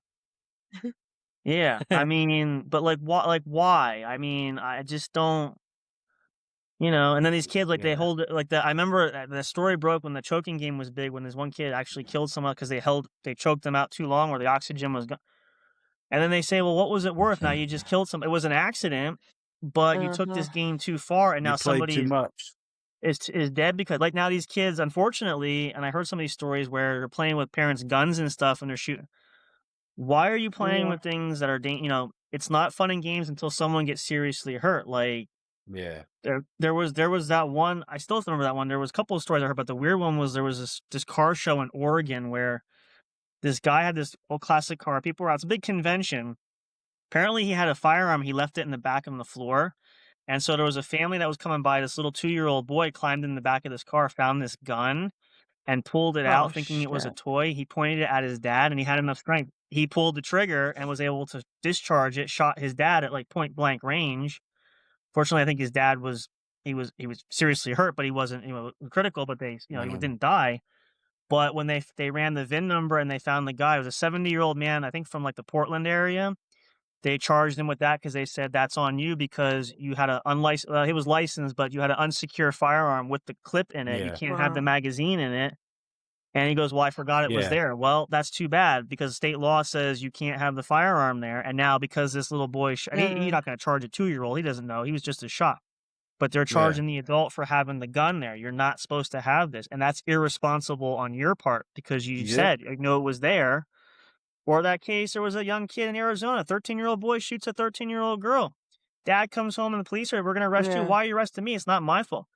Yeah, I mean, but like, why? I mean, I just don't, And then these kids, like, they Yeah. hold it, like I remember the story broke when the choking game was big. When this one kid actually killed someone because they choked them out too long, or the oxygen was gone. And then they say, well, what was it worth? Now you just killed some. It was an accident, but you took Uh-huh. this game too far, and You now played too somebody much. is dead because, like, now these kids, unfortunately, and I heard some of these stories where they're playing with parents' guns and stuff, and they're shooting. Why are you playing Yeah. with things that are it's not fun and games until someone gets seriously hurt. Like Yeah. there was that one, I still remember that one. There was a couple of stories I heard, but the weird one was there was this car show in Oregon where this guy had this old classic car. People were out. It's a big convention. Apparently he had a firearm. He left it in the back on the floor. And so there was a family that was coming by. This little 2-year-old boy climbed in the back of this car, found this gun, and pulled it Oh out thinking it was a shit. toy. He pointed it at his dad, and he had enough strength. He pulled the trigger and was able to discharge it, shot his dad at like point blank range. Fortunately, I think his dad he was seriously hurt, but he wasn't critical. But he Mhm. didn't die. But when they ran the VIN number and they found the guy, it was a 70-year-old man, I think from like the Portland area. They charged him with that because they said that's on you because you had a unlicensed. He was licensed, but you had an unsecure firearm with the clip in it. You Yeah. can't have the Wow. magazine in it. And he goes, "Well, I forgot it was Yeah. there." Well, that's too bad because state law says you can't have the firearm there. And now because this little boy, and he's Yeah. not going to charge a 2-year-old. He doesn't know. He was just a shot. But they're Yeah. charging the adult for having the gun there. You're not supposed to have this, and that's irresponsible on your part because you Yep. said you know it was there. Or that case, there was a young kid in Arizona, a 13-year-old boy shoots a 13-year-old girl. Dad comes home and the police are, we're going to arrest you. Yeah. Why are you arresting me? It's not my fault.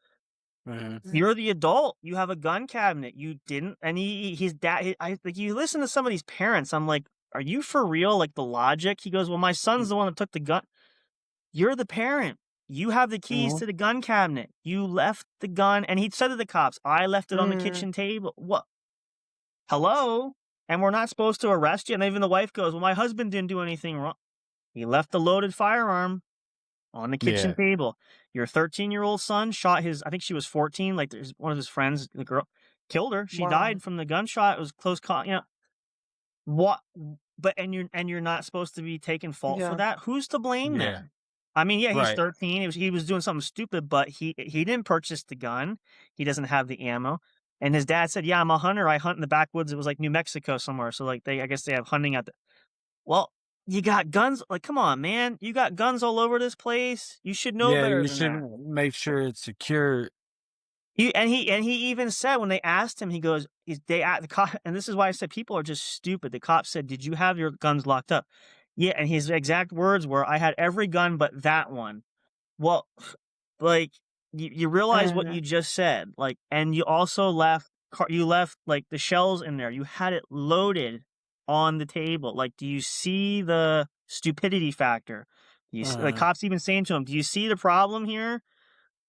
Mhm. You're the adult. You have a gun cabinet. You didn't. And his dad, like, you listen to some of these parents. I'm like, are you for real? Like the logic. He goes, well, my son's the one that took the gun. You're the parent. You have the keys Mhm. to the gun cabinet. You left the gun. And he said to the cops, I left it on the Mm. kitchen table. What? Hello? And we're not supposed to arrest you. And even the wife goes, well, my husband didn't do anything wrong. He left the loaded firearm on the kitchen Yeah. table. Your 13-year-old son shot I think she was 14, like there's one of his friends, the girl, killed her. She Wow. died from the gunshot. It was close call. What? But and you're not supposed to be taking fault for Yeah. that. Who's to blame Yeah. then? I mean, yeah, he's Right. 13. He was doing something stupid, but he didn't purchase the gun. He doesn't have the ammo. And his dad said, "Yeah, I'm a hunter. I hunt in the backwoods." It was like New Mexico somewhere. So like I guess they have hunting at the. Well, you got guns. Like, come on, man. You got guns all over this place. You should know Yeah. better You than should that. make sure it's secure. He even said when they asked him, he goes, the cop, and this is why I said people are just stupid. The cop said, "Did you have your guns locked up?" Yeah, and his exact words were, "I had every gun but that one." Well, like you realize what Uh, you just said, like, and you also left like the shells in there. You had it loaded on the table. Like, do you see the stupidity factor? Like Uh-huh. cops even saying to him, "Do you see the problem here?"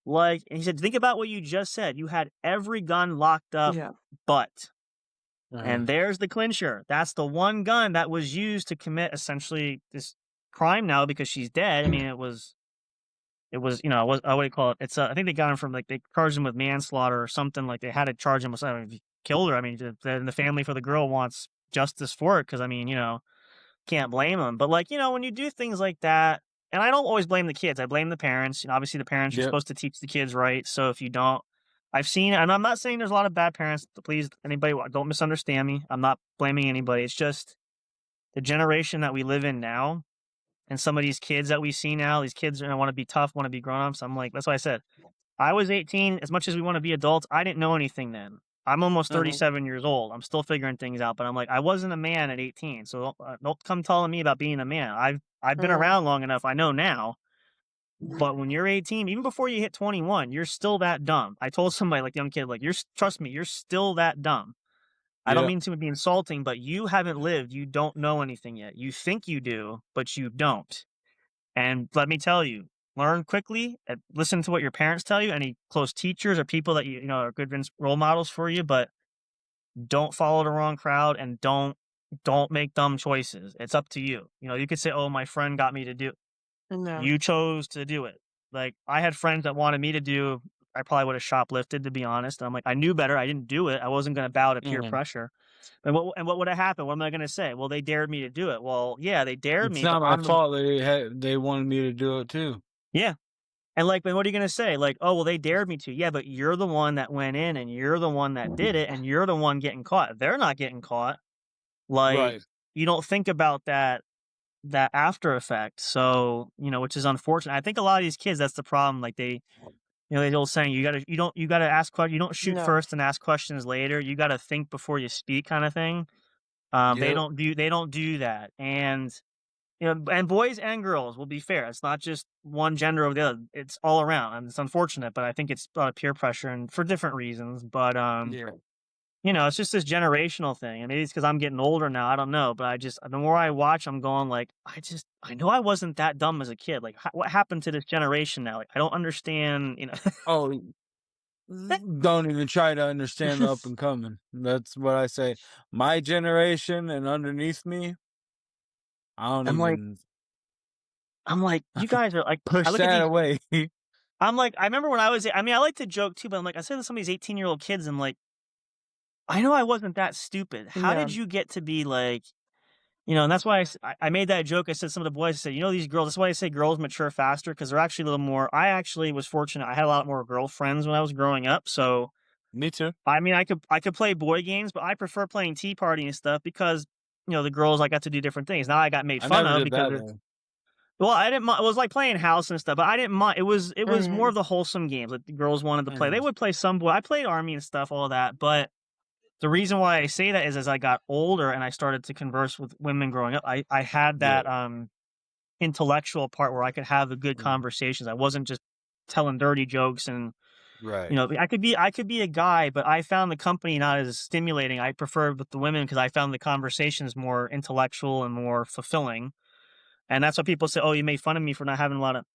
Like, and he said, "Think about what you just said. You had every gun locked up, yeah. but." Uh-huh. And there's the clincher. That's the one gun that was used to commit essentially this crime now because she's dead. I mean, it was, what do you call it? It's I think they got him from, like, they charged him with manslaughter or something. Like they had to charge him with something. If he killed her, I mean, then the family for the girl wants justice for it because I mean, can't blame them. But like, when you do things like that, and I don't always blame the kids. I blame the parents. Obviously the parents are Yep. supposed to teach the kids right. So if you don't, I've seen, and I'm not saying there's a lot of bad parents. Please, anybody, don't misunderstand me. I'm not blaming anybody. It's just the generation that we live in now, and some of these kids that we see now. These kids want to be tough, want to be grown ups. I'm like, that's why I said I was 18. As much as we want to be adults, I didn't know anything then. I'm almost Mhm. 37 years old. I'm still figuring things out, but I'm like, I wasn't a man at 18. So don't come telling me about being a man. I've been Mm. around long enough. I know now. But when you're 18, even before you hit 21, you're still that dumb. I told somebody, like, young kid, like, trust me, you're still that dumb. I don't Yeah. mean to be insulting, but you haven't lived. You don't know anything yet. You think you do, but you don't. And let me tell you, learn quickly. And listen to what your parents tell you. Any close teachers or people that you know are good role models for you. But don't follow the wrong crowd, and don't make dumb choices. It's up to you. You know, you could say, "Oh, my friend got me to do." No. You chose to do it. Like, I had friends that wanted me to do. I probably would have shoplifted, to be honest. I'm like, I knew better. I didn't do it. I wasn't going to bow to peer Mhm. pressure. And what would have happened? What am I going to say? Well, they dared me to do it. Well, yeah, they dared It's me, but not my I'm the fault they wanted me to do it too. yeah. And like, then what are you going to say? Like, oh, well, they dared me to. Yeah, but you're the one that went in, and you're the one that did it, and you're the one getting caught. They're not getting caught. Like, Right. you don't think about that after effect. So, which is unfortunate. I think a lot of these kids, that's the problem. Like, the old saying, you gotta ask questions. You don't shoot No. first and ask questions later. You gotta think before you speak, kind of thing. Yep. They don't do that. And and boys and girls, will be fair. It's not just one gender over the other. It's all around, and it's unfortunate. But I think it's a lot of peer pressure and for different reasons. But Yeah. it's just this generational thing. And maybe it's because I'm getting older now. I don't know. But the more I watch, I'm going like, I know I wasn't that dumb as a kid. Like, what happened to this generation now? Like, I don't understand. Oh, don't even try to understand the up and coming. That's what I say. My generation and underneath me, I don't I'm like, even you guys are like, I push look at that these. away. I'm like, I remember when I was. I mean, I like to joke too, but I'm like, I said to some of these 18-year-old kids, I'm like, I know I wasn't that stupid. How did No. you get to be like, and that's why I made that joke. I said some of the boys, I said, these girls, that's why I say girls mature faster, because they're actually a little more. I actually was fortunate. I had a lot more girlfriends when I was growing up. So, Me too. I mean, I could play boy games, but I prefer playing tea party and stuff because, the girls, I got to do different things. Now I got made I fun never of did because that though. well, I didn't mind. It was like playing house and stuff, but I didn't mind. It was more Mm. of the wholesome games that the girls wanted to play. They Mhm. would play some boy. I played army and stuff, all that. But the reason why I say that is as I got older and I started to converse with women growing up, I had Yeah. that intellectual part where I could have the good Mhm. conversations. I wasn't just telling dirty jokes and Right. I could be a guy, but I found the company not as stimulating. I preferred with the women because I found the conversations more intellectual and more fulfilling. And that's what people say, "Oh, you made fun of me for not having a lot of."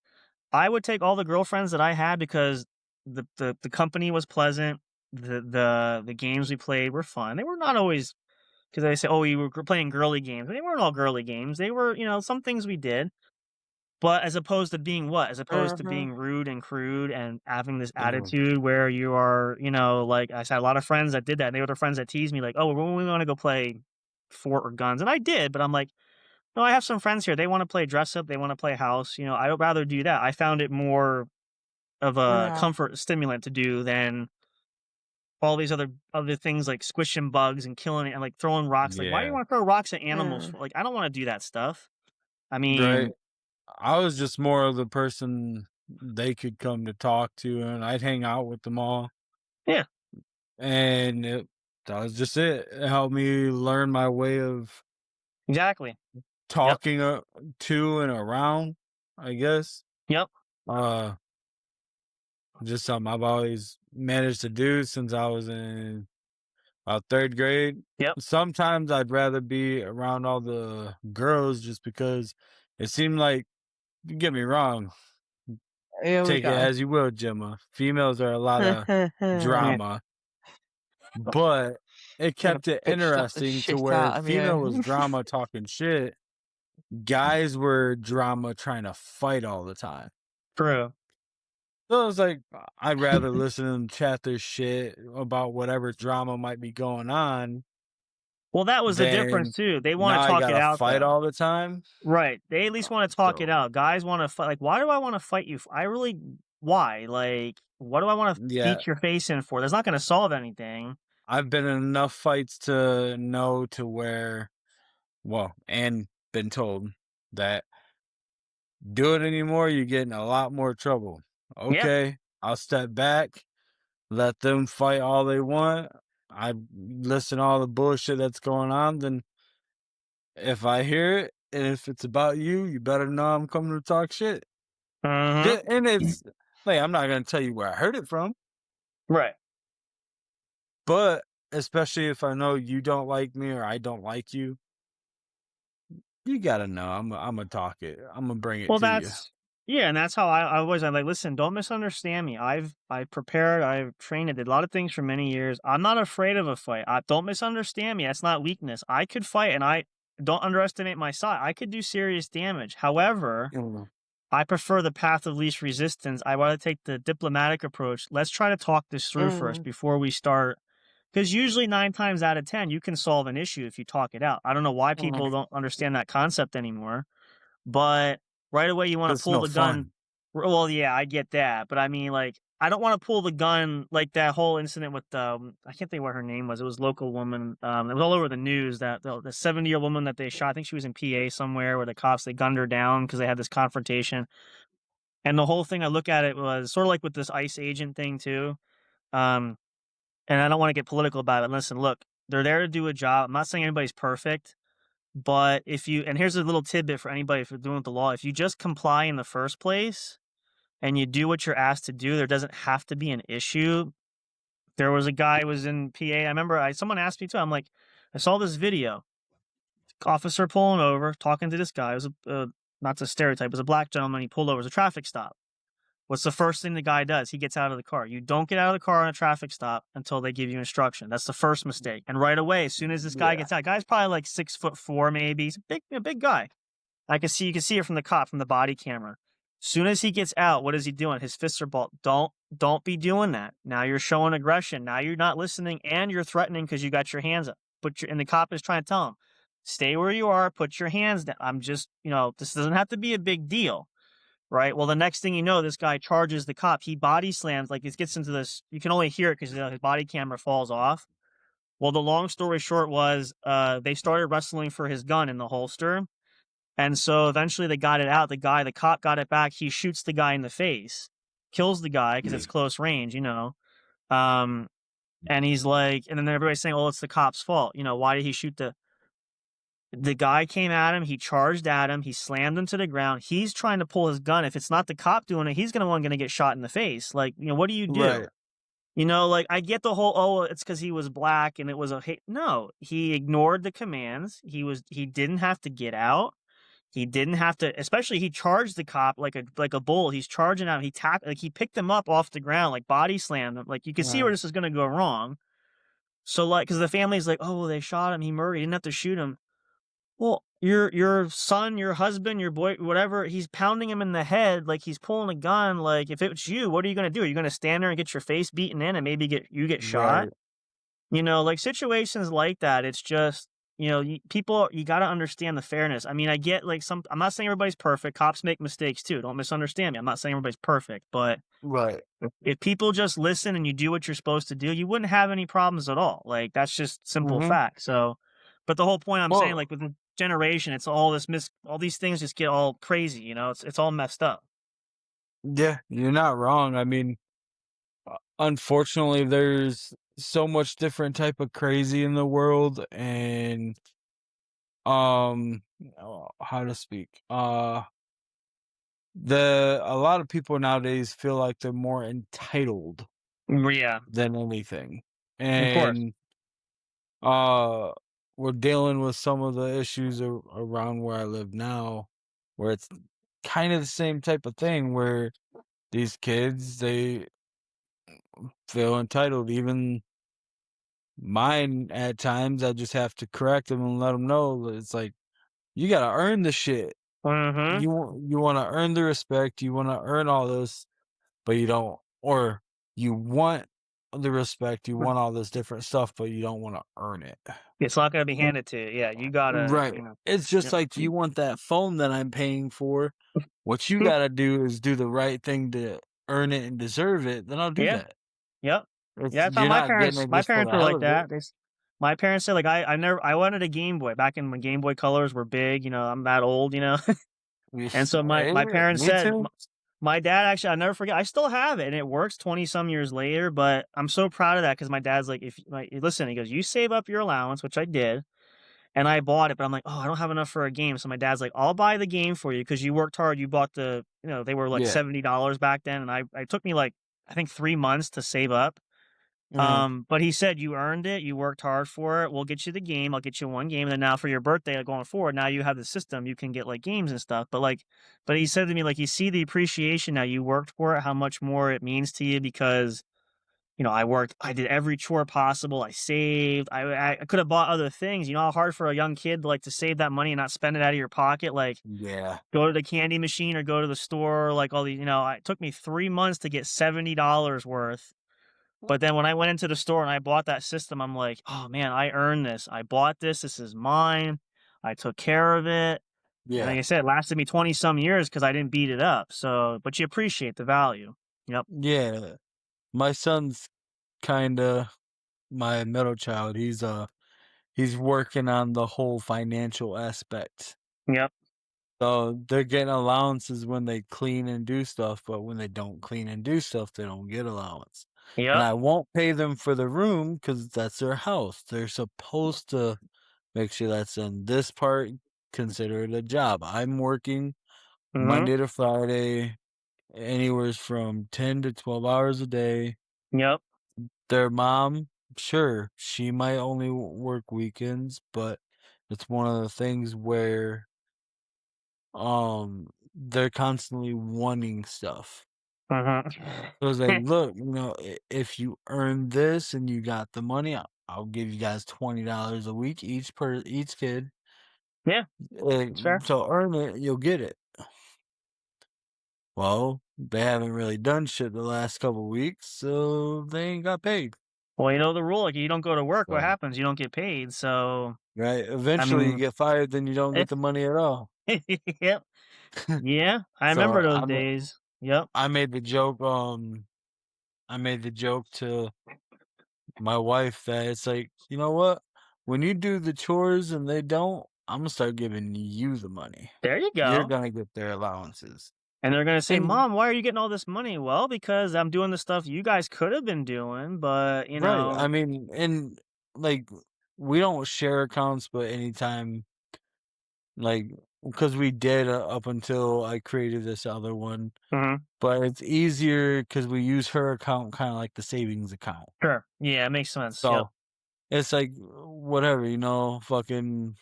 I would take all the girlfriends that I had because the company was pleasant. The games we played were fun. They were not always because they say, "Oh, you were playing girly games." They weren't all girly games. They were, some things we did. But as opposed to being what? As opposed to Mhm. being rude and crude and having this Mhm. attitude where you are, like I said, a lot of friends that did that. And they were the friends that teased me, like, "Oh, we want to go play fort or guns," and I did. But I'm like, no, I have some friends here. They want to play dress up. They want to play house. I'd rather do that. I found it more of a Yeah. comfort stimulant to do than all these other things like squishing bugs and killing it and like throwing rocks. Like, why do you Yeah. want to throw rocks at animals? Mm. Like, I don't want to do that stuff. I Right. mean, I was just more of the person they could come to talk to, and I'd hang out with them all. yeah, And that was just it. It helped me learn my way of exactly. Yep, talking to and around, I guess. yep, Uh, just something I've always managed to do since I was in about third grade. yep. Sometimes I'd rather be around all the girls just because it seemed like, don't get me wrong, Here we take it go. as you will, Gemma. Females are a lot of Yeah. drama, but it Gonna kept it bitch slap the interesting to shit where out of female was you. drama talking shit. Guys were drama trying to fight all the time. True. So it was like, I'd rather listen to them chat their shit about whatever drama might be going on Well, that was the difference than too. They want now to I talk it gotta out fight though. all the time. Right. They at least want to talk it So, out. Guys want to fight. Like, why do I want to fight you? I really, why? Like, what do I want to Yeah, beat your face in for? That's not going to solve anything. I've been in enough fights to know to where, well, and been told that do it anymore, you get in a lot more trouble. Yeah. Okay, I'll step back, let them fight all they want. I listen to all the bullshit that's going on. Then if I hear it, and if it's about you, you better know I'm coming to talk shit. Mm-hmm. And it's like I'm not gonna tell you where I heard it from, Right. but especially if I know you don't like me or I don't like you, you gotta know I'm gonna talk it. I'm gonna bring it Well, to you. and that's how I'm like, listen, don't misunderstand me. I've prepared, I've trained, I did a lot of things for many years. I'm not afraid of a fight. Don't misunderstand me. That's not weakness. I could fight, and I don't underestimate my side. I could do serious damage. However, Mm. I prefer the path of least resistance. I want to take the diplomatic approach. Let's try to talk this through first Mm. before we start. Because usually 9 times out of 10, you can solve an issue if you talk it out. I don't know why Mm. people don't understand that concept anymore. But right away, you want to It's pull no the gun. fun. Well, yeah, I get that, but I mean, like, I don't want to pull the gun like that whole incident with I can't think what her name was. It was a local woman. It was all over the news that the 70-year woman that they shot. I think she was in PA somewhere where the cops they gunned her down because they had this confrontation. And the whole thing, I look at it was sort of like with this ICE agent thing too. Um, and I don't want to get political about it. Listen, look, they're there to do a job. I'm not saying anybody's perfect. But if you, and here's a little tidbit for anybody if you're doing with the law, if you just comply in the first place and you do what you're asked to do, there doesn't have to be an issue. There was a guy who was in PA. I remember someone asked me too. I'm like, I saw this video, officer pulling over, talking to this guy. It was not to stereotype, it was a black gentleman. He pulled over. It was a traffic stop. What's the first thing the guy does? He gets out of the car. You don't get out of the car on a traffic stop until they give you instruction. That's the first mistake. And right away, as soon as this guy Yeah. gets out, guy's probably like 6'4", maybe. He's a big guy. You can see it from the cop, from the body camera. Soon as he gets out, what is he doing? His fists are balled. Don't be doing that. Now you're showing aggression. Now you're not listening and you're threatening because you got your hands up. And the cop is trying to tell him, stay where you are, put your hands down. I'm just, this doesn't have to be a big deal. Right. Well, the next thing you know, this guy charges the cop. He body slams, like it gets into this. You can only hear it because his body camera falls off. Well, the long story short was they started wrestling for his gun in the holster. And so eventually they got it out. The cop got it back. He shoots the guy in the face, kills the guy because it's close range, Um, and he's like, and then everybody's saying, oh, it's the cop's fault. Why did he shoot the guy came at him, he charged at him, he slammed him to the ground. He's trying to pull his gun. If it's not the cop doing it, he's going to get shot in the face. Like, what do you do? Right. Like I get the whole, oh, it's because he was black and it was a hate. No, he ignored the commands. He didn't have to get out. He didn't have to, especially he charged the cop like a bull. He's charging out. He picked him up off the ground, like body slammed him. Like you can see where Right. this is going to go wrong. So like, because the family's like, oh, well, they shot him. He murdered. He didn't have to shoot him. Well, your son, your husband, your boy, whatever, he's pounding him in the head like he's pulling a gun. Like if it's you, what are you going to do? Are you going to stand there and get your face beaten in and maybe get shot? Right. Like situations like that. It's just people. You got to understand the fairness. I mean, I get like I'm not saying everybody's perfect. Cops make mistakes too. Don't misunderstand me. I'm not saying everybody's perfect, but Right. if people just listen and you do what you're supposed to do, you wouldn't have any problems at all. Like that's just simple Mm-hmm. fact. So, but the whole point I'm saying, Well, like with the generation, it's all all these things just get all crazy. It's all messed up. yeah, you're not wrong. I mean, unfortunately, there's so much different type of crazy in the world, and how to speak? A lot of people nowadays feel like they're more entitled Yeah, than anything, of course. and uh, we're dealing with some of the issues around where I live now, where it's kind of the same type of thing where these kids they feel entitled. Even mine at times, I just have to correct them and let them know that it's like you gotta earn the shit. Mm-hmm. You want to earn the respect. You want to earn all this, but you don't, or you want the respect. You want all this different stuff, but you don't want to earn it. It's not gonna be handed to you. Yeah, you gotta. Right. It's just Yep. like you want that phone that I'm paying for. What you gotta do is do the right thing to earn it and deserve it, then I'll do Yeah. that. Yep. Yeah, that's how You're not getting it my just for parents the were hell like of it. that. My parents said, like, I wanted a Game Boy back in when Game Boy Colors were big, I'm that old, And so my Hey, parents me said too. my dad actually, I'll never forget, I still have it and it works 20 some years later, but I'm so proud of that because my dad's like, if like, listen, he goes, you save up your allowance, which I did, and I bought it, but I'm like, oh, I don't have enough for a game. So my dad's like, I'll buy the game for you because you worked hard. You bought they were like Yeah. $70 back then, and I took me like I think 3 months to save up. Mhm. But he said, "You earned it. You worked hard for it. We'll get you the game. I'll get you one game. And then now for your birthday, like, going forward, now you have the system. You can get like games and stuff." But he said to me, like, you see the appreciation now. You worked for it. How much more it means to you because I worked. I did every chore possible. I saved. I could have bought other things. You know how hard for a young kid to save that money and not spend it out of your pocket. Like Yeah. go to the candy machine or go to the store. Like all these. It took me 3 months to get $70 worth, but then when I went into the store and I bought that system, I'm like, "Oh, man, I earned this. I bought this. This is mine. I took care of it." And like Yeah. I said, it lasted me 20 some years because I didn't beat it up. So, but you appreciate the value. Yep. Yeah. My son's kinda my middle child. He's working on the whole financial aspect. Yep. So they're getting allowances when they clean and do stuff, but when they don't clean and do stuff, they don't get allowance. And Yep. I won't pay them for the room because that's their house. They're supposed to make sure that's in this part, consider it a job. I'm working Mhm. Monday to Friday, anywhere from 10 to 12 hours a day. Yep. Their mom, sure, she might only work weekends, but it's one of the things where they're constantly wanting stuff. Mhm. So it's like, look, if you earn this and you got the money, I'll give you guys $20 a week each kid. Yeah, Uh, it's fair. so earn it, you'll get it. Well, they haven't really done shit the last couple weeks, so they ain't got paid. Well, you know the rule. Like, you don't go to work, what So happens? You don't get paid. So, right, I eventually you mean, get fired, then you don't eh, get the money at all. yep. Yeah, I So remember those days. Yep. I made the joke. I made the joke to my wife that it's like, you know what? When you do the chores and they don't, I'm gonna start giving you the money. There you You're go. gonna get their allowances. And they're gonna say, And "Mom, why are you getting all this money?" Well, because I'm doing the stuff you guys could have been doing, but right, I mean, and like we don't share accounts, but anytime, like, because we did up until I created this other one, Mhm. but it's easier because we use her account kind of like the savings account. Sure. Yeah, it makes sense. Yep. So it's like whatever, fucking.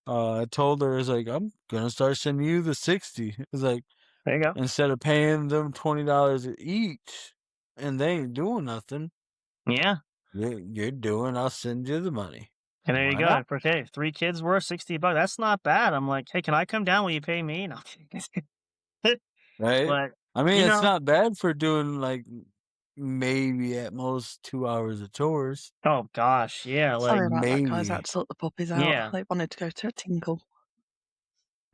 I told her, it's like, I'm gonna start sending you the 60. It's like, There you go. instead of paying them $20 each and they ain't doing nothing, Yeah. you're doing, I'll send you the money. And there you Why go. not? And for hey, 3 kids worth $60. That's not bad. I'm like, "Hey, can I come down? Will you pay me?" No. Right? But, I mean, you it's know not bad for doing like maybe at most 2 hours of chores. oh gosh, yeah, like Sorry about that, guys. I had Maybe. to sort the puppies out. yeah. They wanted to go to a tinkle.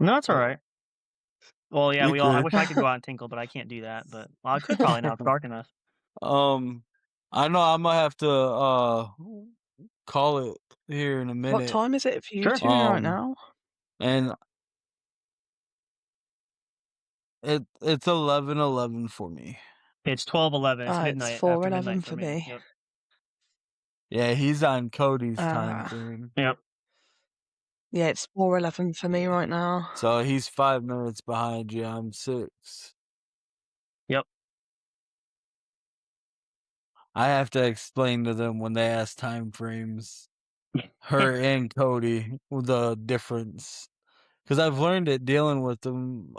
No, it's Oh, alright. Well, yeah, you I could. wish I could go out and tinkle, but I can't do that, but well, I could probably now, it's dark enough. um, I know I'm gonna have to call it here in a What minute. time is it for you Sure. two right now? And it's 11:11 for me. It's 12:11, it's Ah, it's midnight, after 4:11 midnight for for me. me. Yep. Yeah, he's on Cody's time Ah, frame. Yep. yeah, it's 4:11 for me right now. So he's 5 minutes behind you. I'm 6. Yep. I have to explain to them when they ask time frames, her and Cody, the difference. Because I've learned it dealing with them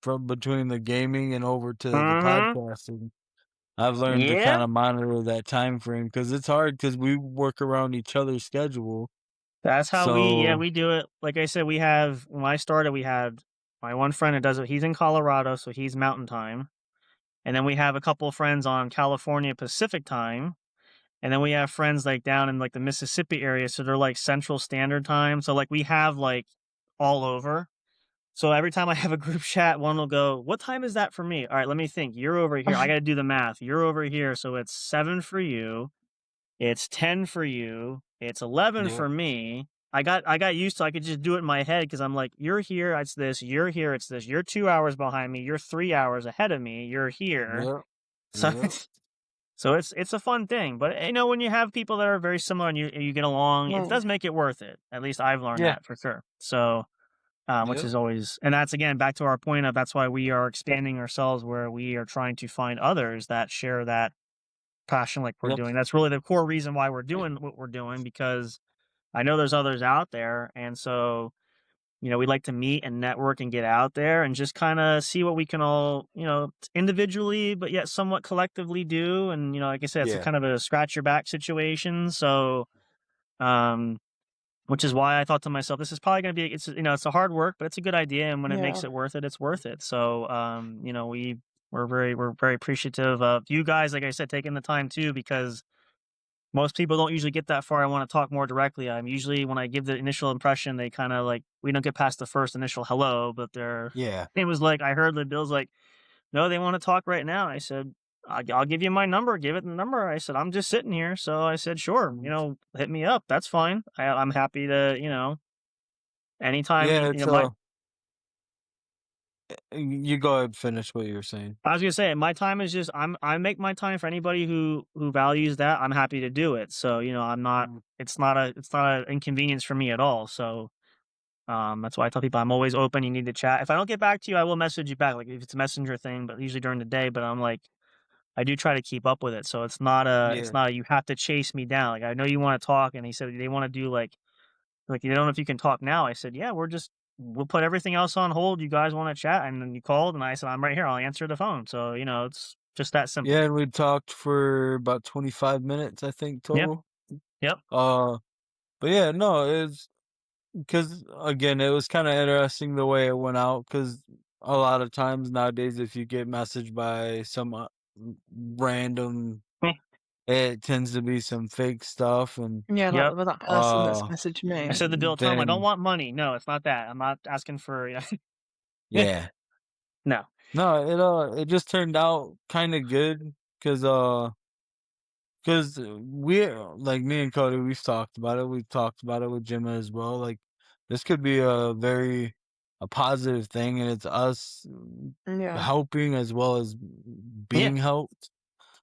from between the gaming and over to the Mhm. podcasting. I've learned to Yeah. kind of monitor that time frame because it's hard because we work around each other's schedule. That's how So, we do it. Like I said, when I started, we had my one friend that does it, he's in Colorado, so he's Mountain Time, and then we have a couple of friends on California Pacific Time, and then we have friends, like, down in, like, the Mississippi area, so they're, like, Central Standard Time, so, like, we have, like, all over. So every time I have a group chat, one will go, "What time is that for me?" All right, let me think. You're over here. I got to do the math. You're over here, so it's 7 for you. It's 10 for you. It's 11 Yep. for me. I got used to I could just do it in my head because I'm like, you're here, it's this. You're here, it's this. You're 2 hours behind me. You're 3 hours ahead of me. You're here. Yep. So Yep. it's a fun thing. But when you have people that are very similar and you get along, it Mm. does make it worth it. At least I've learned Yeah. that for sure. So which Yep. is always, and that's again back to our point of that's why we are expanding ourselves, where we are trying to find others that share that passion like we're Yep. doing. That's really the core reason why we're doing what we're doing, because I know there's others out there. And so, we'd like to meet and network and get out there and just kind of see what we can all, individually, but yet somewhat collectively do. And, like I said, it's a Yeah. kind of a scratch your back situation. So, um, which is why I thought to myself, this is probably going to be, it's a hard work, but it's a good idea. And when it makes Yeah. it worth it, it's worth it. So, we're very appreciative of you guys, like I said, taking the time too, because most people don't usually get that far. I want to talk more directly. I'm usually, when I give the initial impression, they kind of like, we don't get past the first initial hello, but Yeah. it was like, I heard the Bill's like, no, they want to talk right now. I said, I'll give you my number, give it the number. I said, I'm just sitting here. So I said, sure, hit me up. That's fine. I'm happy to, anytime, Yeah. It's my, you go ahead and finish what you were saying. I was gonna say my time is just I make my time for anybody who values that. I'm happy to do it. So, I'm not Mm. it's not an inconvenience for me at all. So that's why I tell people I'm always open. You need to chat. If I don't get back to you, I will message you back, like if it's a messenger thing, but usually during the day. But I'm like, I do try to keep up with it. So it's Yeah. not a you have to chase me down. Like I know you want to talk, and he said they want to do like, you don't know if you can talk now. I said, yeah, we'll put everything else on hold. You guys want to chat? And then you called and I said, I'm right here. I'll answer the phone. So, it's just that simple. Yeah. And we talked for about 25 minutes, I think, Yeah. total. Yep. But yeah, no, it's because again, it was kind of interesting the way it went out. Because a lot of times nowadays, if you get messaged by some random, Eh, it tends to be some fake stuff, and Yeah, like Yep. with that person that's uh, messaged I me. said the bill, tell him I don't then want money. No, it's not that. I'm not asking for, yeah, no. no, it just turned out kind of good. Because we like me and Cody, we've talked about it. We've talked about it with Gemma as well. Like this could be a positive thing, and it's us Yeah. helping as well as Yeah, being helped.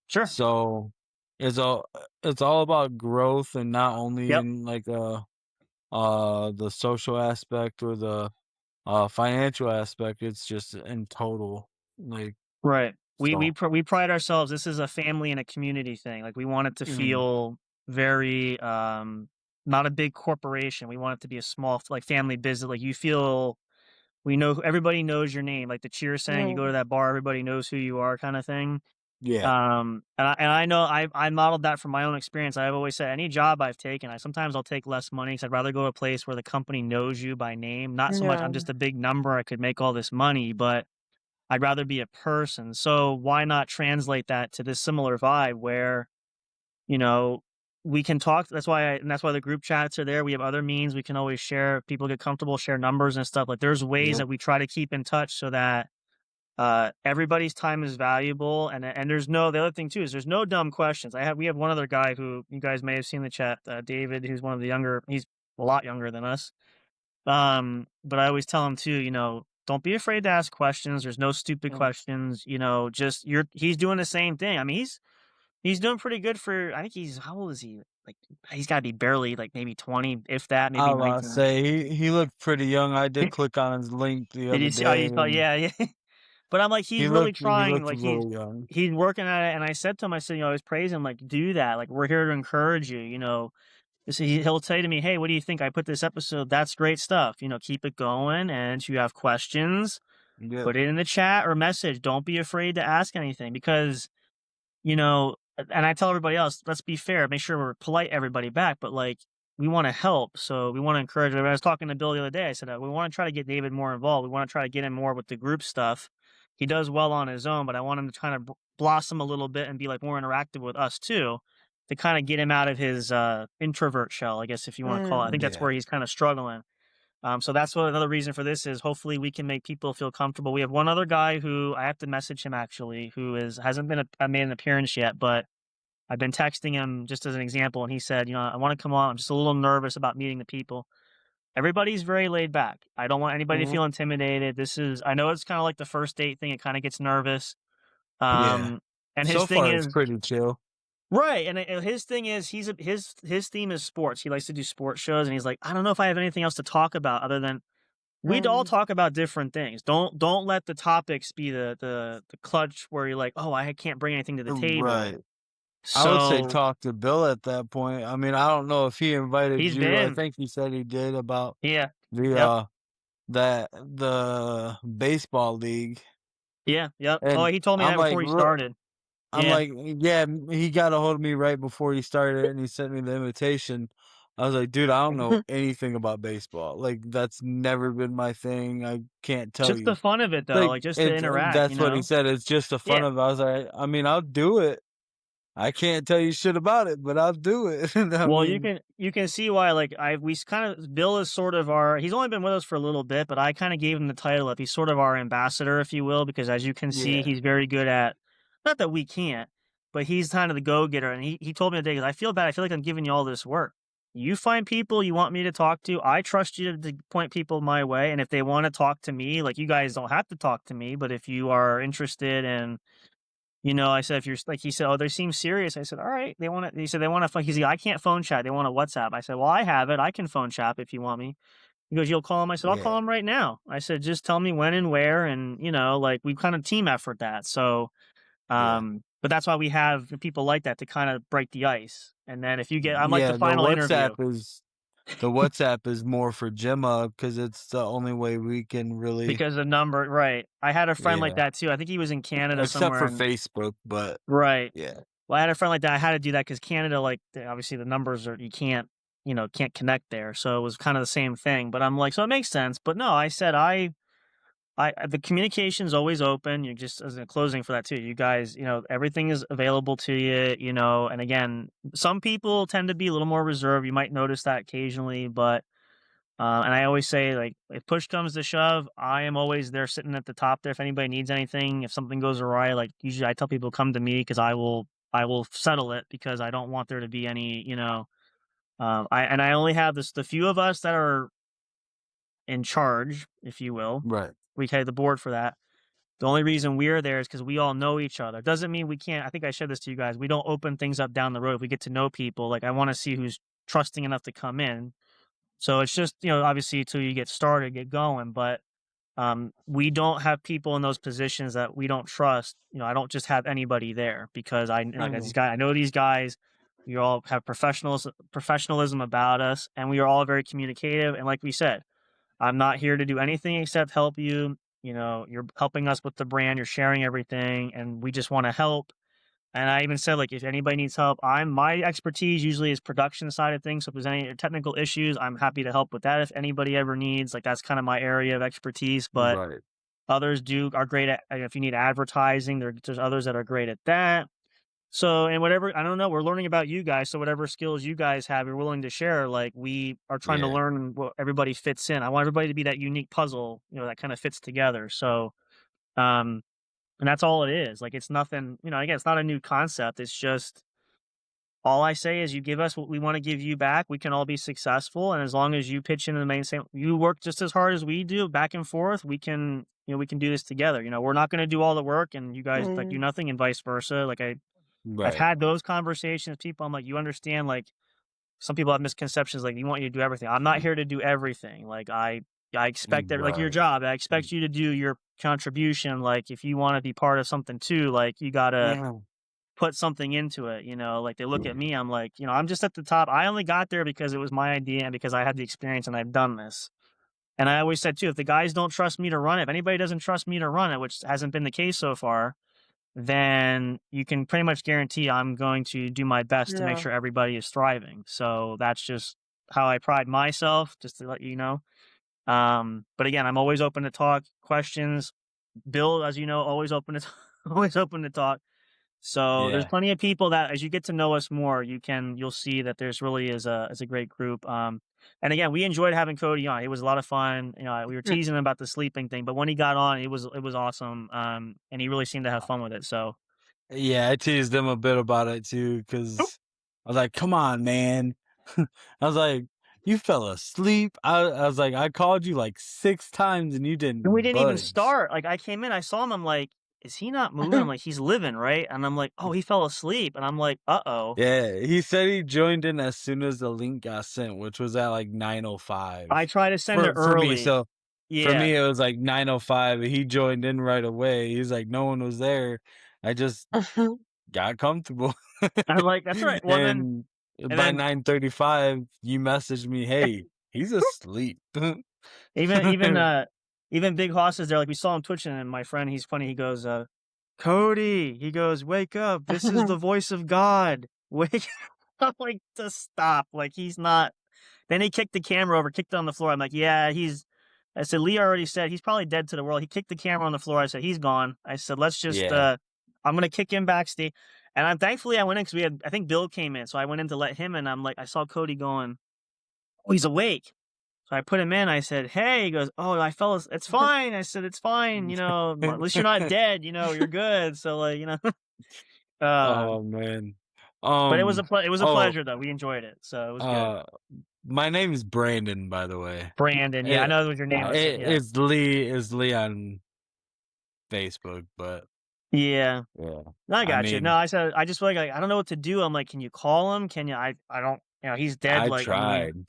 sure. So it's all it's all about growth, and not only Yep. in like the social aspect or the financial aspect. It's just in total, like Right. We so. we pride ourselves. This is a family and a community thing. Like we want it to Mm, feel very not a big corporation. We want it to be a small like family business. Like you feel everybody knows your name. Like the cheer saying, you go to Mm. that bar, everybody knows who you are, kind of thing. yeah. And I know I modeled that from my own experience. I've always said any job I've taken, sometimes I'll take less money because I'd rather go to a place where the company knows you by name. Not so much Yeah. I'm just a big number. I could make all this money, but I'd rather be a person. So why not translate that to this similar vibe where, you know, we can talk. That's why the group chats are there. We have other means we can always share. If people get comfortable, share numbers and stuff. Like there's ways Yep. that we try to keep in touch so that everybody's time is valuable. And the other thing too is there's no dumb questions. We have one other guy who you guys may have seen in the chat, David, who's one of the younger. He's a lot younger than us. But I always tell him too, don't be afraid to ask questions. There's no stupid Mm. questions. He's doing the same thing. I mean, he's doing pretty good for. I think how old is he? Like he's got to be barely like maybe 20, if that, I maybe was about to 19. say he looked pretty young. I did click on his link the Did other you see? Oh, day, you thought, and yeah, yeah. But I'm like, he's really he trying. looked Like really young. he's working at it. And I said to him, I said, I was praising him, like, do that. Like, we're here to encourage you. So he'll say to me, hey, what do you think? I put this episode. That's great stuff. Keep it going. And if you have questions, Yep. put it in the chat or message. Don't be afraid to ask anything because, and I tell everybody else, let's be fair, make sure we're polite everybody back, but like we want to help. So we want to encourage everybody. I was talking to Bill the other day. I said, we want to try to get David more involved. We want to try to get him more with the group stuff. He does well on his own, but I want him to kind of blossom a little bit and be like more interactive with us too, to kind of get him out of his introvert shell, I guess, if you want to call it. I think Mm. that's Yeah. where he's kind of struggling. So that's what another reason for this is. Hopefully, we can make people feel comfortable. We have one other guy who I have to message him actually, who hasn't been made an appearance yet, but I've been texting him just as an example, and he said, I want to come on. I'm just a little nervous about meeting the people. Everybody's very laid back. I don't want anybody to Mhm. feel intimidated. I know it's kind of like the first date thing. It kind of gets nervous. Yeah. And his So thing far, it's is pretty chill. right, and his thing is his theme is sports. He likes to do sports shows, and he's like, I don't know if I have anything else to talk about other than we'd all talk about different things. Don't let the topics be the clutch where you're like, oh, I can't bring anything to the table. Right. I would say So talk to Bill at that point. I mean, I don't know if he invited he's you. I been, think he said he did about yeah, the yep, the baseball league. yeah, yep. Oh, And he told me I'm that like, before he started. I'm Yeah. like, yeah, he got a hold of me right before he started and he sent me the invitation. I was like, dude, I don't know anything about baseball. Like, that's never been my thing. I can't tell Just the you. fun of it though, Like, like just to it's interact, that's what he said. It's just the fun Yeah. of it. I was like, I mean, I'll do it. I can't tell you shit about it, but I'll do it. I Well, mean, you can see why like Bill is sort of he's only been with us for a little bit, but I kind of gave him the title of he's sort of our ambassador, if you will, because as you can see, yeah, he's very good at not that we can't, but he's kind of the go-getter. And he told me today, 'cause I feel bad, I feel like I'm giving you all this work. You find people you want me to talk to. I trust you to point people my way. And if they want to talk to me, like you guys don't have to talk to me, but if you are interested in I said, if you're like, he said, oh, they seem serious. I said, all right. He said, they want to, he's like, I can't phone chat. They want a WhatsApp. I said, well, I have it. I can phone chat if you want me. He goes, you'll call him. I said, I'll yeah, call him right now. I said, just tell me when and where. And, like we kind of team effort that. So, yeah, but that's why we have people like that to kind of break the ice. And then if you I'm like the yeah. final interview The WhatsApp is more for Gemma because it's the only way we can really, because the number, right. I had a friend like yeah. that too. I think he was in Canada Except somewhere for and Facebook, but right. yeah, Well, I had a friend like that. I had to do that because Canada, like, obviously the numbers are you can't connect there. So it was kind of the same thing. But I'm like, so it makes sense. But no, I said the communication's always open. You're just as a closing for that too. You guys, everything is available to you. And again, some people tend to be a little more reserved. You might notice that occasionally, but and I always say, like, if push comes to shove, I am always there sitting at the top there. If anybody needs anything, if something goes awry, like usually I tell people come to me because I will settle it because I don't want there to be any, I only have the few of us that are in charge, if you will. right, We have the board for that. The only reason we're there is because we all know each other. Doesn't mean we can't. I think I shared this to you guys. We don't open things up down the road. If we get to know people, like I want to see who's trusting enough to come in. So it's just, obviously till you get started, get going. But we don't have people in those positions that we don't trust. I don't just have anybody there because mhm, I know these guys. We all have professionalism about us, and we are all very communicative. And like we said, I'm not here to do anything except help you. You're helping us with the brand. You're sharing everything, and we just want to help. And I even said, like, if anybody needs help, my expertise usually is production side of things. So if there's any technical issues, I'm happy to help with that. If anybody ever needs, like, that's kind of my area of expertise. But right, others are great at. If you need advertising, there's others that are great at that. So and whatever, I don't know, we're learning about you guys. So whatever skills you guys have, you're willing to share. Like we are trying to yeah, learn what everybody fits in. I want everybody to be that unique puzzle, that kind of fits together. So um, and that's all it is. Like it's nothing, again, it's not a new concept. It's just all I say is you give us what we want to give you back. We can all be successful. And as long as you pitch in the main same, you work just as hard as we do back and forth, we can do this together. We're not going to do all the work and you guys like do nothing and vice versa. Like I've right, had those conversations with people. I'm like, you understand, like some people have misconceptions, like you want you to do everything. I'm not here to do everything. Like I expect that, like your right, job, I expect you to do your contribution. Like if you want to be part of something too, like you gotta yeah, put something into it, like they look at me, I'm like, I'm just at the top. I only got there because it was my idea and because I had the experience and I've done this. And I always said too, if the guys don't trust me to run it, if anybody doesn't trust me to run it, which hasn't been the case so far, then you can pretty much guarantee I'm going to do my best to make Yeah. sure everybody is thriving. So that's just how I pride myself, just to let you know. But again, I'm always open to talk questions. Bill, as you know, always open to always open to talk. So there's Yeah. plenty of people that, as you get to know us more, you'll see that there's really is a great group. And again, we enjoyed having Cody on. It was a lot of fun. We were teasing him about the sleeping thing, but when he got on, it was awesome. And he really seemed to have fun with it. So Yeah, I teased him a bit about it too, because I was like, "Come on, man!" I was like, "You fell asleep." I was like, "I called you like 6 times and you and we didn't didn't even budge." start. Like I came in, I saw him. I'm like, is he not moving? I'm like, he's living, right? And I'm like, oh, he fell asleep. And I'm like, uh-oh. Yeah, he said he joined in as soon as the link got sent, which was at like I 9:05 try to send it for me. early. So for Yeah. me, it was like 9:05. He joined in right away. He's like, no one was there. I just got comfortable. I'm like, that's all right. Well then, And and by then 9:35, you messaged me, "Hey, he's asleep." even even uh even Big Hoss is there. Like we saw him twitching, and my friend, he's funny. He goes, Cody. He goes, wake up. This is the voice of God. Wake. I'm like, to stop. Like he's not. Then he kicked the camera over, kicked it on the floor. I'm like, yeah, he's. I said, Lee already said he's probably dead to the world. He kicked the camera on the floor. I said, he's gone. I said, let's just. Yeah. I'm gonna kick him backstage. And I'm thankfully I went in because I think Bill came in, so I went in to let him in. I'm like, I saw Cody going, oh, he's awake. So I put him in. I said, hey. He goes, oh, I fell. It's fine. I said, it's fine. At least you're not dead. You're good. So like, uh, Oh, man. but it was a Oh, pleasure though. We enjoyed it, so it was good. uh, my name is Brandon, by the way. Brandon, yeah, I It, know that was your name. Yeah, it's Lee on Facebook, but yeah. yeah, No, I I got you. No, mean, I said I just feel like I don't know what to do. I'm like, can you call him? Can you? I don't. He's dead. I Like, I mean, tried.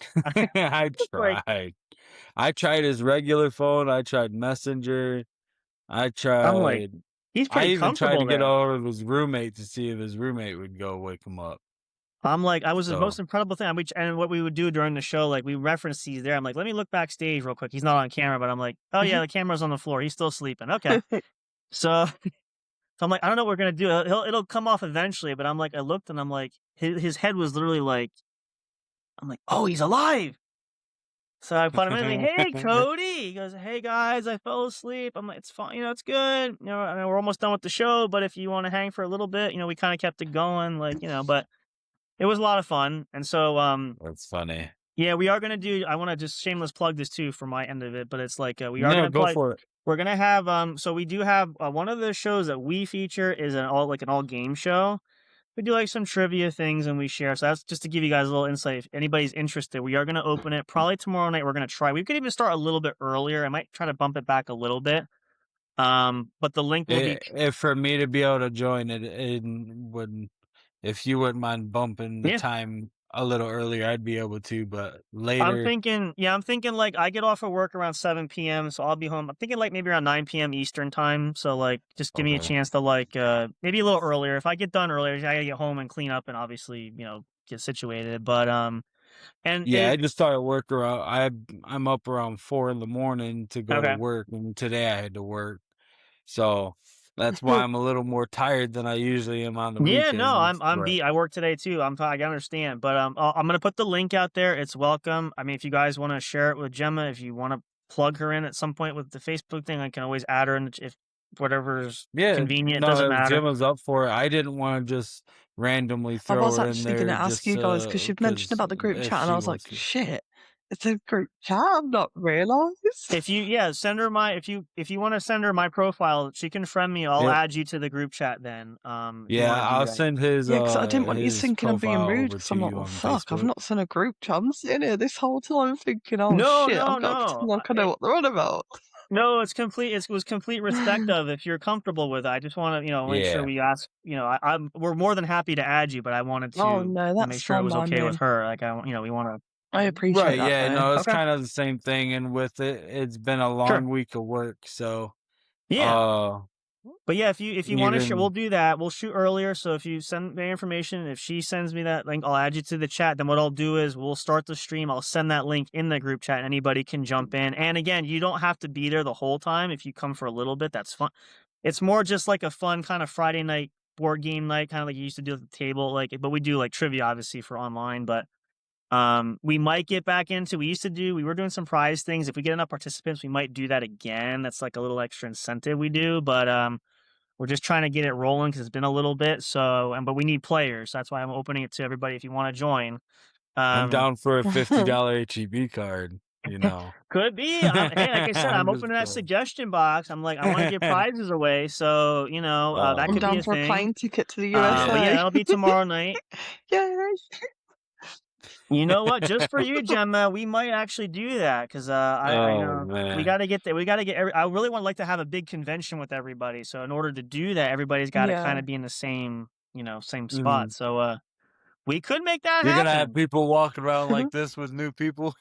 I like tried. I tried his regular phone. I tried Messenger. I I'm like, tried. he's I pretty even tried to comfortable get there. over of his roommate to see if his roommate would go wake him up. I'm like, I was the most So, incredible thing. And what we would do during the show, like we referenced he's there. I'm like, let me look backstage real quick. He's not on camera, but I'm like, oh yeah, the camera's on the floor. He's still sleeping. Okay, so I'm like, I don't know what we're gonna do. It'll come off eventually, but I'm like, I looked and I'm like, his head was literally like, I'm like, oh, he's alive. So I put him in. Like, hey, Cody. He goes, hey guys, I fell asleep. I'm like, it's fine. It's good. I mean, we're almost done with the show, but if you want to hang for a little bit, we kind of kept it going, like, but it was a lot of fun. And so, that's funny. yeah, we are gonna do. I want to just shameless plug this too for my end of it, but it's like we are No, gonna go play. for it. We're gonna have So we do have one of the shows that we feature is an all game show. We do like some trivia things and we share. So that's just to give you guys a little insight. If anybody's interested, we are gonna open it probably tomorrow night. We're gonna try. We could even start a little bit earlier. I might try to bump it back a little bit. But the link will be. If for me to be able to join it would, if you wouldn't mind bumping the Yeah. time a little earlier, I'd be able to, but I'm later, thinking, like I get off of work around 7 p.m. So I'll be home. I'm thinking like maybe around 9 p.m. Eastern time. So like just give me a okay. chance to like maybe a little earlier. If I get done earlier, I gotta get home and clean up and obviously, get situated. But and Yeah, if I just started work around. I'm up around 4 in the morning to go to okay. work, and today I had to work, so that's why I'm a little more tired than I usually am on the Yeah, no, weekends. I'm But beat. I work today too. I understand, but I'm gonna put the link out there. It's welcome. I mean, if you guys want to share it with Gemma, if you want to plug her in at some point with the Facebook thing, I can always add her in if whatever's yeah, convenient. It doesn't no, if matter. Jim was up for it, I didn't want to just randomly I throw was her in actually going to there ask just you guys because you'd mentioned because about the group if chat, and I she was like, wants to. shit, it's a group chat. I've not realised. If you send her my if you want to send her my profile, she can friend me. I'll Yep. add you to the group chat then. If you Yeah, want to do I'll that. send Yeah, because I didn't want you his thinking I'm being profile rude over because to I'm like, you well, on fuck, I've Facebook. not sent a group chat. I'm sitting here this whole time thinking, oh No, shit, no, I've got to pretend no. like I know what they're on about. No, it's complete. It was complete respect of if you're comfortable with it. I just want to, make sure Yeah. we ask. We're more than happy to add you, but I wanted Oh to no, make that's sure it fine was by okay with me. her. Like we want to. I appreciate Right, that yeah, though. no, it's Okay, kind of the same thing, and with it, it's been a sure. long week of work, so, Yeah. uh, But yeah, if you want to share, we'll even do that. We'll shoot earlier. So if you send me information, if she sends me that link, I'll add you to the chat. Then what I'll do is we'll start the stream. I'll send that link in the group chat. Anybody can jump in. And again, you don't have to be there the whole time. If you come for a little bit, that's fun. It's more just like a fun kind of Friday night board game night, kind of like you used to do at the table. But we do like trivia obviously for online. But we might get back into. We were doing some prize things. If we get enough participants, we might do that again. That's like a little extra incentive we do. But We're just trying to get it rolling because it's been a little bit. So, but we need players. That's why I'm opening it to everybody if you want to join. I'm down for a $50 HEB card, you know. Could be. Hey, like I said, I'm I'm just opening that playing. suggestion box. I'm like, I want to give prizes away. So, you know, that Oh. I'm could be down a for a thing. plane ticket to the But yeah, USA. that'll be tomorrow night. Yay! You know what? Just for you, Gemma, we might actually do that because I Oh, know we man. got to get there. We got to get. I really want like to have a big convention with everybody. So in order to do that, everybody's got to Yeah. kind of be in the same, same Mhm. spot. So we could make that You're gonna have happen. people walking around like this with new people,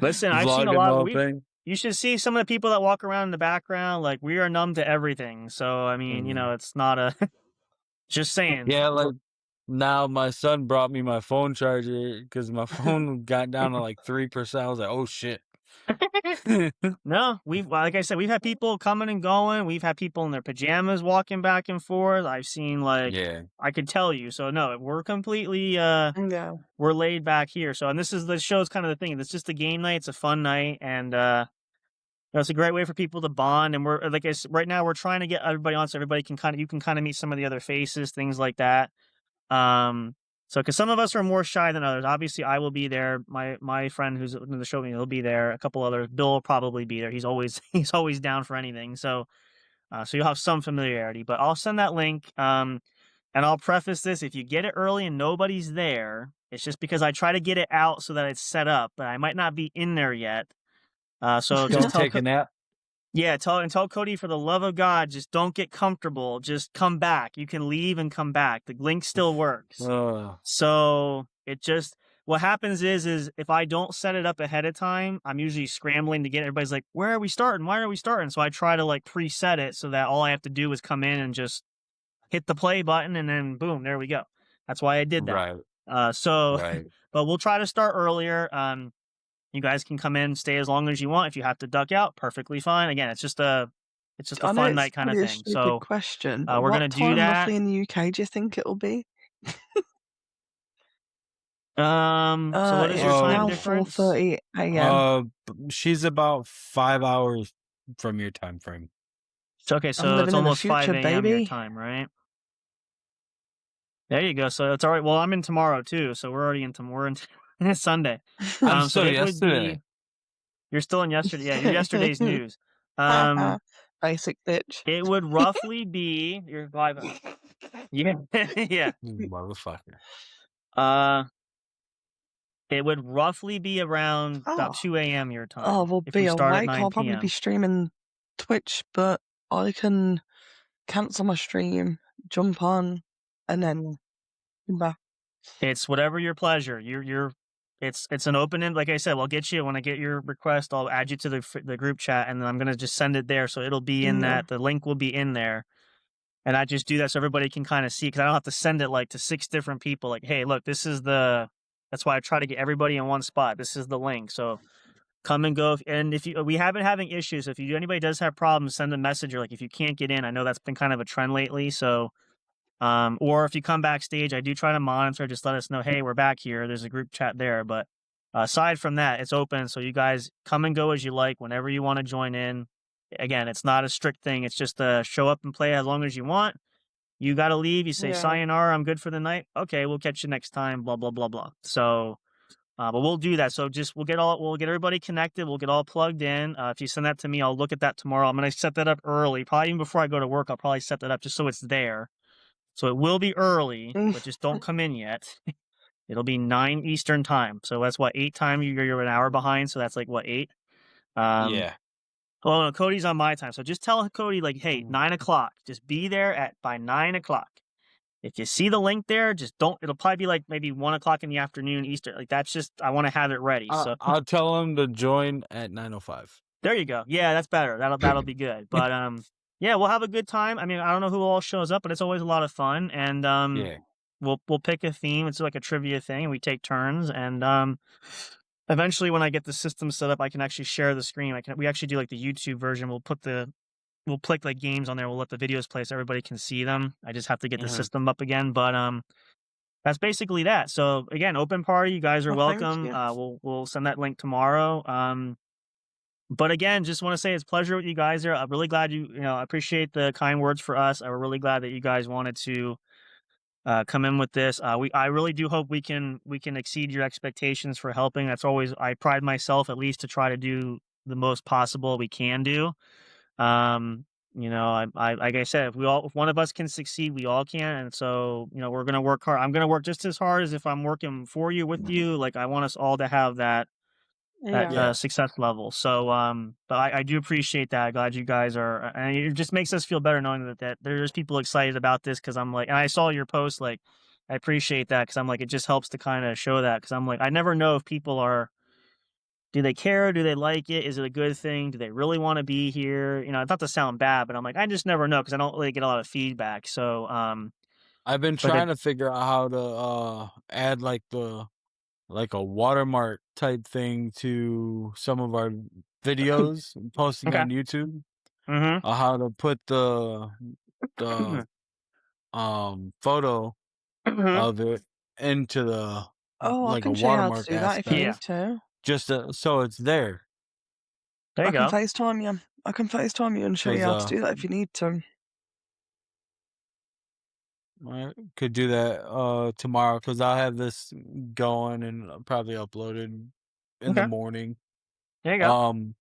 Listen, I've seen a vlogging the lot. whole thing. You should see some of the people that walk around in the background. Like we are numb to everything. So I mean, Mhm. it's not a. Just saying. Yeah, like now my son brought me my phone charger because my phone got down to like 3%. I was like, oh shit. No, like I said, we've had people coming and going. We've had people in their pajamas walking back and forth. I've seen Yeah. I could tell you. So no, we're completely Yeah. we're laid back here. So and the show's kind of the thing. It's just a game night. It's a fun night, and it's a great way for people to bond. And we're like right now we're trying to get everybody on so everybody can you can kind of meet some of the other faces, things like that. So because some of us are more shy than others. Obviously, I will be there. My friend who's in the show, he'll be there. A couple others. Bill will probably be there. He's always down for anything. So so you'll have some familiarity. But I'll send that link. And I'll preface this: if you get it early and nobody's there, it's just because I try to get it out so that it's set up, but I might not be in there yet. So just Don't take a nap. yeah, tell Cody, for the love of God, just don't get comfortable. Just come back. You can leave and come back. The link still works. So what happens is if I don't set it up ahead of time, I'm usually scrambling to get everybody's like, where are we starting? Why are we starting? So I try to like preset it so that all I have to do is come in and just hit the play button and then boom, there we go. That's why I did that. Right. Right. But we'll try to start earlier. You guys can come in, stay as long as you want. If you have to duck out, perfectly fine. Again, it's just a I know fun it's night kind of probably a thing. stupid So question, but we're what gonna do time that. roughly in the UK do you think it'll be? So what is It's your time now difference? 4:30 a.m. She's about 5 hours from your time frame. Okay, I'm so it's living in the almost 5 future, a.m. your baby. time, right? There you go. So it's all right. Well, I'm in tomorrow too, so we're already we're in it's Sunday. I'm So still it would be yesterday. you're still in yesterday. Yeah, you're yesterday's news. Basic bitch. It would roughly be your 5 Yeah. Yeah. Motherfucker. It would roughly be around about Oh. 2 a.m. your time. Oh, we'll if be we start at awake. 9 I'll probably be p.m. streaming Twitch, but I can cancel my stream, jump on, and then come back. It's whatever your pleasure. It's an open end. Like I said, we'll get you when I get your request. I'll add you to the group chat, and then I'm gonna just send it there, so it'll be in Yeah. that. The link will be in there, and I just do that so everybody can kind of see because I don't have to send it like to 6 different people. Like, hey, look, this is the. That's why I try to get everybody in one spot. This is the link. So come and go. And if we have been having issues, if anybody does have problems, send a message or like if you can't get in. I know that's been kind of a trend lately. So. Or if you come backstage, I do try to monitor. Just let us know, hey, we're back here. There's a group chat there. But aside from that, it's open. So you guys come and go as you like, whenever you want to join in. Again, it's not a strict thing. It's just show up and play as long as you want. You got to leave. You say, Yeah. sayonara, I'm good for the night. Okay, we'll catch you next time, blah, blah, blah, blah. So, but we'll do that. So we'll get everybody connected. We'll get all plugged in. If you send that to me, I'll look at that tomorrow. I'm going to set that up early. Probably even before I go to work, I'll probably set that up just so it's there. So it will be early, but just don't come in yet. It'll be 9 Eastern time. So that's what 8 time. You're an hour behind. So that's like what 8. Yeah. Well, no, Cody's on my time. So just tell Cody like, hey, 9 o'clock. Just be there by 9 o'clock. If you see the link there, just don't. It'll probably be like maybe 1 o'clock in the afternoon Eastern. Like that's just I want to have it ready. So I'll tell him to join at 9:05. There you go. Yeah, that's better. That'll be good. But yeah, we'll have a good time. I mean, I don't know who all shows up, but it's always a lot of fun. And Yeah. we'll pick a theme. It's like a trivia thing. We take turns, and eventually, when I get the system set up, I can actually share the screen. We actually do like the YouTube version. We'll click like games on there. We'll let the videos play so everybody can see them. I just have to get the system up again. But that's basically that. So again, open party. You guys are Well, thank welcome. you. We'll send that link tomorrow. But again, just want to say it's a pleasure with you guys there. I'm really glad I appreciate the kind words for us. I'm really glad that you guys wanted to come in with this. I really do hope we can exceed your expectations for helping. That's always I pride myself at least to try to do the most possible we can do. Um, I like I said, if one of us can succeed, we all can. And so, we're gonna work hard. I'm gonna work just as hard as if I'm working for you with you. Like I want us all to have that Yeah. Yeah. success level. So, but I do appreciate that. Glad you guys are, and it just makes us feel better knowing that there's people excited about this. Because I'm like, and I saw your post, like, I appreciate that because I'm like, it just helps to kind of show that because I'm like, I never know if people do they care? Do they like it? Is it a good thing? Do they really want to be here? Not to sound bad, but I'm like, I just never know because I don't really get a lot of feedback. So, I've been but trying to figure out how to add like a watermark type thing to some of our videos posting okay. on YouTube. Mm-hmm. How to put the photo Mm-hmm. of it into the Oh, I like a can show you how to watermark do that if you Yeah. aspect, need to. just so it's there. There I you can go. FaceTime you. I can FaceTime you and show you Cause how to do that if you need to. I could do that tomorrow because I'll have this going and probably uploaded in the Okay. morning. There you go. Um,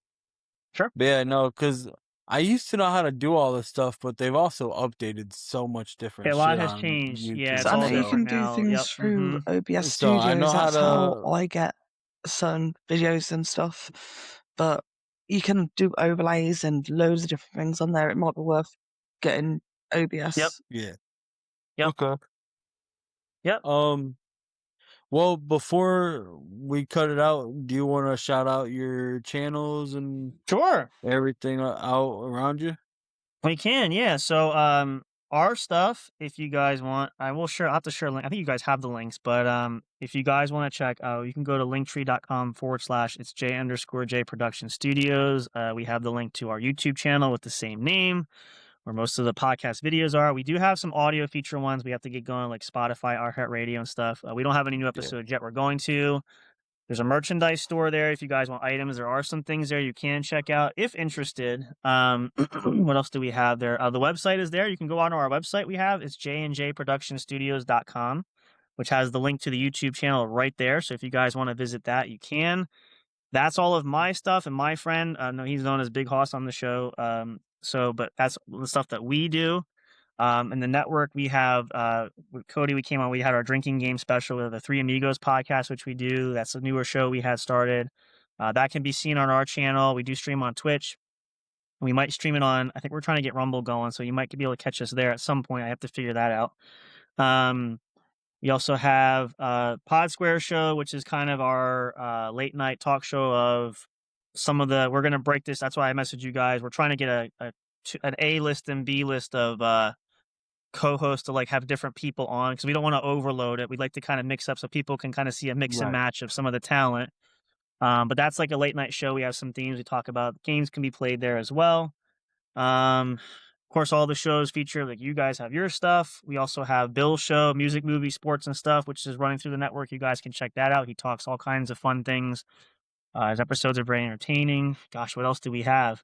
Sure. but yeah, no, because I used to know how to do all this stuff, but they've also updated so much Yeah, different a lot shit has on changed. Yeah, YouTube. So it's I know all you So, can different do now. things Yep. through Mm-hmm. OBS so I know Studios. how That's how to. I get certain videos and stuff. But you can do overlays and loads of different things on there. It might be worth getting Yep. OBS. Yeah. Yep. Okay. Yep. Well, before we cut it out, do you want to shout out your channels and Sure. everything out around you? We can, yeah. So, our stuff, if you guys want, I'll have to share a link. I think you guys have the links, but if you guys want to check out, you can go to linktree.com/, it's J_J Production Studios. We have the link to our YouTube channel with the same name, where most of the podcast videos are. We do have some audio feature ones we have to get going, like Spotify, iHeartRadio, and stuff. We don't have any new Yeah. episodes yet. We're going to. There's a merchandise store there if you guys want items. There are some things there you can check out if interested. What else do we have there? The website is there. You can go on to our website we have. It's jnjproductionstudios.com, which has the link to the YouTube channel right there. So if you guys want to visit that, you can. That's all of my stuff and my friend. No, he's known as Big Hoss on the show. But that's the stuff that we do. In the network, we have with Cody. We came on. We had our drinking game special with the Three Amigos podcast, which we do. That's a newer show we had started. That can be seen on our channel. We do stream on Twitch. We might stream it on. I think we're trying to get Rumble going, so you might be able to catch us there at some point. I have to figure that out. We also have Pod Square Show, which is kind of our late night talk show of some of the. We're going to break this. That's why I messaged you guys. We're trying to get an A list and B list of co-host to like have different people on because we don't want to overload it. We'd like to kind of mix up so people can kind of see a mix and Right. match of some of the talent. But that's like a late night show. We have some themes we talk about. Games can be played there as well. Of course, all the shows feature like you guys have your stuff. We also have Bill's show, music, movie, sports, and stuff, which is running through the network. You guys can check that out. He talks all kinds of fun things. His episodes are very entertaining. Gosh, what else do we have?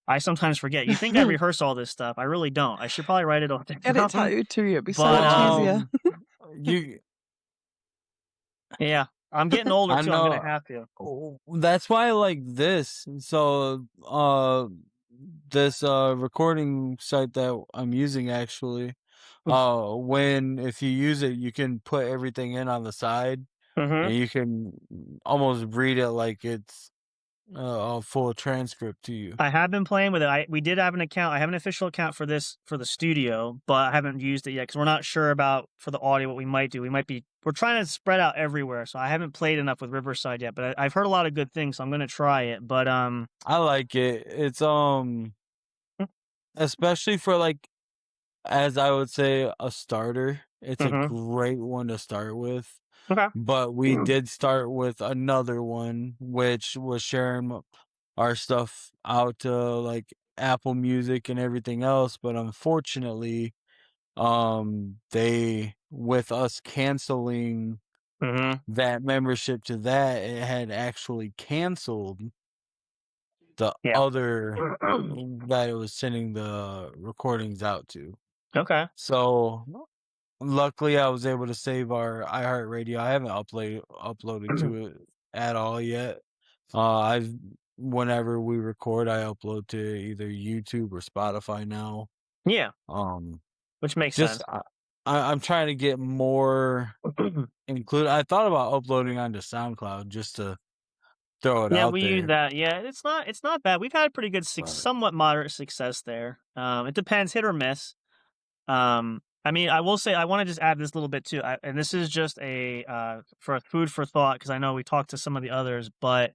I sometimes forget. You think I rehearse all this stuff? I really don't. I should probably write it all Get it down. tattooed to you. It'd be so But much easier. You yeah, I'm getting older I too. I'm gonna know. have to. That's why I like this. So, this recording site that I'm using actually, when if you use it, you can put everything in on the side, Mm-hmm. and you can almost read it like it's a full transcript to you. I have been playing with it. We did have an account. I have an official account for this for the studio, but I haven't used it yet because we're not sure about for the audio what we might do. We're trying to spread out everywhere, so I haven't played enough with Riverside yet. But I've heard a lot of good things, so I'm going to try it. But I like it. It's especially for like, as I would say, a starter. It's a mm-hmm. great one to start with. Okay. But we did start with another one, which was sharing our stuff out to like Apple Music and everything else. But unfortunately, they with us canceling Mm-hmm. that membership to that, it had actually canceled the Yeah. other that it was sending the recordings out to. Okay. So luckily, I was able to save our iHeartRadio. I haven't uploaded to it at all yet. I've whenever we record, I upload to either YouTube or Spotify now. Yeah, Um, which makes just sense. I'm trying to get more included. I thought about uploading onto SoundCloud just to throw it Yeah, out we use there. that. Yeah, it's not bad. We've had pretty good, But somewhat moderate success there. It depends, hit or miss. I mean, I will say I want to just add this little bit too, and this is just a for food for thought because I know we talked to some of the others, but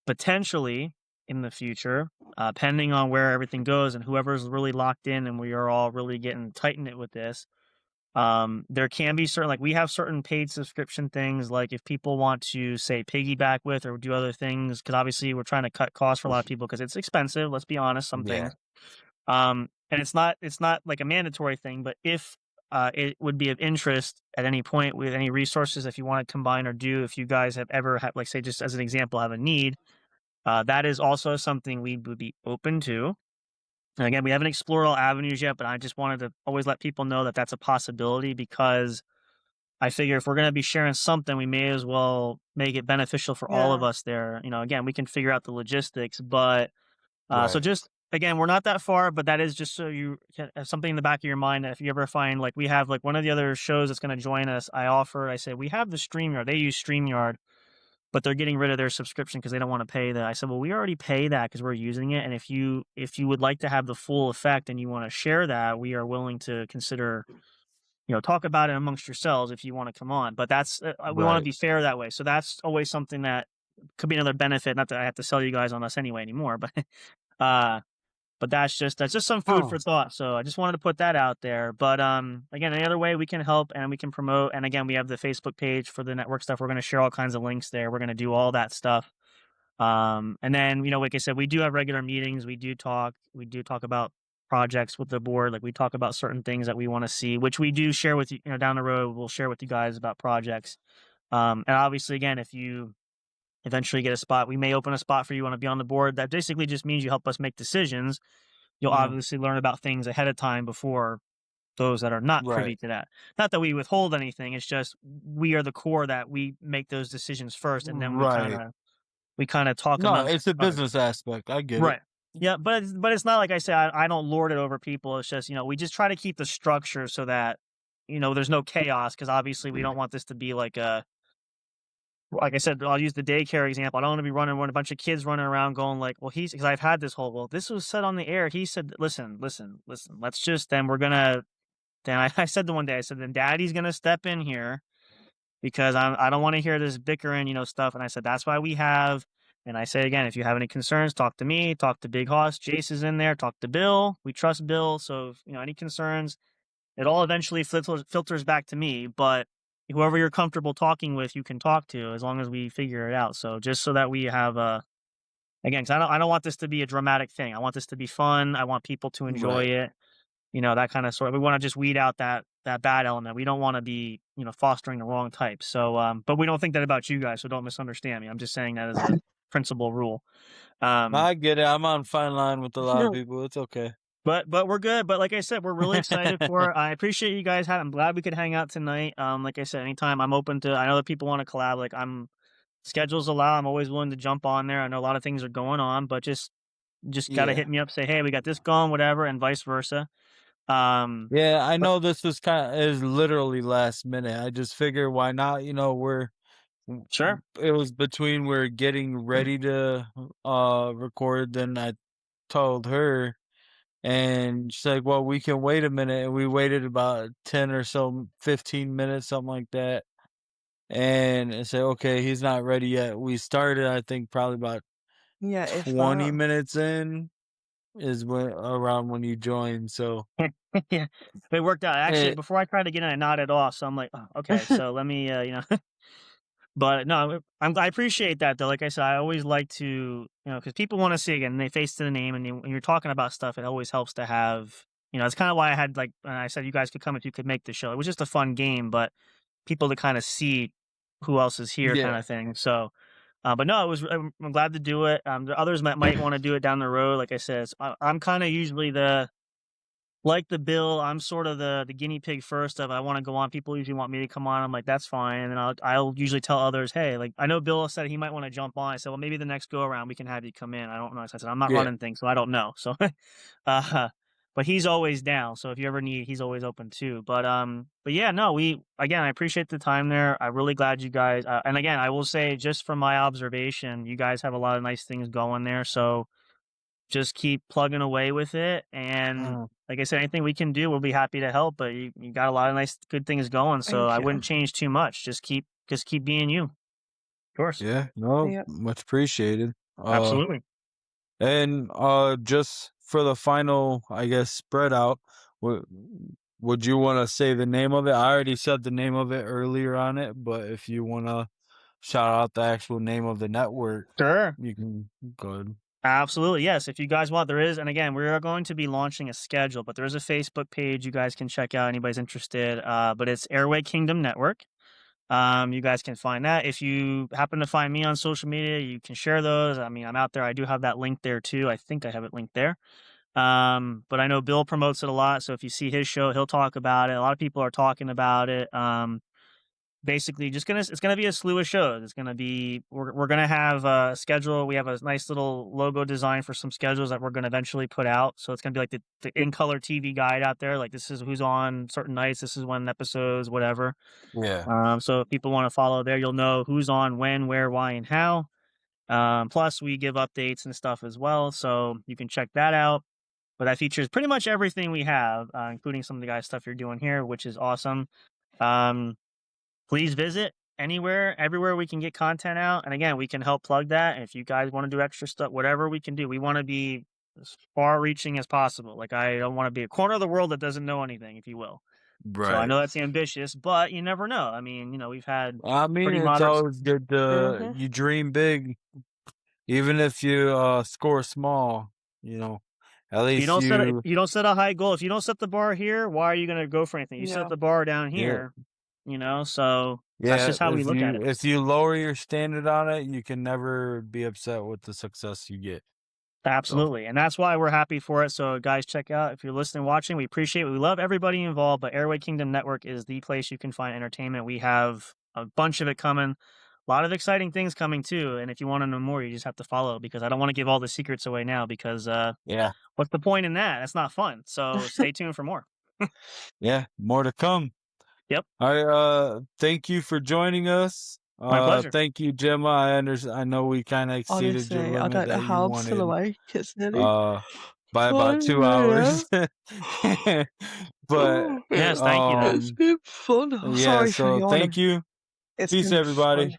potentially in the future, depending on where everything goes and whoever's really locked in, and we are all really getting tight in it with this. There can be certain, like we have certain paid subscription things, like if people want to say piggyback with or do other things, because obviously we're trying to cut costs for a lot of people because it's expensive. Let's be honest, some yeah, things. And it's not like a mandatory thing, but if it would be of interest at any point with any resources, if you want to combine or do, if you guys have ever had, like say, just as an example, have a need, that is also something we would be open to. And again, we haven't explored all avenues yet, but I just wanted to always let people know that that's a possibility because I figure if we're going to be sharing something, we may as well make it beneficial for all of Yeah. us there. Again, we can figure out the logistics, but so right, just again, we're not that far, but that is just so you have something in the back of your mind that if you ever find like we have like one of the other shows that's going to join us, I said we have the StreamYard. They use StreamYard, but they're getting rid of their subscription because they don't want to pay that. I said, well, we already pay that because we're using it, and if you would like to have the full effect and you want to share that, we are willing to consider. Talk about it amongst yourselves if you want to come on. But that's we want to right. be fair that way. So that's always something that could be another benefit. Not that I have to sell you guys on us anyway anymore, but uh, but that's just some food for Oh, thought. So I just wanted to put that out there. But again, any other way we can help and we can promote. And again, we have the Facebook page for the network stuff. We're going to share all kinds of links there. We're going to do all that stuff. And then like I said, we do have regular meetings. We do talk. We do talk about projects with the board. Like we talk about certain things that we want to see, which we do share with you. Down the road, we'll share with you guys about projects. And obviously, again, if you eventually get a spot, we may open a spot for you want to be on the board. That basically just means you help us make decisions. You'll mhm, obviously learn about things ahead of time before those that are not right, privy to that. Not that we withhold anything. It's just we are the core that we make those decisions first, and then right. we kind of talk No, amongst it's a others. business aspect. I get it. Right. Yeah, but it's not like I say I don't lord it over people. It's just we just try to keep the structure so that there's no chaos because obviously we don't want this to be like I said, I'll use the daycare example. I don't want to be running when a bunch of kids running around going like, well, because I've had this whole, well, this was said on the air. He said, listen, listen, listen, let's just, then we're going to, then I said the one day, I said, then daddy's going to step in here because I don't want to hear this bickering, stuff. And I said, that's why we have, and I say again, if you have any concerns, talk to me, talk to Big Hoss. Jace is in there, talk to Bill. We trust Bill. So, any concerns, it all eventually filters back to me, but whoever you're comfortable talking with, you can talk to as long as we figure it out. So just so that we have again, because I don't want this to be a dramatic thing. I want this to be fun. I want people to enjoy Right. it. That kind of sort. We want to just weed out that bad element. We don't want to be fostering the wrong type. So, but we don't think that about you guys. So don't misunderstand me. I'm just saying that as a principal rule. Um, I get it. I'm on fine line with a lot of No. people. It's okay. But we're good. But like I said, we're really excited for it. I appreciate you guys. I'm glad we could hang out tonight. Like I said, anytime I'm open to. I know that people want to collab. Like schedules allow. I'm always willing to jump on there. I know a lot of things are going on, but just gotta Yeah. hit me up. Say hey, we got this going, whatever, and vice versa. Um, Yeah, I but know this was is literally last minute. I just figure why not? sure. It was between we're getting ready to record, then I told her and she's like, "Well, we can wait a minute." And we waited about 10 or so 15 minutes, something like that. And I said, "Okay, he's not ready yet." We started, I think probably about Yeah, if 20 that. minutes in is when you joined. So Yeah, it worked out. Actually, it before I tried to get in, I nodded off. So I'm like, oh, okay, so let me, But no, I appreciate that though. Like I said, I always like to, because people want to see again, they face to the name, and when you're talking about stuff, it always helps to have, it's kind of why I had like, and I said you guys could come if you could make the show. It was just a fun game, but people to kind of see who else is here, kind yeah. of thing. So, But no, I'm glad to do it. The others might want to do it down the road. Like I said, I'm kind of usually like the bill. I'm sort of the guinea pig first of I want to go on. People usually want me to come on. I'm like, that's fine. And then I'll usually tell others, hey, like I know Bill said he might want to jump on. I said, well, maybe the next go around we can have you come in. I don't know. I said, I'm not Yeah. running things, so I don't know. So, but he's always down. So if you ever need, he's always open too. But yeah, no, again, I appreciate the time there. I'm really glad you guys. And again, I will say, just from my observation, you guys have a lot of nice things going there. So just keep plugging away with it. And like I said, anything we can do, we'll be happy to help. But you got a lot of nice, good things going. So Thank I you. wouldn't change too much. Just keep being you. Of course. Yeah, no, Yep. much appreciated. Absolutely. And just for the final, I guess, spread out, would you want to say the name of it? I already said the name of it earlier on it, but if you want to shout out the actual name of the network, Sure. you can go ahead. Absolutely. Yes. If you guys want, there is. And again, we are going to be launching a schedule, but there is a Facebook page you guys can check out. Anybody's interested. But it's Airway Kingdom Network. You guys can find that. If you happen to find me on social media, you can share those. I mean, I'm out there. I do have that link there too. I think I have it linked there. But I know Bill promotes it a lot. So if you see his show, he'll talk about it. A lot of people are talking about it. Basically it's gonna be a slew of shows. It's gonna be we're gonna have a schedule. We have a nice little logo design for some schedules that we're gonna eventually put out. So it's gonna be like the in color TV guide out there. Like this is who's on certain nights. This is when episodes, whatever. Yeah. So if people want to follow there, you'll know who's on when, where, why, and how. Plus we give updates and stuff as well. So you can check that out. But that features pretty much everything we have, including some of the guys' stuff you're doing here, which is awesome. Please visit everywhere we can get content out. And again, we can help plug that. And if you guys want to do extra stuff, whatever we can do, we want to be as far reaching as possible. Like I don't want to be a corner of the world that doesn't know anything, if you will. So I Right. know that's ambitious, but you never know. I mean, we've had I mean, pretty it's moderate. always good to Mhm. you dream big, even if you score small. At If you least don't set you. a high goal, if you don't set the bar here, why are you going to go for anything? You set Yeah. the bar down Yeah. here, so that's Yeah, just how we look at it. if you lower your standard on it, you can never be upset with the success you get. So Absolutely. And that's why we're happy for it. So guys, check out, if you're listening, watching, we appreciate it. We love everybody involved, but Airway Kingdom Network is the place you can find entertainment. We have a bunch of it coming, a lot of exciting things coming too. And if you want to know more, you just have to follow, because I don't want to give all the secrets away now, because yeah, what's the point in that? That's not fun. So stay tuned for more. yeah, more to come. Yep. Thank you for joining us. My pleasure. Thank you, Gemma. I know we kind of exceeded your Honestly, I limit don't know that you how I'm still wanted. awake. It's nearly By about 5 2 hours. a.m. But Yes. Thank you though. It's been fun. yeah, Sorry for so thank yawning. you. It's Peace, been everybody. fun.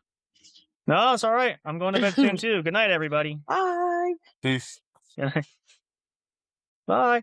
No, it's all right. I'm going to bed soon too. Good night, everybody. Bye. Peace. Bye.